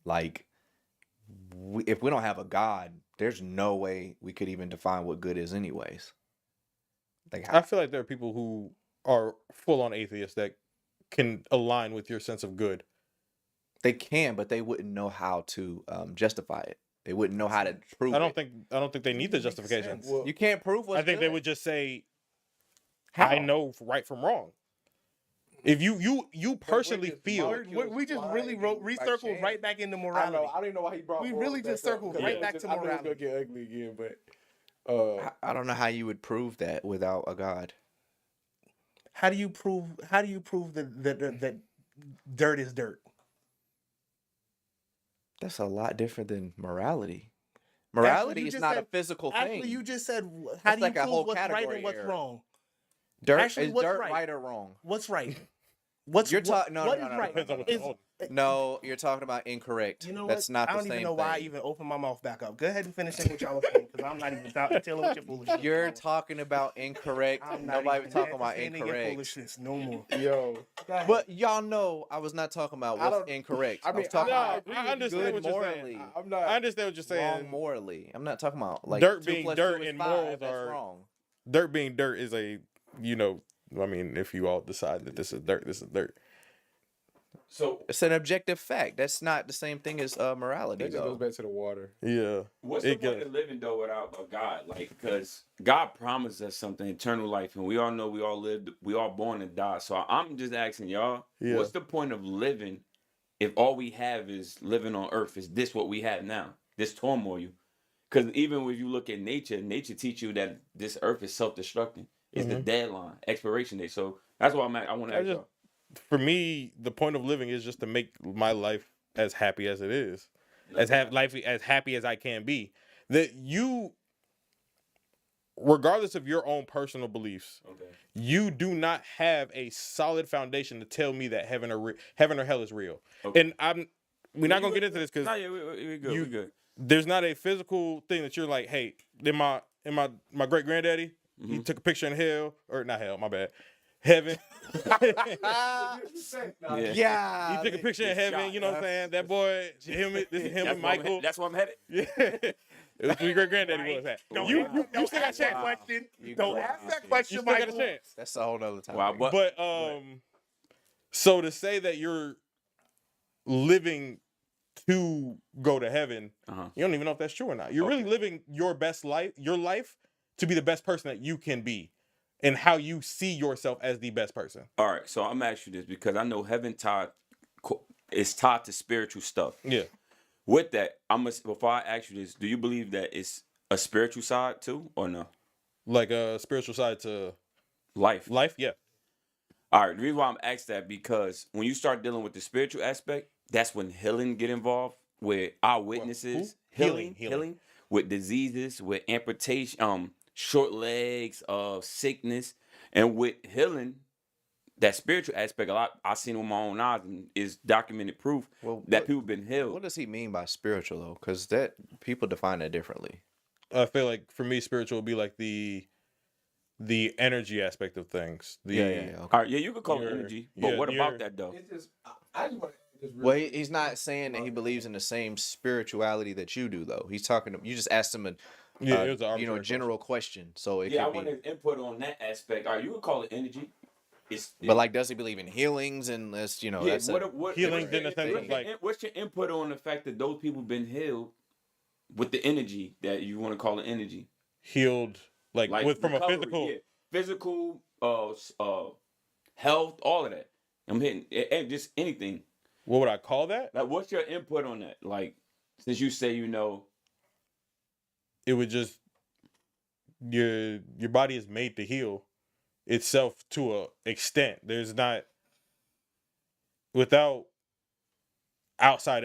Like if we don't have a God, there's no way we could even define what good is, anyways. Like, I feel like there are people who are full on atheists that can align with your sense of good. they can, but they wouldn't know how to justify it. They wouldn't know how to prove I don't it. think they need the Makes justification. sense. Well, You can't prove what's I think they good. would just say, How? I know right from wrong. If you personally just feel, We just really Flying by recircled chance. right back into I morality. know. I don't even know why he brought. We morals really just back up, circled 'cause right I back just- to I knew it was morality. gonna get ugly again, but I don't know how you would prove that without a God. How do you prove that dirt is dirt? That's a lot different than morality. Actually, Morality you is just not a said- physical thing. Actually, you just said how That's do you like a prove whole what's right category and what's area. wrong? Dirt actually, is what's dirt right? or wrong? What's right? What's You're what- talking. No, what no, is no, right? depends on what Is- you're holding. No, you're talking about incorrect. You know That's what? not I the don't same even know thing. why I even opened my mouth back up. Go ahead and finish saying what y'all was saying, because I'm not even telling what your foolishness. You're talking about incorrect. I'm not Nobody even talking about entertaining your incorrect. foolishness no more. yo, But y'all know I was not talking about I what's don't- incorrect. I I was mean, talking No, about I understand good what you're morally, saying. I'm not. I understand what you're wrong saying. morally. I'm not talking about like Dirt 2 being plus dirt 2 is and 5, morals that's are- wrong. Dirt being dirt is a, I mean, if you all decide that this is dirt, this is dirt. So It's an objective fact. That's not the same thing as morality, That just though. goes back to the water. Yeah. what's It the point goes- of living though without a God? Like, because God promised us something, eternal life, and we all know we all born and die. So I'm just asking y'all, Yeah. what's the point of living if all we have is living on earth? Is this what we have now? This turmoil? Because even when you look at nature teach you that this earth is self-destructing. It's the deadline, expiration date. So that's why I want to ask y'all. For me, the point of living is just to make my life as happy as it is, as happy as I can be. That you, regardless of your own personal beliefs, Okay. you do not have a solid foundation to tell me that heaven or hell is real. Okay. And we're not gonna get into this because No, yeah, we good. We good. there's not a physical thing that you're like, hey, then my great granddaddy, he took a picture in hell, or not hell, my bad, heaven. Yeah. Yeah. He took a picture in heaven, you know what I'm saying? That boy, this is him and Michael. That's where I'm headed. Yeah. It was who your great granddaddy was at. You still got a chance. question. You Don't crazy. ask that You question, still got a Michael. chance. That's a whole nother time. Wow, but But so to say that you're living to go to heaven, Uh-huh. you don't even know if that's true or not. You're really living your best life, your life, to be the best person that you can be, and how you see yourself as the best person. all right, so I'm asking you this because I know heaven is tied to spiritual stuff. Yeah. With that, before I ask you this, do you believe that it's a spiritual side too, or no? Like a spiritual side to Life. life. Yeah. All right, the reason why I'm asked that because when you start dealing with the spiritual aspect, that's when healing get involved with eyewitnesses, healing with diseases, with amputation, short legs, sickness, and with healing. That spiritual aspect, a lot I've seen with my own eyes, and is documented proof that people been healed. What does he mean by spiritual, though? Because that people define that differently. I feel like for me, spiritual would be like the energy aspect of things. Okay. All right, yeah, you could call it energy, but what about that though? It's just I just want to just Well, he's not saying that he believes in the same spirituality that you do, though. He's talking. You just asked him a Yeah, it was an arbitrary general question. So it Yeah, I could want be. his input on that aspect. All right, you could call it energy. But like, does he believe in healings and this? You know, yeah, that's healings in the sense of like, what's your input on the fact that those people been healed with the energy that you want to call it energy? healed, like with from recovery, a physical. yeah. Physical, health, all of that. I'm hitting and just anything. What would I call that? Like, what's your input on that? Like, since you say It would just your body is made to heal itself to a extent. There's not without outside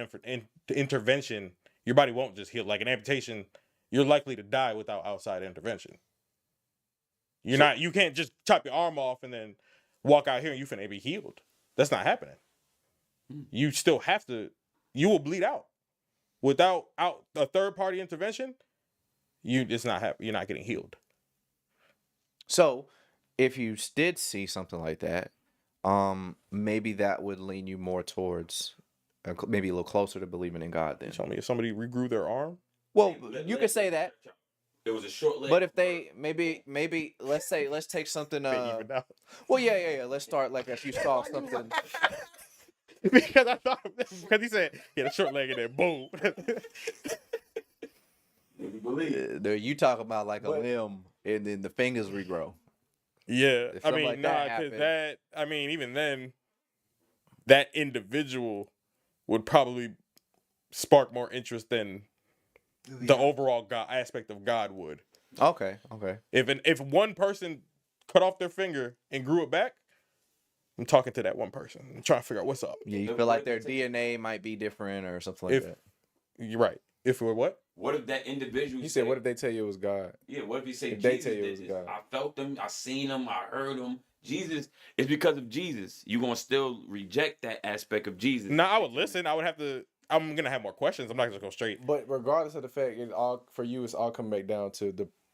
intervention, your body won't just heal. Like an amputation, you're likely to die without outside intervention. You can't just chop your arm off and then walk out here and you finna be healed. That's not happening. You still have to. You will bleed out without a third party intervention. It's not happening. You're not getting healed. So, if you did see something like that, maybe that would lean you more towards maybe a little closer to believing in God. Then, You tell me if somebody regrew their arm. well, you could say that. It was a short leg. But if they maybe let's take something. They even out. Well, yeah. Let's start like if you saw something. Because I thought because he said he had a short leg and then boom. You talk about like a limb and then the fingers regrow. Yeah, If I something mean, like nah, that because happened- that, I mean, even then, that individual would probably spark more interest than the overall God aspect of God would. Okay. If one person cut off their finger and grew it back, I'm talking to that one person. I'm trying to figure out what's up. Yeah, you feel like their DNA might be different or something like If that. you're right, if we're what? What if that individual? You said, what if they tell you it was God? Yeah, what if he say If they Jesus tell you it did was this? God. I felt them, I seen them, I heard them. Jesus, it's because of Jesus. You gonna still reject that aspect of Jesus? No, I would listen. I would have to. I'm gonna have more questions. I'm not gonna go straight. But regardless of the fact, it all for you, it's all coming back down to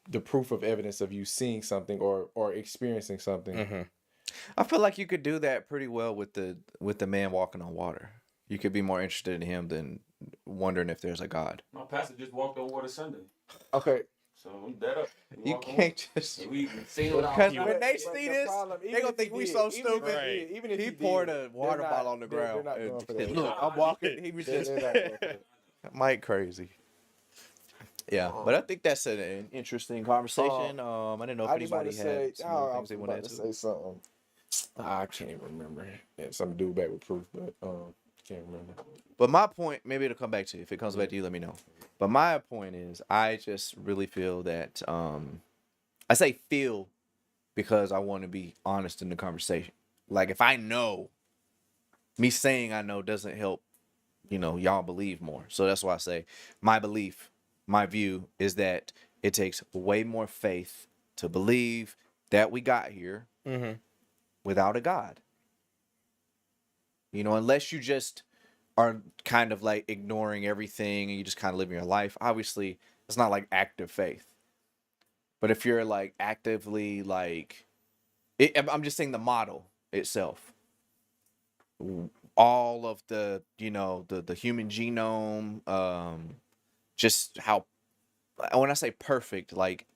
the proof of evidence of you seeing something or experiencing something. Mm-hmm. I feel like you could do that pretty well with the man walking on water. You could be more interested in him than wondering if there's a God. My pastor just walked on water Sunday, Okay. so I'm dead up. He You walked on can't just water. We seen it because out. when they But see the this, problem, they even gonna if he think we did, so even if he stupid. did, Right. even if He he poured did, a water they're bottle not- on the they're ground. not and going for said, that. Look, I'm walking. He was They're just not going for that. Mike crazy. Yeah, but I think that's an interesting conversation. I didn't know if I just want anybody to say, had some other I things was they wanted about to to add to. say something. I can't even remember. Yeah, some dude back with proof, but can't remember. But my point, maybe it'll come back to you. If it comes back to you, let me know. But my point is, I just really feel that I say feel because I want to be honest in the conversation. Like if I know, me saying I know doesn't help, y'all believe more. So that's why I say my belief, my view is that it takes way more faith to believe that we got here Mm-hmm. without a God. Unless you just are kind of like ignoring everything and you just kind of living your life. Obviously, it's not like active faith. But if you're like actively like, I'm just saying the model itself. All of the, the human genome, just how, when I say perfect, like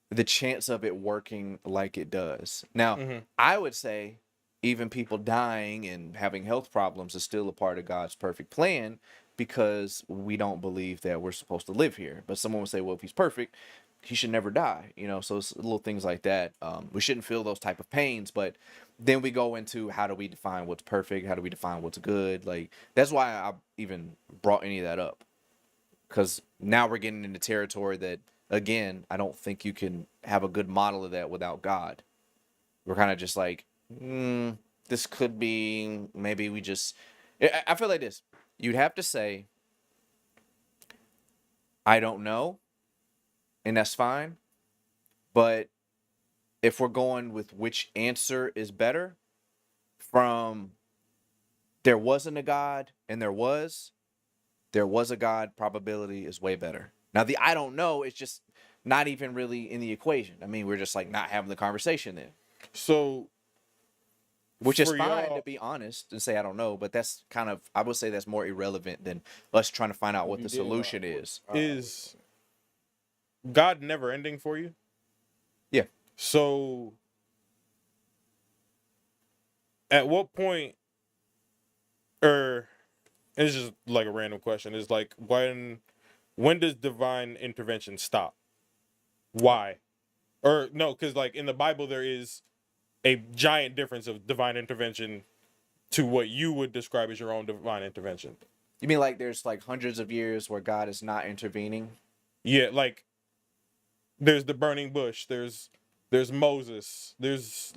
the chance of it working like it does. Now, Mhm. I would say even people dying and having health problems is still a part of God's perfect plan because we don't believe that we're supposed to live here. But someone would say, well, if he's perfect, he should never die. So it's little things like that. We shouldn't feel those type of pains, but then we go into how do we define what's perfect? How do we define what's good? Like, that's why I even brought any of that up. Because now we're getting into territory that, again, I don't think you can have a good model of that without God. We're kind of just like, this could be, maybe we just, I feel like this. You'd have to say, I don't know, and that's fine. But if we're going with which answer is better, from there wasn't a God and there was a God, probability is way better. Now, the I don't know is just not even really in the equation. I mean, we're just like not having the conversation then. So, Which is for fine y'all- to be honest and say I don't know, but that's kind of, I would say that's more irrelevant than us trying to find out what You the did know. solution is. is God never ending for you? Yeah. So, at what point, or it's just like a random question, is like when does divine intervention stop? Why? Or no, because like in the Bible there is a giant difference of divine intervention to what you would describe as your own divine intervention. You mean like there's like hundreds of years where God is not intervening? Yeah, like there's the burning bush, there's Moses, there's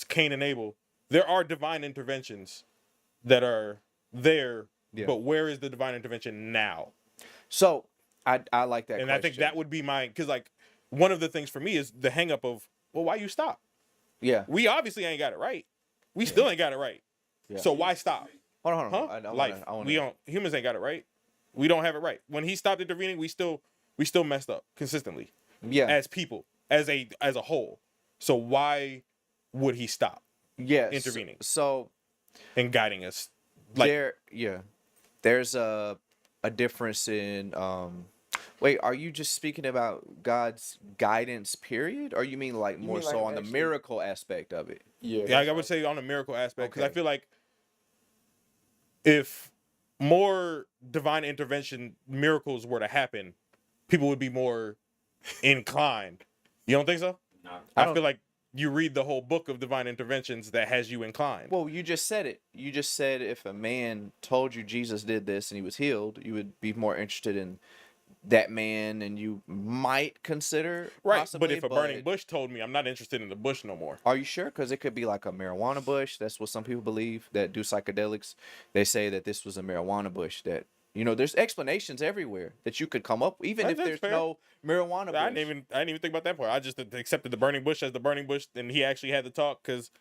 Cain and Abel. There are divine interventions that are there, Yeah. but where is the divine intervention now? So I like that And question. I think that would be because like one of the things for me is the hang up of, well, why you stop? Yeah. We obviously ain't got it right. We still ain't got it right. Yeah. So why stop? Hold on. Huh? Life. We don't. Humans ain't got it right. We don't have it right. When he stopped intervening, we still messed up consistently Yeah. as people, as a whole. So why would he stop Yes. intervening. So and guiding us Like, there's a difference in wait, are you just speaking about God's guidance period, or you mean like more mean so like on the actually- miracle aspect of it? yeah, I would say on the miracle aspect, because I Okay. feel like if more divine intervention miracles were to happen, people would be more inclined. You don't think so? Nah. I feel like you read the whole book of divine interventions that has you inclined. Well, you just said it. You just said if a man told you Jesus did this and he was healed, you would be more interested in that man, and you might consider Right, possibly, but if a burning bush told me, I'm not interested in the bush no more. Are you sure? Because it could be like a marijuana bush. That's what some people believe that do psychedelics. They say that this was a marijuana bush. That there's explanations everywhere that you could come up, even if That's there's fair. no marijuana bush. I didn't even think about that part. I just accepted the burning bush as the burning bush, and he actually had to talk because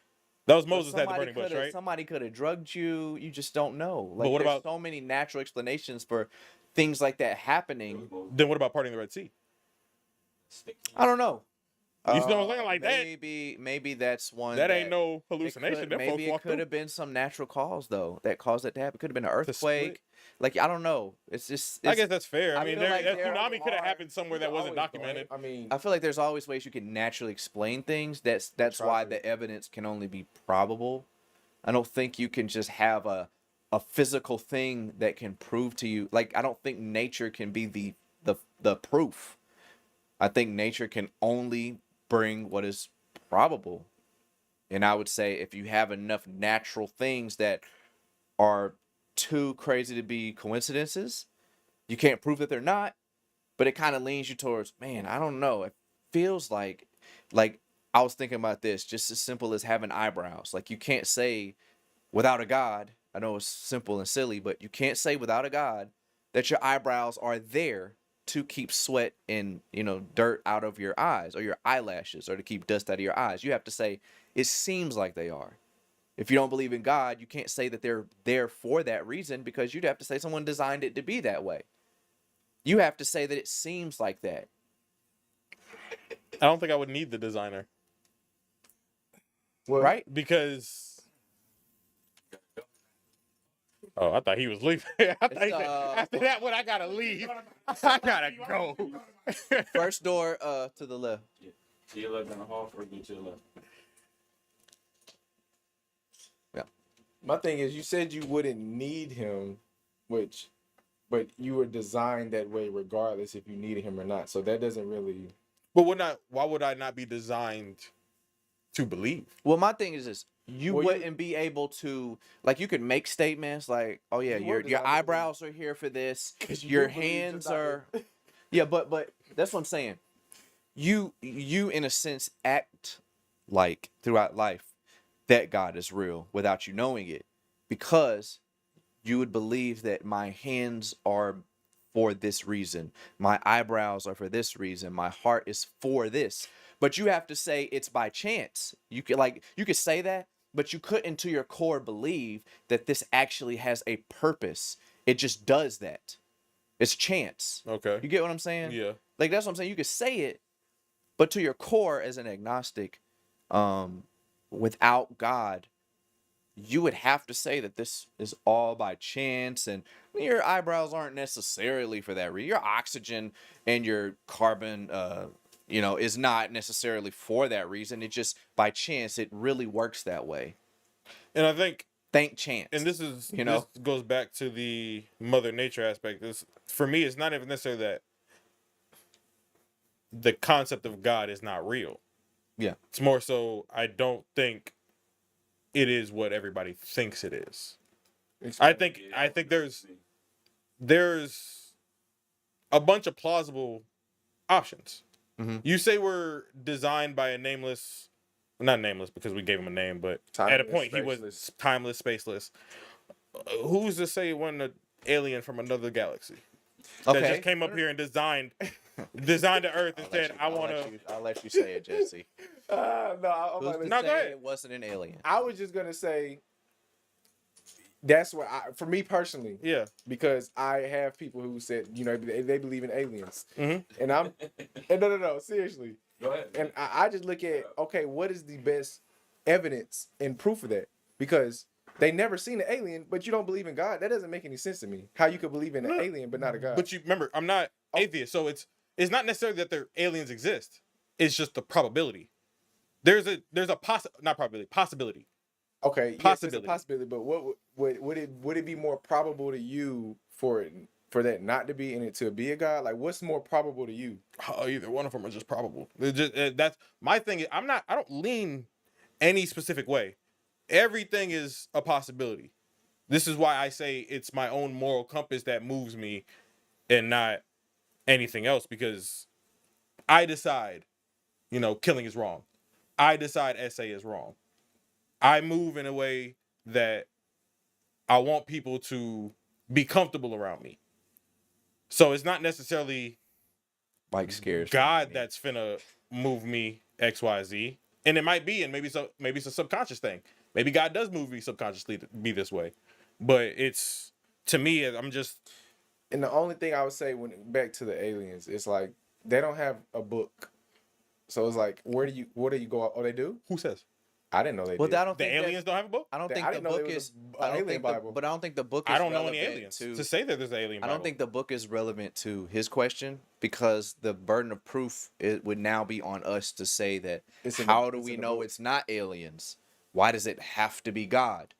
that was Moses had the burning bush, right? Somebody could have drugged you. You just don't know. Like, But what there's about- so many natural explanations for things like that happening? Then what about parting the Red Sea? I don't know. You know what I'm saying? Like that. Maybe that's one. That ain't no hallucination. Them folks Maybe it walked could through. have been some natural cause though that caused it to happen. It could have been an split. earthquake. Like, I don't know. It's just. I guess that's fair. I I mean, feel like that there tsunami could have are- happened somewhere that wasn't documented. I mean, I feel like there's always ways you can naturally explain things. That's why the evidence can only be probable. I don't think you can just have a physical thing that can prove to you. Like, I don't think nature can be the proof. I think nature can only bring what is probable. And I would say if you have enough natural things that are too crazy to be coincidences, you can't prove that they're not, but it kind of leans you towards, man, I don't know. It feels like I was thinking about this, just as simple as having eyebrows. Like, you can't say without a God, I know it's simple and silly, but you can't say without a God that your eyebrows are there to keep sweat and, dirt out of your eyes or your eyelashes or to keep dust out of your eyes. You have to say, it seems like they are. If you don't believe in God, you can't say that they're there for that reason, because you'd have to say someone designed it to be that way. You have to say that it seems like that. I don't think I would need the designer well, Right? because. Oh, I thought he was leaving. I thought he said, after that one, I gotta leave. I gotta go. First door to the left. To your left in the hall, or to your left. My thing is, you said you wouldn't need him, but you were designed that way regardless if you needed him or not. So that doesn't really. But why would I not be designed to believe? Well, my thing is this. You Well, wouldn't be able to, like, you could make statements like, oh yeah, You were your designed to eyebrows are here for this. 'Cause you Your do believe hands you're not- are Yeah, but that's what I'm saying. You in a sense act like throughout life that God is real without you knowing it, because you would believe that my hands are for this reason, my eyebrows are for this reason, my heart is for this. But you have to say it's by chance. You could say that, but you couldn't to your core believe that this actually has a purpose. It just does that. It's chance. Okay. You get what I'm saying? Yeah. Like, that's what I'm saying. You could say it, but to your core as an agnostic, without God, you would have to say that this is all by chance, and your eyebrows aren't necessarily for that reason. Your oxygen and your carbon, is not necessarily for that reason. It just by chance, it really works that way. And I think, Thank chance. and this is, You know? this goes back to the Mother Nature aspect. For me, it's not even necessarily that the concept of God is not real. Yeah. It's more so I don't think it is what everybody thinks it is. I think there's a bunch of plausible options. Mhm. You say we're designed by a nameless, not nameless because we gave him a name, but at a Timeless, point he was spaceless. timeless, spaceless. Who's to say it wasn't an alien from another galaxy that just came up here and designed the Earth and said, "I want to." I'll let you say it, Jesse. No, I'm Who's about to to No, say go ahead. it wasn't an alien? I was just gonna say that's what for me personally, Yeah. because I have people who said, they believe in aliens, Mhm. and and no, seriously, Go ahead. and I just look at, okay, what is the best evidence and proof of that? Because They never seen an alien, but you don't believe in God. That doesn't make any sense to me. How you could believe in an alien but not a God? But you remember, I'm not atheist, so it's not necessarily that their aliens exist. It's just the probability. There's a not probability, possibility. Okay, yes, it's a Possibility. possibility, but what would it be more probable to you for that not to be and it to be a God? Like, what's more probable to you? Either one of them are just probable. That's my thing. I don't lean any specific way. Everything is a possibility. This is why I say it's my own moral compass that moves me and not anything else, because I decide, killing is wrong. I decide SA is wrong. I move in a way that I want people to be comfortable around me. So it's not necessarily Like scares God me. that's finna move me XYZ. And it might be, and maybe it's a subconscious thing. Maybe God does move me subconsciously to be this way. But it's, to me, I'm just... And the only thing I would say when back to the aliens, it's like they don't have a book. So it's like, where do you go? Oh, they do? Who says? I didn't know they Well, did. I don't The think aliens don't have a book? I don't I think the didn't know there book was is. a I don't alien think Bible. but I don't think the book is. I don't know any relevant aliens to say that there's an alien I Bible. don't think the book is relevant to his question, because the burden of proof would now be on us to say that It's in the- how do it's we in the know book. it's not aliens? Why does it have to be God?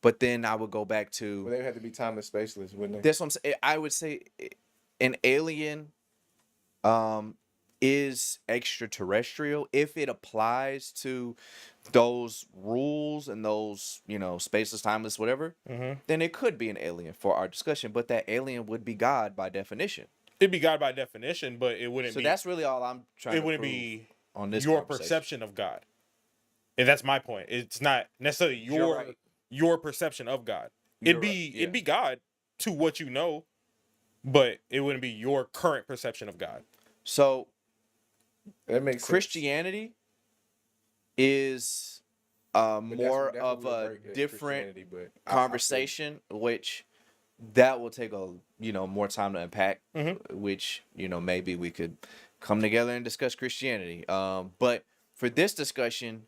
But then I would go back to Well, they would have to be timeless, spaceless, wouldn't they? that's what I'm saying. I would say an alien is extraterrestrial if it applies to those rules and those, spaceless, timeless, whatever. Mhm. Then it could be an alien for our discussion, but that alien would be God by definition. It'd be God by definition, but it wouldn't So be... that's really all I'm trying to It wouldn't prove be on this your conversation. perception of God. And that's my point. It's not necessarily You're right. your perception of God. You're It'd be right, yeah. it'd be God to what you know, but it wouldn't be your current perception of God. So That makes sense. Christianity is But more that's of what we'll a break at different Christianity, but I feel you. conversation, which that will take more time to unpack, Mhm. which maybe we could come together and discuss Christianity. But for this discussion,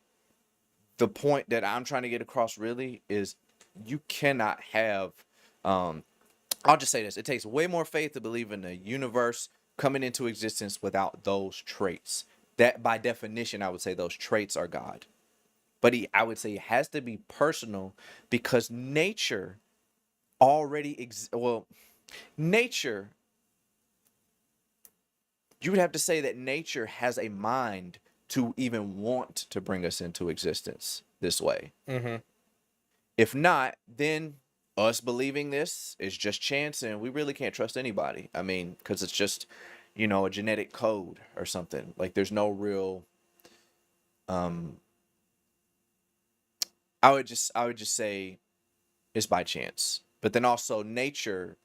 the point that I'm trying to get across really is you cannot have. I'll just say this: it takes way more faith to believe in the universe coming into existence without those traits. That, by definition, I would say those traits are God. But I would say it has to be personal, because nature already nature, you would have to say that nature has a mind to even want to bring us into existence this way. Mm-hmm. If not, then us believing this is just chance, and we really can't trust anybody. I mean, because it's just, a genetic code or something. Like, there's no real. I would just say it's by chance. But then also nature,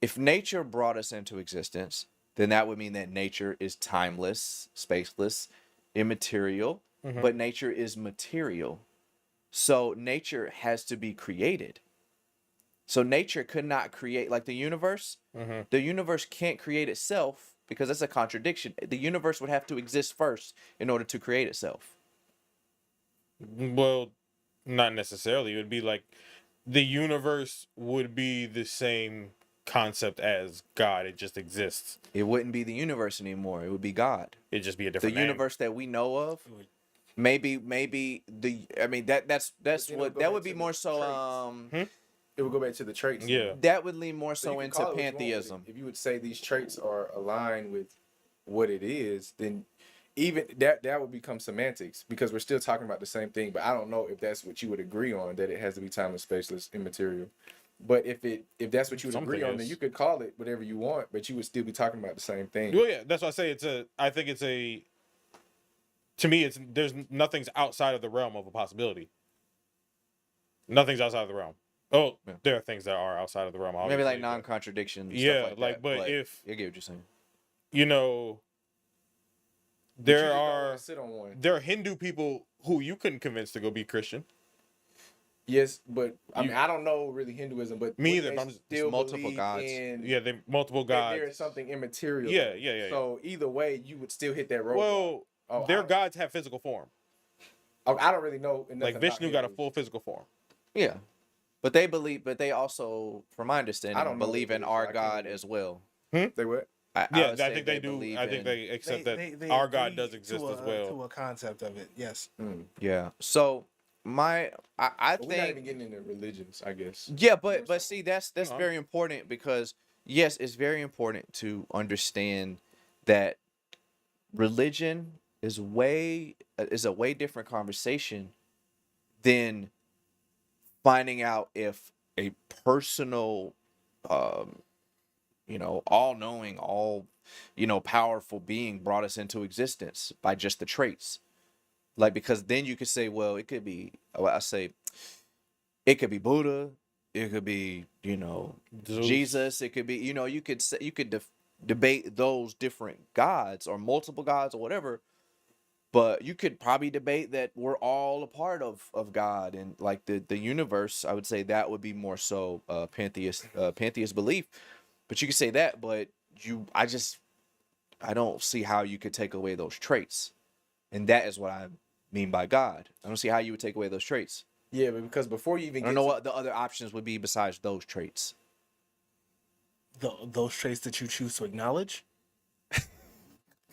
if nature brought us into existence, then that would mean that nature is timeless, spaceless, immaterial, Mhm. but nature is material. So nature has to be created. So nature could not create, like the universe. Mhm. The universe can't create itself, because that's a contradiction. The universe would have to exist first in order to create itself. Well, not necessarily. It would be like the universe would be the same concept as God. It just exists. It wouldn't be the universe anymore. It would be God. It'd just be a The different name. universe that we know of, maybe that's But then what it'll go that back would be to more the so It would go back to the traits. Yeah. that would lean more So you so can into call it what you want with it. pantheism. If you would say these traits are aligned with what it is, then even that would become semantics, because we're still talking about the same thing. But I don't know if that's what you would agree on, that it has to be timeless, spaceless, immaterial. But if that's what you would agree Something on, then is. you could call it whatever you want, but you would still be talking about the same thing. Well, yeah, that's why I say I think it's to me, nothing's outside of the realm of a possibility. Nothing's outside of the realm. Oh, Yeah. there are things that are outside of the realm. Maybe like obviously, but, non-contradiction. Yeah, stuff like, that, but if- I get what you're saying. But you there just don't are wanna sit on one. there are Hindu people who you couldn't convince to go be Christian. Yes, but I mean, I don't know really Hinduism, but Me wouldn't either, they but I'm just- still multiple believe gods. in Yeah, they multiple that gods. there is something immaterial. Yeah. So either way, you would still hit that road. Well, Oh, their gods have physical form. I don't really know. Like Vishnu got a full physical form. Yeah. But they also, from my I understanding, don't know believe what in it is, so I our can't God even- as well. They what? I Yeah, would I say think they do. believe I think in- they accept that they our God agree does exist to as well. to a concept of it. Yes. Yeah. So I But we're not even think getting into religions, I guess. yeah, but see that's No, I'm- very important because yes, it's very important to understand that religion is a way different conversation than finding out if a personal um all knowing, all powerful being brought us into existence by just the traits. Like, because then you could say, well, it could be, well, I say, it could be Buddha, it could be, Zeus. Jesus, it could be, you could say, you could debate those different gods or multiple gods or whatever, but you could probably debate that we're all a part of God and like the universe. I would say that would be more so pantheist belief. But you could say that, but I don't see how you could take away those traits. And that is what I mean by God. I don't see how you would take away those traits. Yeah, but because before you even I don't know what the other options would be besides those traits. Those traits that you choose to acknowledge.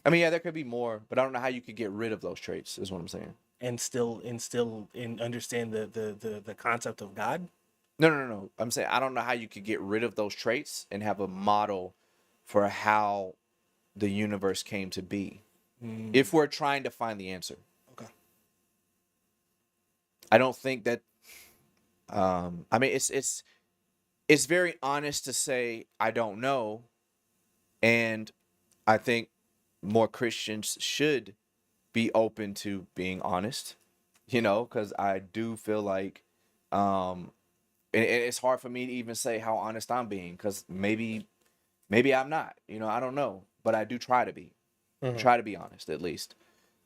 I mean, yeah, there could be more, but I don't know how you could get rid of those traits, is what I'm saying. And still and understand the concept of God. No. I'm saying I don't know how you could get rid of those traits and have a model for how the universe came to be. If we're trying to find the answer. Okay. I don't think that I mean it's very honest to say I don't know, and I think more Christians should be open to being honest, because I do feel like and it's hard for me to even say how honest I'm being because maybe I'm not, I don't know, but I do try to be. Try to be honest at least.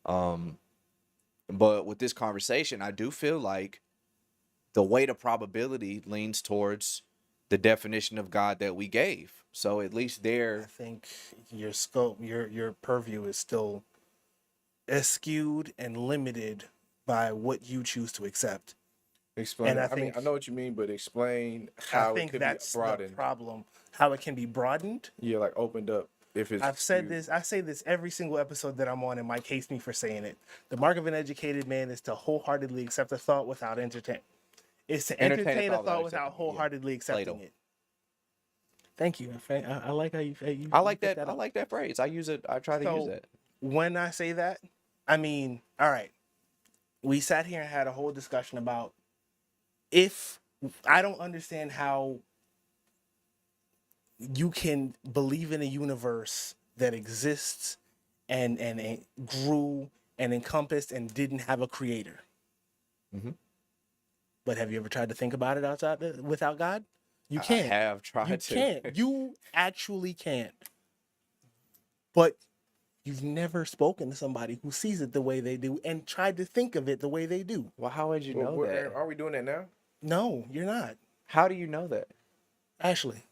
But with this conversation, I do feel like the weight of probability leans towards the definition of God that we gave. So at least I there, think your scope, your purview is still skewed and limited by what you choose to accept. explain. And I I mean, think- I know what you mean, but explain I how it think could that's be broadened. the problem. How it can be broadened. Yeah, like opened up. If it's I've said skewed. this. I say this every single episode that I'm on, and Mike hates me for saying it. The mark of an educated man is to wholeheartedly accept a thought without entertain. It's to entertain a thought without accepting it, yeah. wholeheartedly accepting Plato. it. Thank you. I like how you. I like picked that. I up. like that phrase. I use it. I try to use So, it. When I say that, I mean, all right. We sat here and had a whole discussion about if I don't understand how you can believe in a universe that exists and grew and encompassed and didn't have a creator. Mhm. But have you ever tried to think about it without God? You I can't. have tried You to. can't. You actually can't. But you've never spoken to somebody who sees it the way they do and tried to think of it the way they do. Well, how would you Well, know that? are we doing that now? No, you're not. How do you know that? Ashley.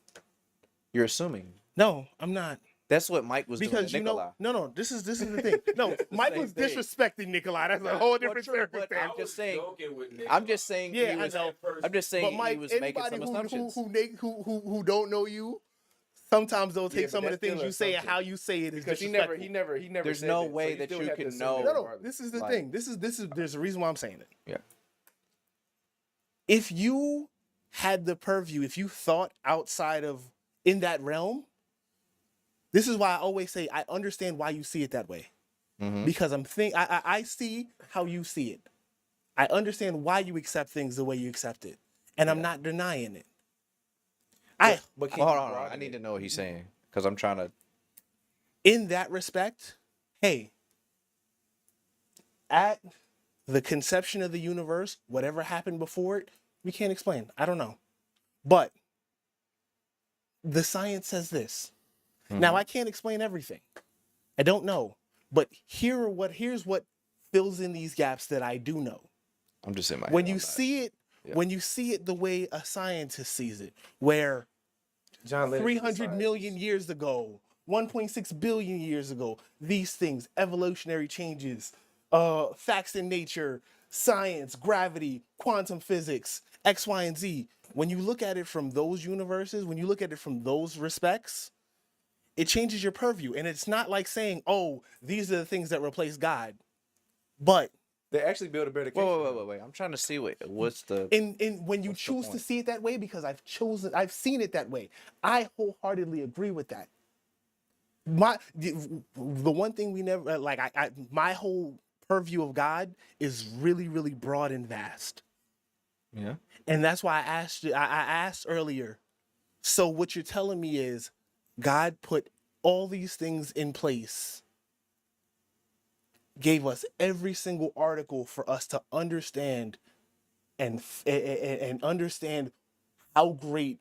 You're assuming. No, I'm not. That's what Mike was doing. Because To you Nikolai. know, no, this is the thing. No, Mike Same was thing. disrespecting Nikolai. That's a whole different true, but circumstance. I'm just saying. joking with Nick. I'm just saying. Yeah, he I was, know. I'm just saying But Mike, he was making anybody some assumptions. who don't know you, sometimes they'll take but some of the that's still things an you say and assumption. how you say it is Because disrespectful. he never. There's said no that, so way you that still you have to can assume know. it No, regardless. this is the Like- thing. This is there's a reason why I'm saying it. Yeah. If you had the purview, if you thought outside of in that realm, this is why I always say I understand why you see it that way. Mhm. Because I see how you see it. I understand why you accept things the way you accept it. And I'm not denying it. But Hold on. I need to know what he's saying because I'm trying to. In that respect, hey, at the conception of the universe, whatever happened before it, we can't explain. I don't know. But the science says this. Now I can't explain everything. I don't know. But here's what fills in these gaps that I do know. I'm just saying my. When head you on that. see it, Yeah. when you see it the way a scientist sees it, where John Lennon 300 million years ago, 1.6 billion years ago, these things, evolutionary changes, facts in nature, science, gravity, quantum physics, X, Y, and Z. When you look at it from those universes, when you look at it from those respects, it changes your purview. And it's not like saying, oh, these are the things that replace God. But They actually build a better case. Wait. I'm trying to see what's the. in when you What's the choose to point? see it that way, because I've seen it that way. I wholeheartedly agree with that. The one thing we never my whole purview of God is really, really broad and vast. Yeah. And that's why I asked earlier. So what you're telling me is God put all these things in place, gave us every single article for us to understand and understand how great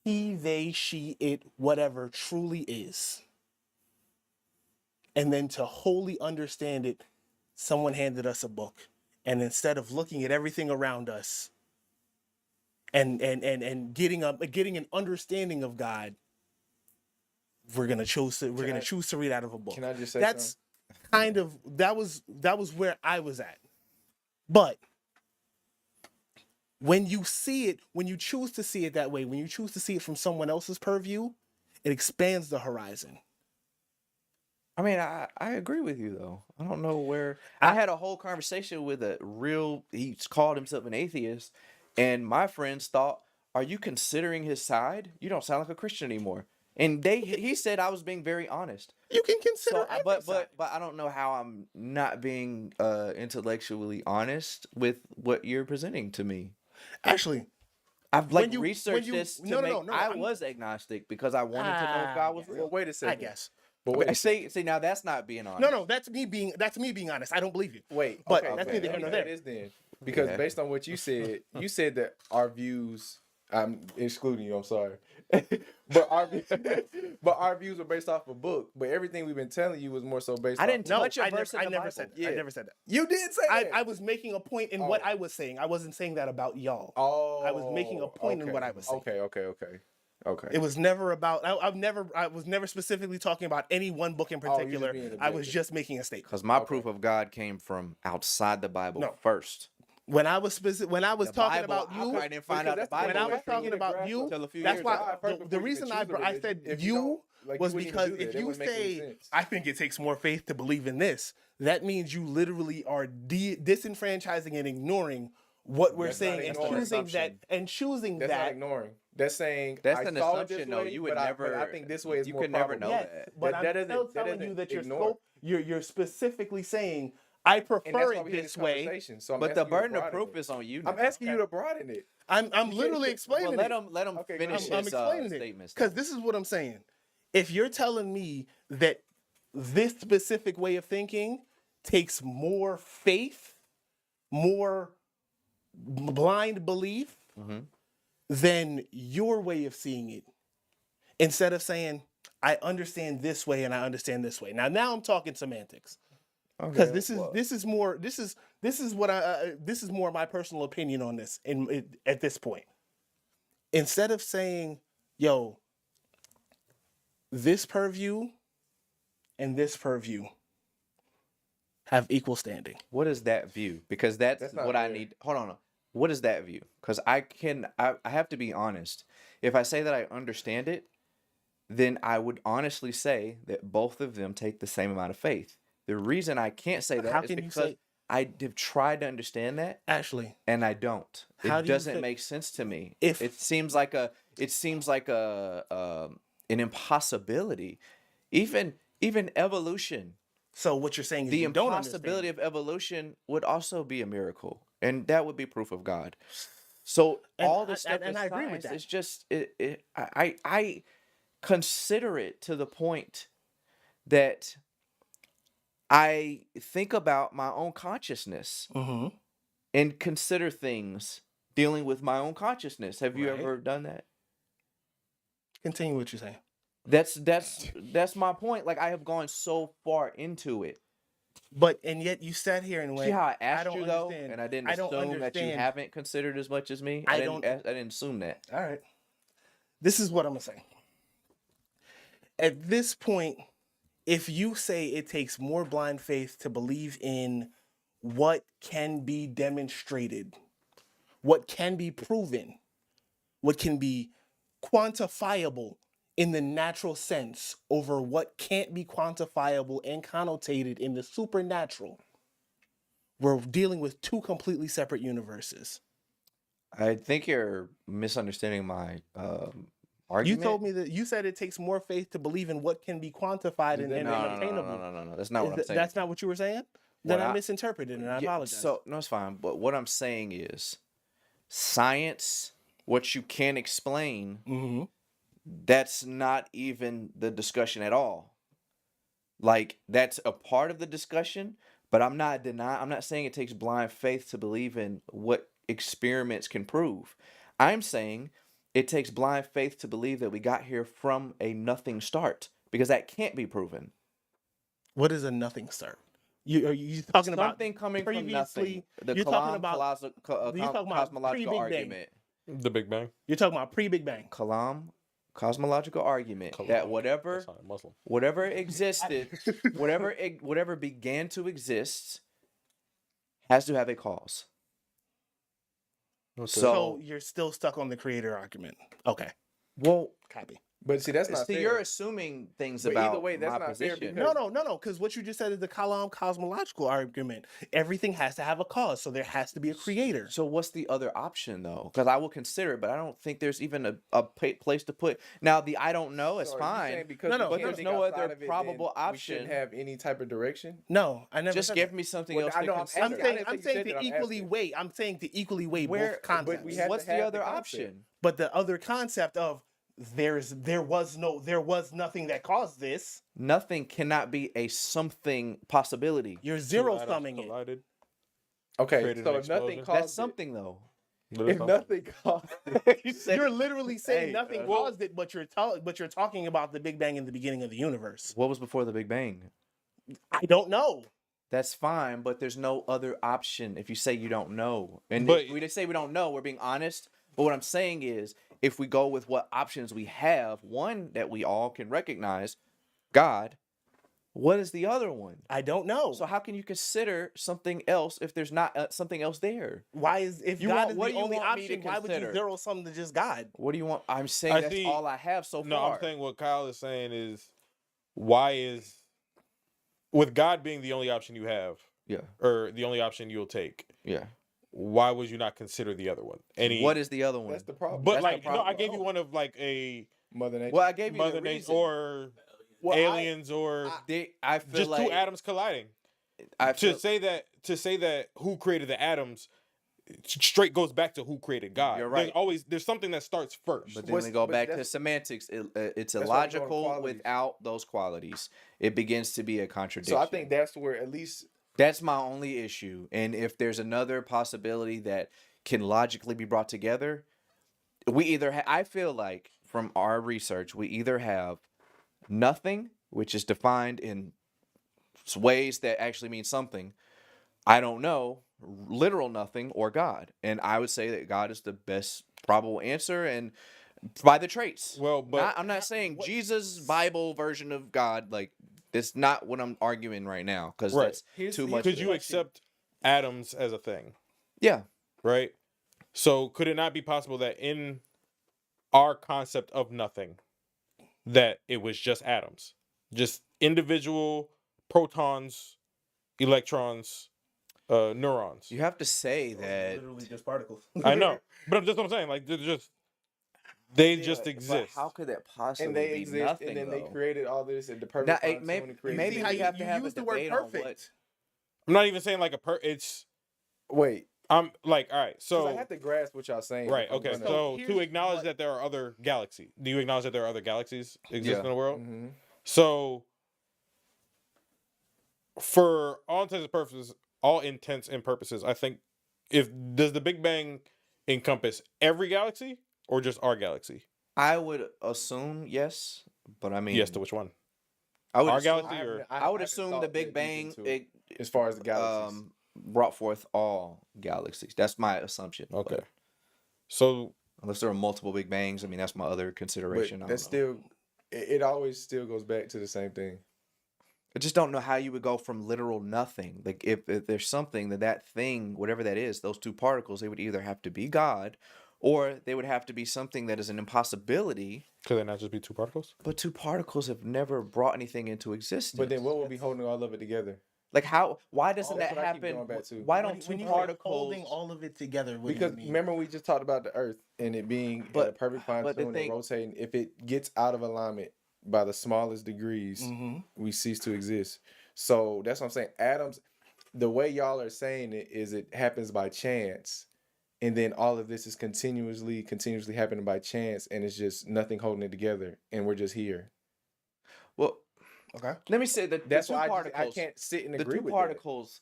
he, they, she, it, whatever truly is. And then to wholly understand it, someone handed us a book. And instead of looking at everything around us and getting an understanding of God, we're gonna choose to read out of a book. Can I just say That's kind of that was where I was at. But when you see it, when you choose to see it that way, when you choose to see it from someone else's purview, it expands the horizon. I mean, I agree with you though. I don't know where I had a whole conversation with he called himself an atheist, and my friends thought, "Are you considering his side? You don't sound like a Christian anymore." And he said I was being very honest. You can consider So, but I don't know how I'm not being intellectually honest with what you're presenting to me. actually, I've When you- researched when you- this to no, make. no, no, I I'm- was agnostic because I wanted to know if God was Well, real. wait a second. I guess. But Okay, wait, see, now that's not being honest. No, that's me being honest. I don't believe you. wait. But Okay, that's okay, neither here let me nor say there. this then, because Yeah. based on what you said that our views. I'm excluding you. I'm sorry, but our views were based off a book. But everything we've been telling you was more so based. I off didn't No, touch a I verse in never the Bible. said that. Yeah. I never said that. You did say that. I was making a point in what Oh. I was saying. I wasn't saying that about y'all. Oh, I was making a point in what I was saying. Okay. It was never about. I was never specifically talking about any one book in Oh, you just particular. being I was objective. just making a statement. Because my Okay. proof of God came from outside the Bible No. first. When I was talking Bible, about I you, probably didn't find out the Because Bible. when I way was for you talking to about grasp you, until a few that's years why ago. the Before you reason even choose a I religion, said if you you don't- like, was you wouldn't because even do that. if It you wouldn't make any say sense. I think it takes more faith to believe in this, that means you literally are disenfranchising and ignoring what we're That's not saying and ignoring. choosing That's not that. ignoring. That's saying That's I an saw it assumption, this though. way, You would but never. I think this way is you more could never probable. know Yes, that. but That I'm doesn't- still that telling doesn't you that ignore. you're specifically saying I And that's prefer why it we had this this way. conversation. So I'm But the asking you to burden of broaden proof it. is on you. Now. I'm asking you to broaden it. I'm literally explaining Well, let it. him Okay, go finish ahead. I'm his explaining it statements. because this is what I'm saying. If you're telling me that this specific way of thinking takes more faith, more blind belief than your way of seeing it, instead of saying I understand this way and I understand this way. Now I'm talking semantics because this is more my personal opinion on this at this point. Instead of saying, yo, this purview and this purview have equal standing. What is that view? Because that's That's not what I fair. need. Hold on. What is that view? Because I have to be honest. If I say that I understand it, then I would honestly say that both of them take the same amount of faith. The reason I can't say that How is can you because say- I have tried to understand that Actually, and I don't. How It do you doesn't fit- make sense to me. If- It seems like an impossibility. Even evolution. so what you're saying is The you don't impossibility understand. of evolution would also be a miracle, and that would be proof of God. So And all I- this stuff and is I agree with science. that. It's just I consider it to the point that I think about my own consciousness Mhm. and consider things dealing with my own consciousness. Have you Right. ever done that? Continue what you're saying. That's my point. Like I have gone so far into it. But and yet you sat here and went. See how I asked don't you though, understand. and I didn't I don't assume that you understand. haven't considered as much as me. I I didn't assume that. All right. This is what I'm gonna say. At this point, if you say it takes more blind faith to believe in what can be demonstrated, what can be proven, what can be quantifiable in the natural sense over what can't be quantifiable and connotated in the supernatural. We're dealing with two completely separate universes. I think you're misunderstanding my You argument. told me that you said it takes more faith to believe in what can be quantified and, No, and No, no, no, no, obtainable. no, no, no. That's not what I'm saying. That's not what you were saying? Then What I I- misinterpreted and I Yeah, apologize. So no, it's fine. But what I'm saying is, science, what you can explain, Mm-hmm. that's not even the discussion at all. Like that's a part of the discussion, but I'm not saying it takes blind faith to believe in what experiments can prove. I'm saying it takes blind faith to believe that we got here from a nothing start because that can't be proven. What is a nothing start? Are you talking about Something coming from previously? nothing. The You're talking Kalam about you're talking about cosmological pre-Big Bang. argument. The Big Bang. You're talking about pre-Big Bang. Kalam cosmological argument that Kalam. whatever That's not a Muslim. whatever existed, whatever began to exist has to have a cause. Okay. So- So you're still stuck on the creator argument. Okay, Well, copy. But see, that's not see, fair. you're assuming things But about either way, that's my not fair position. because- No. Because what you just said is the Kalam cosmological argument. Everything has to have a cause, so there has to be a creator. So what's the other option though? Because I will consider it, but I don't think there's even a place to put. Now the I don't know is So are you saying fine. because No, we no, can't but there's think no outside other of it, then probable we shouldn't option. have any type of direction. No, I never Just said give that. me something Well, else I to know, I'm consider. asking- I didn't I'm think you saying said to that, I'm equally asking. weigh. I'm saying to equally weigh Where- both but concepts. we have What's to the have other the concept. option? But the other concept of there was nothing that caused this. Nothing cannot be a something possibility. You're Two zero atoms summing it. collided. Okay, Created so an if nothing explosion. caused That's something though. But if it's nothing caused it, You said- You're literally saying Hey, nothing well- caused it, but you're talking about the Big Bang in the beginning of the universe. What was before the Big Bang? I don't know. That's fine, but there's no other option if you say you don't know. And But- if we just say we don't know, we're being honest. But what I'm saying is, if we go with what options we have, one that we all can recognize, God, what is the other one? I don't know. So how can you consider something else if there's not something else there? Why is if You God want- is what the do you only want me to option? Why would you consider? zero sum to just God? What do you want? I'm saying I that's think- all I have so No, far. I'm saying what Kyle is saying is, why is, with God being the only option you have, Yeah, or the only option you'll take, yeah. why would you not consider the other one? What is the other one? that's the problem. But That's the like, no, I problem. gave you one of like a Mother Nature. Well, I gave you Mother the Nature reason. or Well, aliens or I feel just like two atoms colliding. I To feel, say that who created the atoms straight goes back to who created God. You're right. There's something that starts first. But then What's- we go but back to that's- semantics. It's that's why we go to illogical qualities. without those qualities. It begins to be a contradiction. So I think that's where at least that's my only issue. And if there's another possibility that can logically be brought together, we either I feel like from our research, we either have nothing, which is defined in ways that actually mean something. I don't know, literal nothing, or God. And I would say that God is the best probable answer and by the traits. Well, but I'm not saying Jesus Bible version of God, like that's not what I'm arguing right now because Right. that's Here's- too here's much. the could you question. accept atoms as a thing, Yeah, right? So could it not be possible that in our concept of nothing, that it was just atoms, just individual protons, electrons, neurons? you have to say that. Literally just particles. I know, but that's what I'm saying. Like they just But exist. how could that possibly and they be exist, nothing? and then they though? created all this and the Now, perfect. it time may- someone created maybe it. we have to have a use the word debate on what- perfect. I'm not even saying like it's. Wait, I'm like, all right, 'cause so I have to grasp what y'all saying. right, if I'm okay. gonna- So here's to acknowledge what- that there are other galaxies, do you acknowledge that there are other galaxies exist Yeah. in the world? Mhm. So, for all intents and purposes, I think does the Big Bang encompass every galaxy or just our galaxy? I would assume yes, but I mean, Yes to which one? I would our assume, galaxy or I would assume the Big Bang as far as the galaxies. brought forth all galaxies. That's my assumption. okay. but So unless there are multiple Big Bangs, I mean that's my other consideration. But I that's don't know. still, it always still goes back to the same thing. I just don't know how you would go from literal nothing. Like if there's something that thing, whatever that is, those two particles, they would either have to be God, or they would have to be something that is an impossibility. Could they not just be two particles? But two particles have never brought anything into existence. But then what would be holding all of it together? like how? Why doesn't That's that what I keep happen? going back to. Why When don't you- two when you say particles? holding all of it together, what Because do you mean? remember we just talked about the Earth and it being at a perfect fine but the tune and thing- rotating. If it gets out of alignment by the smallest degrees, Mhm. we cease to exist. So that's what I'm saying. Atoms, the way y'all are saying it is it happens by chance. And then all of this is continuously happening by chance, and it's just nothing holding it together, and we're just here. Well, Okay. let me say that That's the two why particles. I can't sit and the agree two with particles.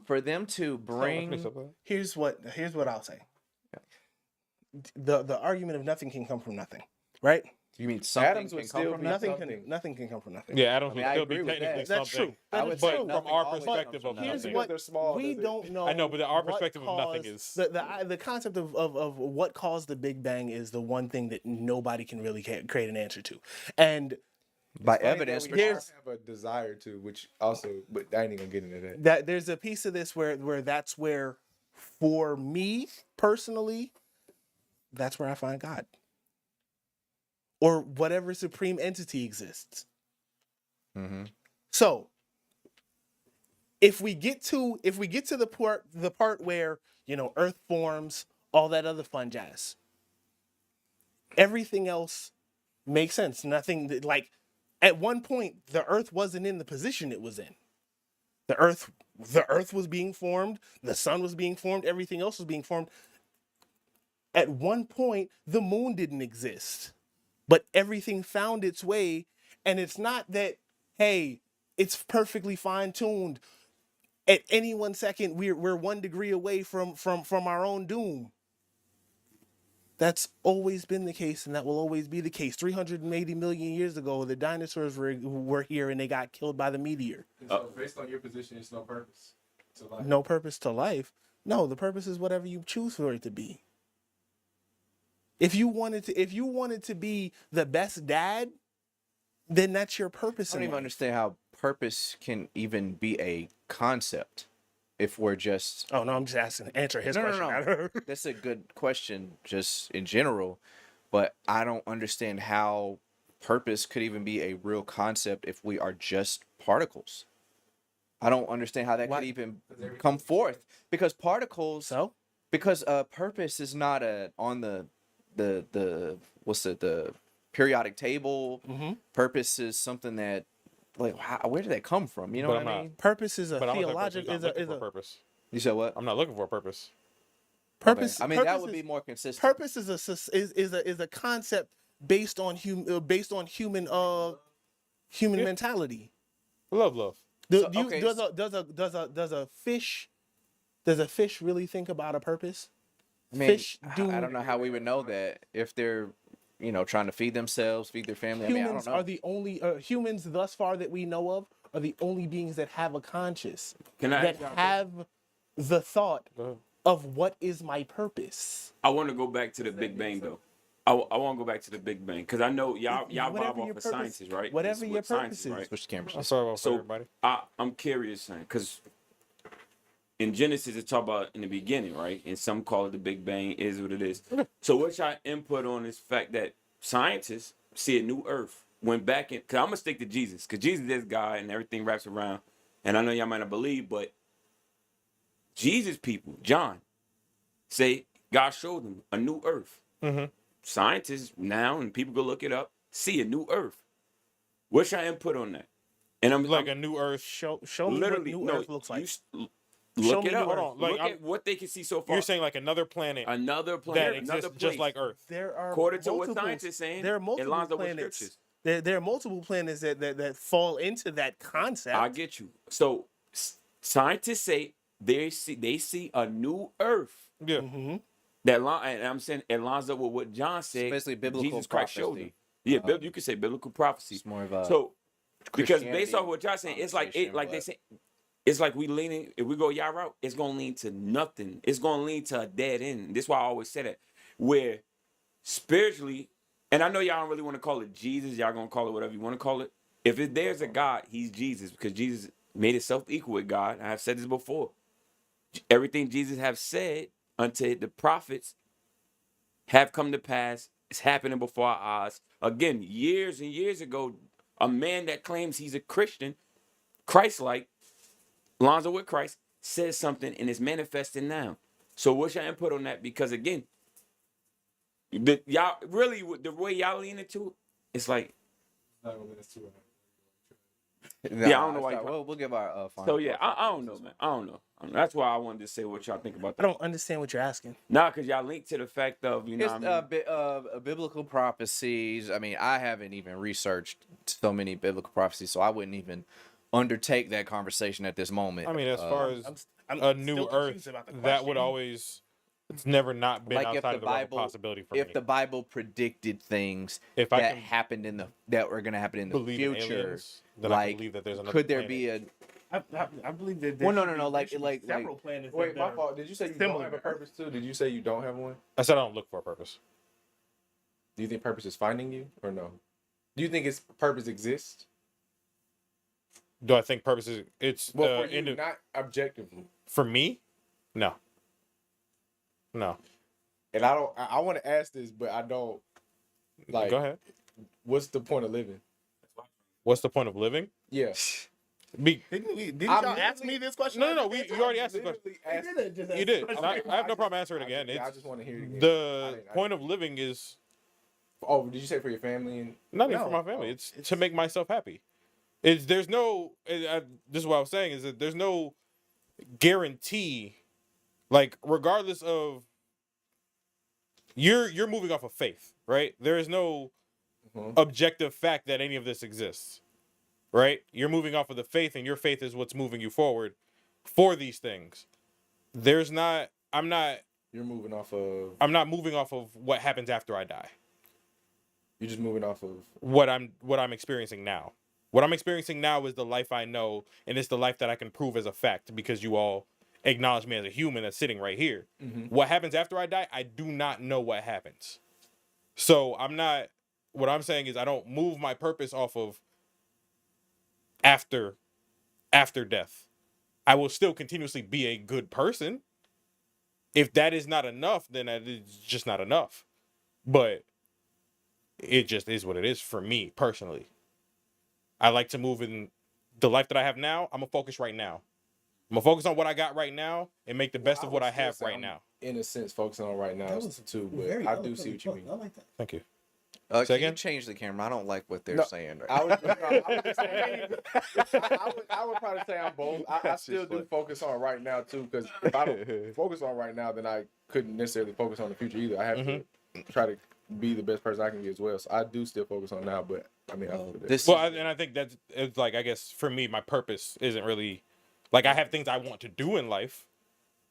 For them to Sound like bring. me, something. Here's what I'll say. The argument of nothing can come from nothing, right? You mean something Atoms can would come still from be nothing? Nothing can come from nothing. Yeah, Adams I mean, would I still be agree with technically that. That's something. true. That I would is say true. But from nothing our always perspective comes of from Here's nothing. what They're small, we does it- don't know. I know, but our what perspective of nothing caused- is- the concept of what caused the Big Bang is the one thing that nobody can really create an answer to, and By Funny that evidence, we all here's- have a desire to, which also, but I ain't even gonna get into that. that there's a piece of this where that's where, for me personally, that's where I find God or whatever supreme entity exists. Mm-hmm. So if we get to the part where, you know, Earth forms, all that other fun jazz, everything else makes sense. Nothing like at one point the Earth wasn't in the position it was in. The Earth was being formed, the sun was being formed, everything else was being formed. At one point the moon didn't exist, but everything found its way. And it's not that, hey, it's perfectly fine-tuned. At any 1 second, we're 1 degree away from our own doom. That's always been the case, and that will always be the case. 380 million years ago, the dinosaurs were here, and they got killed by the meteor. So based on your position, it's no purpose to life. No purpose to life. No, the purpose is whatever you choose for it to be. If you wanted to be the best dad, then that's your purpose. I don't in even life. understand how purpose can even be a concept if we're just. Oh no, I'm just asking. Answer his No, question. no. That's a good question, just in general, but I don't understand how purpose could even be a real concept if we are just particles. I don't understand how that Why- could even come forth because particles. So Because purpose is not on the what's it, the periodic table. Mhm. Purpose is something that like where did that come from? You know But what I'm I not- mean? purpose is a But I'm theological not looking for a purpose. You said what? I'm not looking for a purpose. purpose. I mean that purpose would is- be more consistent. Purpose is a concept based on human mentality. Love. Do, So, do you, okay, does a fish really think about a purpose? I mean, fish I do- don't know how we would know that if they're trying to feed themselves, feed their family. Humans I mean, I don't know. are the only humans thus far that we know of are the only beings that have a conscience, Can I? that have the thought Go ahead. of what is my purpose. I want to go back to the Big Bang though. I want to go back to the Big Bang because I know y'all Whatever vibe your off of purpose- sciences, right? whatever It's your what science purpose is. right? Switch the cameras. I'm sorry about So everybody. I'm curious, because in Genesis it talk about in the beginning, right? And some call it the Big Bang, is what it is. So what's your input on this fact that scientists see a new Earth went back in? Because I'm gonna stick to Jesus, because Jesus is God and everything wraps around. And I know y'all might not believe, but Jesus people, John, say God showed them a new Earth. Mhm. Scientists now, and people go look it up, see a new Earth. What's your input on that? And I'm Like a new Earth. Show me literally what new Earth looks like. Look Show it me up. new Earth. Hold on, like, Look I'm- at what they can see so far. You're saying like another planet another that planet, exists another just place. like Earth. There are According to what multiple- science is saying, there are it multiple lines up with planets. scriptures. There are multiple planets that fall into that concept. I get you. So scientists say they see a new Earth Yeah. Mhm. that and I'm saying it lines up with what John said. basically biblical Jesus Christ showed prophecy. them. Yeah, you could say biblical prophecy. It's more of a So because based Christianity off what y'all saying, it's like conversation, they but- say, it's like we leaning. If we go y'all route, it's gonna lean to nothing. It's gonna lean to a dead end. This is why I always say that. Where spiritually, and I know y'all don't really want to call it Jesus. Y'all gonna call it whatever you want to call it. there's a God, he's Jesus, because Jesus made himself equal with God. I have said this before. Everything Jesus have said unto the prophets have come to pass. It's happening before our eyes. Again, years and years ago, a man that claims he's a Christian, Christ-like, Lonzo with Christ, says something and it's manifesting now. So what's your input on that? Because again, y'all really, the way y'all lean into it, it's like, No, yeah, I don't know why. we'll give our final So yeah, thoughts. I don't know, man. I don't know. That's why I wanted to say what y'all think about I that. don't understand what you're asking. Nah, because y'all link to the fact of, you know It's what I mean? biblical prophecies. I mean, I haven't even researched so many biblical prophecies, so I wouldn't even undertake that conversation at this moment. I mean, as far as I'm a new still confused Earth, about the that would question. always. It's never not been like if outside the of the realm of Bible, possibility for if me. the Bible predicted things If I that can happened that were gonna happen in the believe in future, aliens, then I can like believe that there's another could there planet. be a I believe that. Well, no, should no, be- like- there should be like- several planets. Wait, that my are fault. Did you say you similar don't have a to Earth. purpose too? Did you say you don't have one? I said I don't look for a purpose. Do you think purpose is finding you or no? Do you think its purpose exists? Do I think purpose is it's Well, for you, not objectively. for me? No. No. And I don't. I want to ask this, but I don't. Like, Go ahead. what's the point of living? What's the point of living? Yeah. Didn't y'all ask me this question? No. You already asked the question. You did. And I have no problem answering it again. I It's just want to hear it again. the point of living is Oh, did you say for your family? And not even No. for my family. Oh, It's to make myself happy. There's no. This is what I was saying is that there's no guarantee, like regardless of you're moving off of faith, right? There is no objective fact that any of this exists, right? You're moving off of the faith, and your faith is what's moving you forward for these things. There's not. I'm not. you're moving off of. I'm not moving off of what happens after I die. You're just moving off of. What I'm experiencing now. What I'm experiencing now is the life I know, and it's the life that I can prove as a fact because you all acknowledge me as a human that's sitting right here. What happens after I die, I do not know what happens. So I'm not. What I'm saying is I don't move my purpose off of after death. I will still continuously be a good person. If that is not enough, then it's just not enough. But it just is what it is for me personally. I like to move in the life that I have now. I'm gonna focus right now. I'm gonna focus on what I got right now and make the best of what I have right now. In a sense, focusing on right now That was too, but very I do see what you eloquently mean. put. I like that. Thank you. Can Say you again? change the camera? I don't like what they're No, saying. Right I would just say, I would probably say I'm both. I That's still just do funny. focus on right now too, because if I don't focus on right now, then I couldn't necessarily focus on the future either. I have to try to be the best person I can be as well. So I do still focus on now, but I mean, this Well, and I think that's it's like I guess for me, my purpose isn't really like I have things I want to do in life,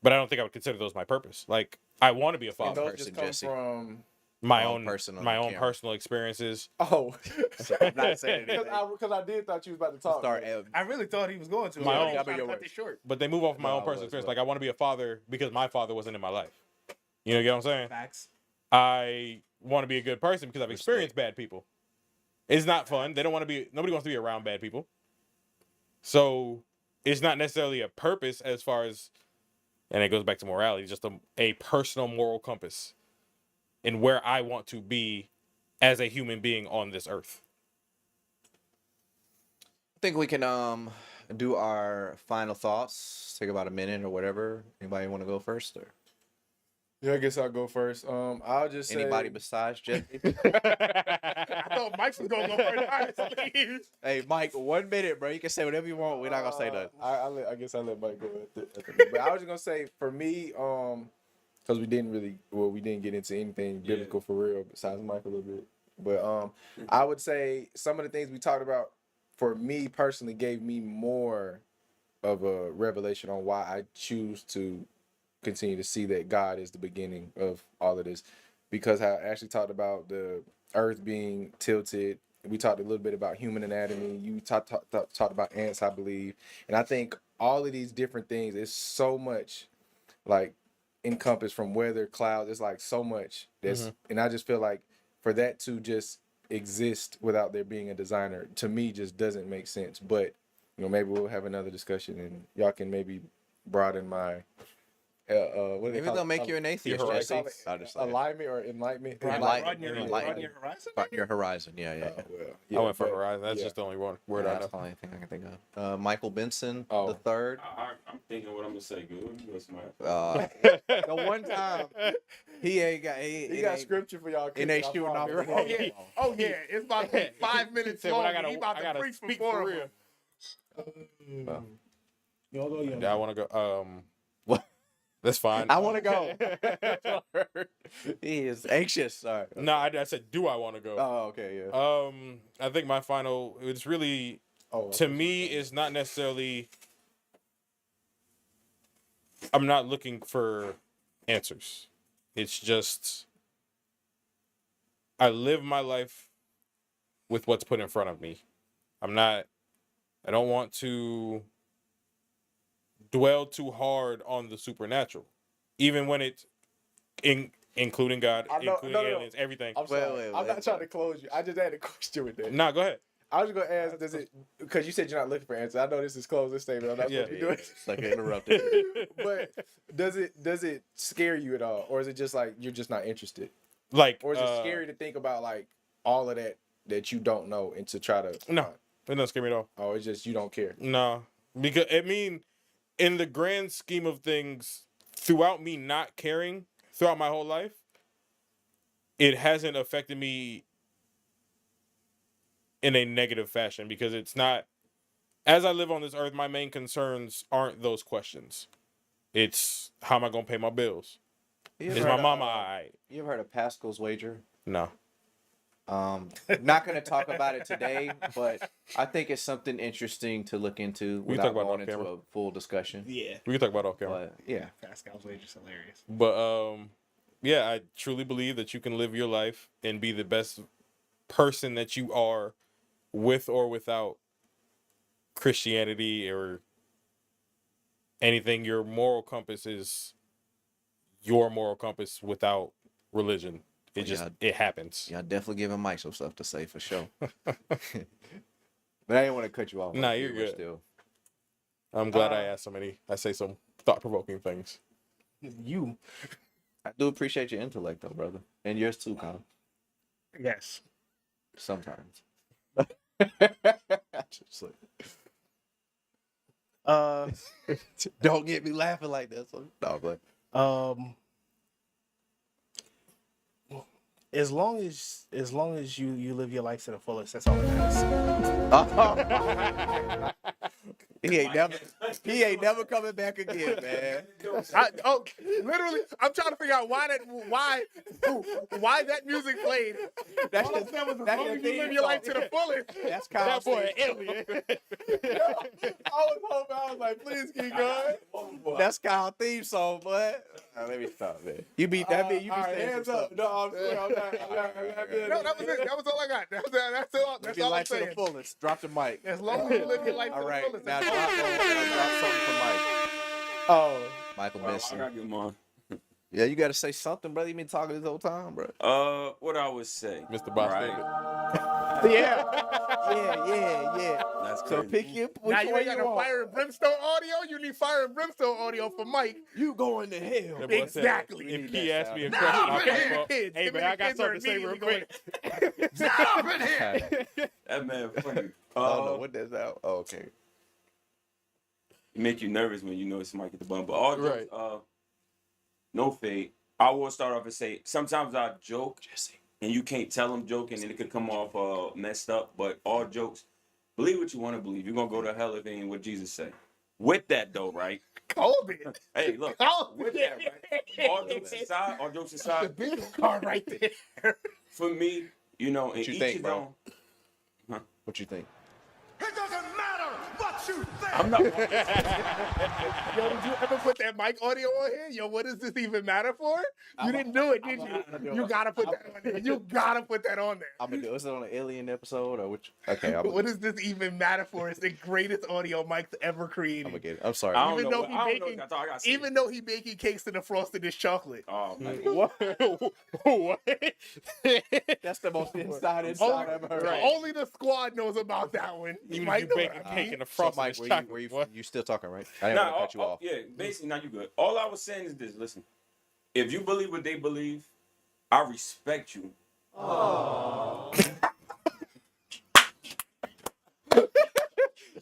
but I don't think I would consider those my purpose. Like I want to be a and father. those person, just come Jesse. from. My Wrong own person on my the own camera. personal experiences. Oh, So I'm not saying anything. because I did thought you was about to talk. Start. I really thought he was going to. My I own- was I'll be trying to your cut worst. this short. But they move off my No, own I personal was, experience. but- Like I want to be a father because my father wasn't in my life. You know, get what I'm saying? Facts. I want to be a good person because I've experienced bad people. It's not fun. They don't want to be. Nobody wants to be around bad people. So it's not necessarily a purpose as far as, and it goes back to morality, just a personal moral compass in where I want to be as a human being on this earth. I think we can do our final thoughts. Take about a minute or whatever. Anybody want to go first or Yeah, I guess I'll go first. I'll just say anybody besides Jesse? I thought Mike was going to go first. Honestly. Hey, Mike, 1 minute, bro. You can say whatever you want. We're not gonna say nothing. I guess I'll let Mike go at the but I was just gonna say for me, because we didn't get into anything biblical for real besides Mike a little bit. But I would say some of the things we talked about for me personally gave me more of a revelation on why I choose to continue to see that God is the beginning of all of this, because I actually talked about the earth being tilted. We talked a little bit about human anatomy. You talked about ants, I believe. And I think all of these different things is so much like encompassed from weather, clouds. It's like so much. And I just feel like for that to just exist without there being a designer, to me, just doesn't make sense. But maybe we'll have another discussion, and y'all can maybe broaden my what do they Maybe call they'll it? make you an atheist, What do they Jesse. call it? I'll just say it. Alignment or enlightenment? Broaden your horizon. Your horizon. Yeah, yeah. Oh, well, I went for but- Horizon. That's yeah. just the only one word I That's the know. only thing I can think of. Michael Benson Oh. the third. I'm thinking what I'm gonna say. Good. You go, Smile. The one time he ain't got He got scripture for y'all. and they cooking, I shooting off promise. the Oh yeah, oh yeah. It's about 5 minutes Said, when long. I He about to preach speak before for him. real. Y'all go, young. Yeah, I want to go. What? That's fine. I want to go. He is anxious. Sorry. No, I said, do I want to go? Oh, okay, yeah. I think my final. It's really to me. It's not necessarily. I'm not looking for answers. It's just I live my life with what's put in front of me. I don't want to dwell too hard on the supernatural, even when it's including God, including aliens, everything. I'm sorry. Wait, I'm not trying to close you. I just had a question with that. Nah, go ahead. I was just gonna ask, does it? Because you said you're not looking for answers. I know this is closing statement. I'm not supposed to be doing. It's like interrupted. But does it scare you at all, or is it just like you're just not interested, Like, or is it scary to think about like all of that you don't know and to try to? No, it doesn't scare me at all. Oh, it's just you don't care. No, because in the grand scheme of things, throughout me not caring throughout my whole life, it hasn't affected me in a negative fashion because it's not. As I live on this earth, my main concerns aren't those questions. It's how am I gonna pay my bills? Is my mama alright? You ever heard of Pascal's wager? No. Not going to talk about it today, but I think it's something interesting to look into We can talk without about it going off into camera. a full discussion. Yeah. We can talk about it off camera. But yeah, Pascal's wager's hilarious. But yeah, I truly believe that you can live your life and be the best person that you are with or without Christianity or anything. Your moral compass is your moral compass without religion. It just it happens. y'all definitely giving Mike some stuff to say for sure. But I didn't want to cut you off. Nah, like you're you were good. Still. I'm glad I asked I say some thought-provoking things. You. I do appreciate your intellect, though, brother, and yours too, Colin. Yes. Sometimes. Just like- don't get me laughing like that. So, no, but as long as you live your life to the fullest, that's all that matters. he ain't never coming back again, man. Literally, I'm trying to figure out why that music played. That's All I just- said was as that's long your as you theme live your life to song. the fullest. That's Kyle. That boy an alien. I was like, please keep going. That's Kyle theme song, but let me stop, man. You beat that beat. You be All right, saying hands some up. stuff. No, I'm sorry. I'm not good. No, that was it. That was all I got. That's all. Live That's your all I'm life to the saying. fullest. Drop the mic. As long as you live your life All to the right, fullest. now that's drop all. something for Mike. Oh, Michael I Benson. gotta get mine. Yeah, you got to say something, brother. You been talking this whole time, bro. What I would say, Mr. Boss Right. David. Yeah. That's So crazy. pick your Now which you one ain't got you no want. fire and brimstone audio. You need fire and brimstone audio for Mike. You going to hell. That boy said, Exactly. if We need he that asked me a sound. question, Nah, I'll man, talk about, kids. hey Him man, and I the got kids something are to say real immediately quick. Stop it here. That man funny. I don't know what that's out. Oh, okay. Make you nervous when you know somebody get the bum. But all jokes, Right. no fade. I will start off and say sometimes I joke, and you can't tell I'm joking, and it could come off messed up. But all jokes, believe what you want to believe. You're gonna go to hell if it ain't what Jesus say. With that though, right? Cold it. Hey, look. Cold With that, right? All jokes aside, Bingo card right there. for me, you know, and you each think, his bro? own. What you think? It doesn't matter what I'm not. Yo, did you ever put that mic audio on here? Yo, what does this even matter for? You didn't do it, did you? You gotta put that on there. You gotta put that on there. I'm gonna do. Is it on an alien episode or which? Okay, What does this even matter for? It's the greatest audio Mike's ever I'm created. gonna get it. I'm sorry. I don't Even know. though What, he I don't know. baking, That's all I got to say. even though he baking cakes to the frosted is chocolate. Oh, man. What? What? That's the most inside Only, I've ever heard. only the squad knows about that one. Even Mike if you know bake what a I cake mean. in the So, frosting Mike, is were chocolate. you still talking, right? I didn't Nah, want to cut you off. yeah, basically, now you good. All I was saying is this: listen, if you believe what they believe, I respect you.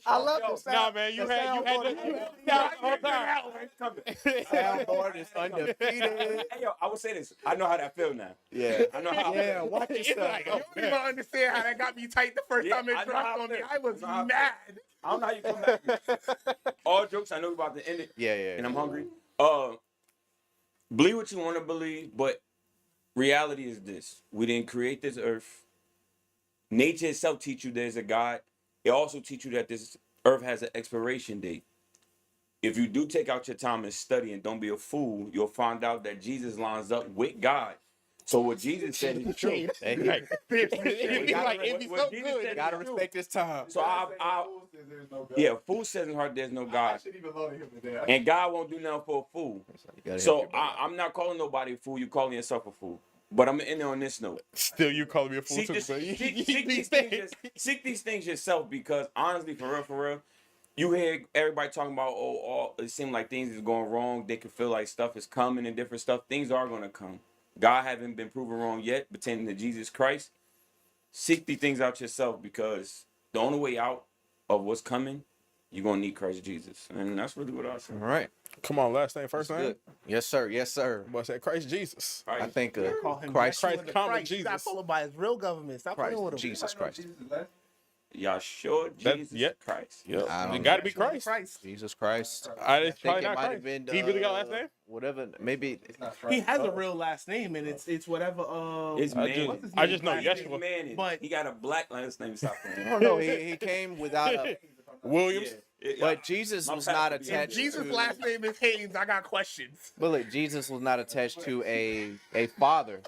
I love Yo, this. Nah, man, you had the whole time. Soundboard is undefeated. Hey, yo, I would say this. I know how that feel now. Yeah. I know how. Yeah, watch It's yourself. like, you don't even understand how that got me tight the first Yeah, time it I know dropped how on me. it I was I know how it mad. I don't know how you come back. All jokes. I know we're about to end it, Yeah, yeah. and I'm hungry. Believe what you want to believe, but reality is this: we didn't create this earth. Nature itself teach you there's a God. It also teach you that this earth has an expiration date. If you do take out your time and study and don't be a fool, you'll find out that Jesus lines up with God. So what Jesus said is true. Hey, Like, He's gotta- like, if he's so Jesus good. said gotta is true. respect this time. So yeah, fool says in heart there's no God, and God won't do nothing for a fool. You gotta So help your brother. I'm not calling nobody a fool. You calling yourself a fool. But I'm gonna end it on this note. still, you calling me a fool Seek, too? this, But seek these things yourself, because honestly, for real, you hear everybody talking about, it seems like things is going wrong. They can feel like stuff is coming and different stuff. Things are gonna come. God haven't been proven wrong yet, pertaining to Jesus Christ. Seek these things out yourself, because the only way out of what's coming, you're gonna need Christ Jesus, and that's really what I say. All right. come on, last name, first name. Good. Yes, sir. Yes, sir. Boy said Christ Jesus. All right. I think Call him Christ, Yeshua Christ, the comma, Christ. Stop Jesus. followed by his real government. Stop playing with him. Jesus Christ. Yahshua That- Jesus yeah. Christ. Yep. I don't It know. got to be Yeshua the Christ. Jesus Christ. It's I think probably it not might Christ. have been. He really got last name? Whatever. Maybe. He has a real last name, and it's whatever. It's I man. just- his I name? just know Last Yeshua. name? Man, But- he got a black last name. Stop I playing. don't know. He came without a. Williams. But Jesus My was pastor not be- If attached Jesus' to. last name is Haynes, I got questions. But look, Jesus was not attached to a father.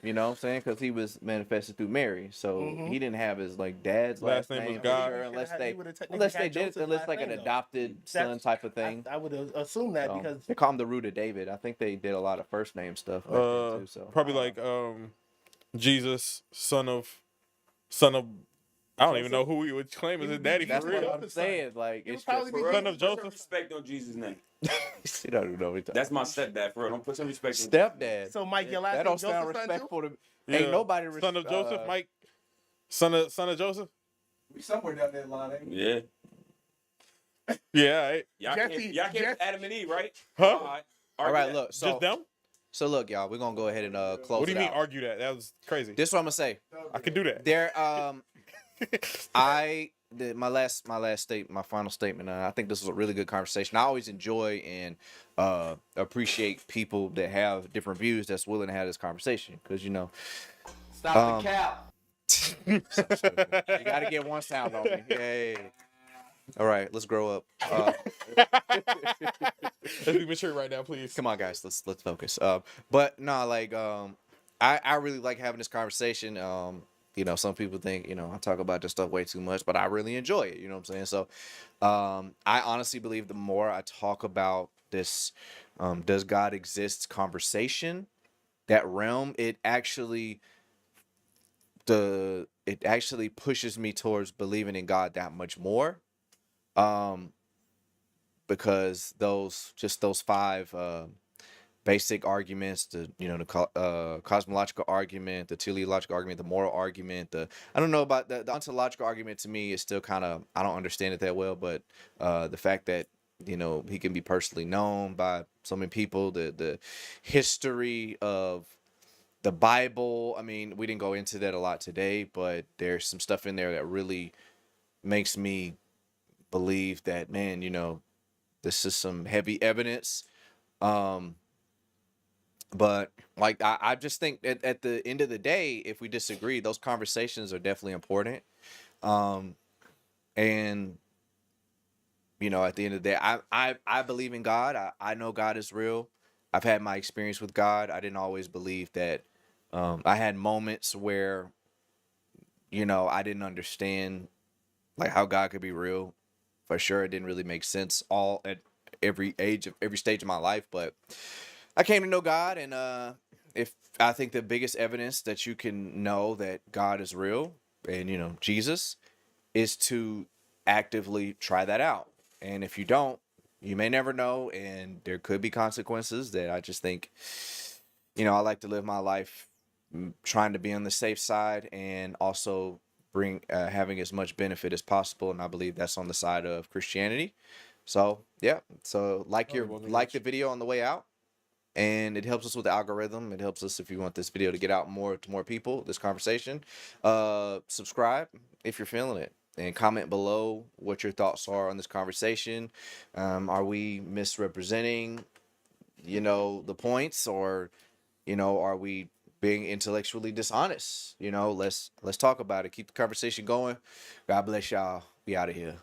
You know what I'm saying? Because he was manifested through Mary, so he didn't have his like dad's last, Last name was for God. sure, unless they He would've technically unless had they did Joseph's unless last like an name, though. adopted son That's- type of thing. I would assume that So, because they call him the root of David. I think they did a lot of first name stuff back then too. So Probably like Jesus, son of. I don't even know who he would claim as his daddy that's for what real. I'm saying. Like He it's would probably just be Son of Put some Joseph. respect on Jesus' name. you don't even know what you're talking. That's my stepdad, for real. Don't put some respect on Stepdad. so Mike, your last That name don't sound Joseph son too? respectful to. Yeah. Ain't nobody. Son of Joseph, Mike. Son of Joseph. We somewhere down that line, ain't we? Yeah. Yeah, right. Y'all Jesse- came Jesse- Adam and Eve, right? Huh? All right, Argue look. Just So them. look, y'all. We're gonna go ahead and close. What do you it mean out. argue that? That was crazy. This is what I'm gonna say. I could do that. There, my final statement. I think this was a really good conversation. I always enjoy and appreciate people that have different views that's willing to have this conversation because Stop the cap. you got to get one sound on me. Yay! All right, let's grow up. Let's be mature right now, please. Come on, guys. Let's focus. But no, like I really like having this conversation. Some people think I talk about this stuff way too much, but I really enjoy it. You know what I'm saying? So, I honestly believe the more I talk about this, does God exist conversation, that realm, it actually pushes me towards believing in God that much more. Because those five basic arguments, the cosmological argument, the teleological argument, the moral argument, I don't know about the ontological argument. To me is still kind of, I don't understand it that well, but the fact that he can be personally known by so many people, the history of the Bible. I mean, we didn't go into that a lot today, but there's some stuff in there that really makes me believe that, man, this is some heavy evidence. But like I just think at the end of the day, if we disagree, those conversations are definitely important. And you know, at the end of the day, I believe in God. I know God is real. I've had my experience with God. I didn't always believe that. I had moments where, you know, I didn't understand like how God could be real. For sure, it didn't really make sense all at every stage of my life. But I came to know God, and if I think the biggest evidence that you can know that God is real and, you know, Jesus, is to actively try that out. And if you don't, you may never know, and there could be consequences that I just think, you know, I like to live my life trying to be on the safe side and also bring having as much benefit as possible. And I believe that's on the side of Christianity. So yeah, so like the video on the way out, and it helps us with the algorithm. It helps us if you want this video to get out more to more people, this conversation. Subscribe if you're feeling it, and comment below what your thoughts are on this conversation. Are we misrepresenting, you know, the points, or, you know, are we being intellectually dishonest? You know, let's talk about it. Keep the conversation going. God bless y'all. Be out of here.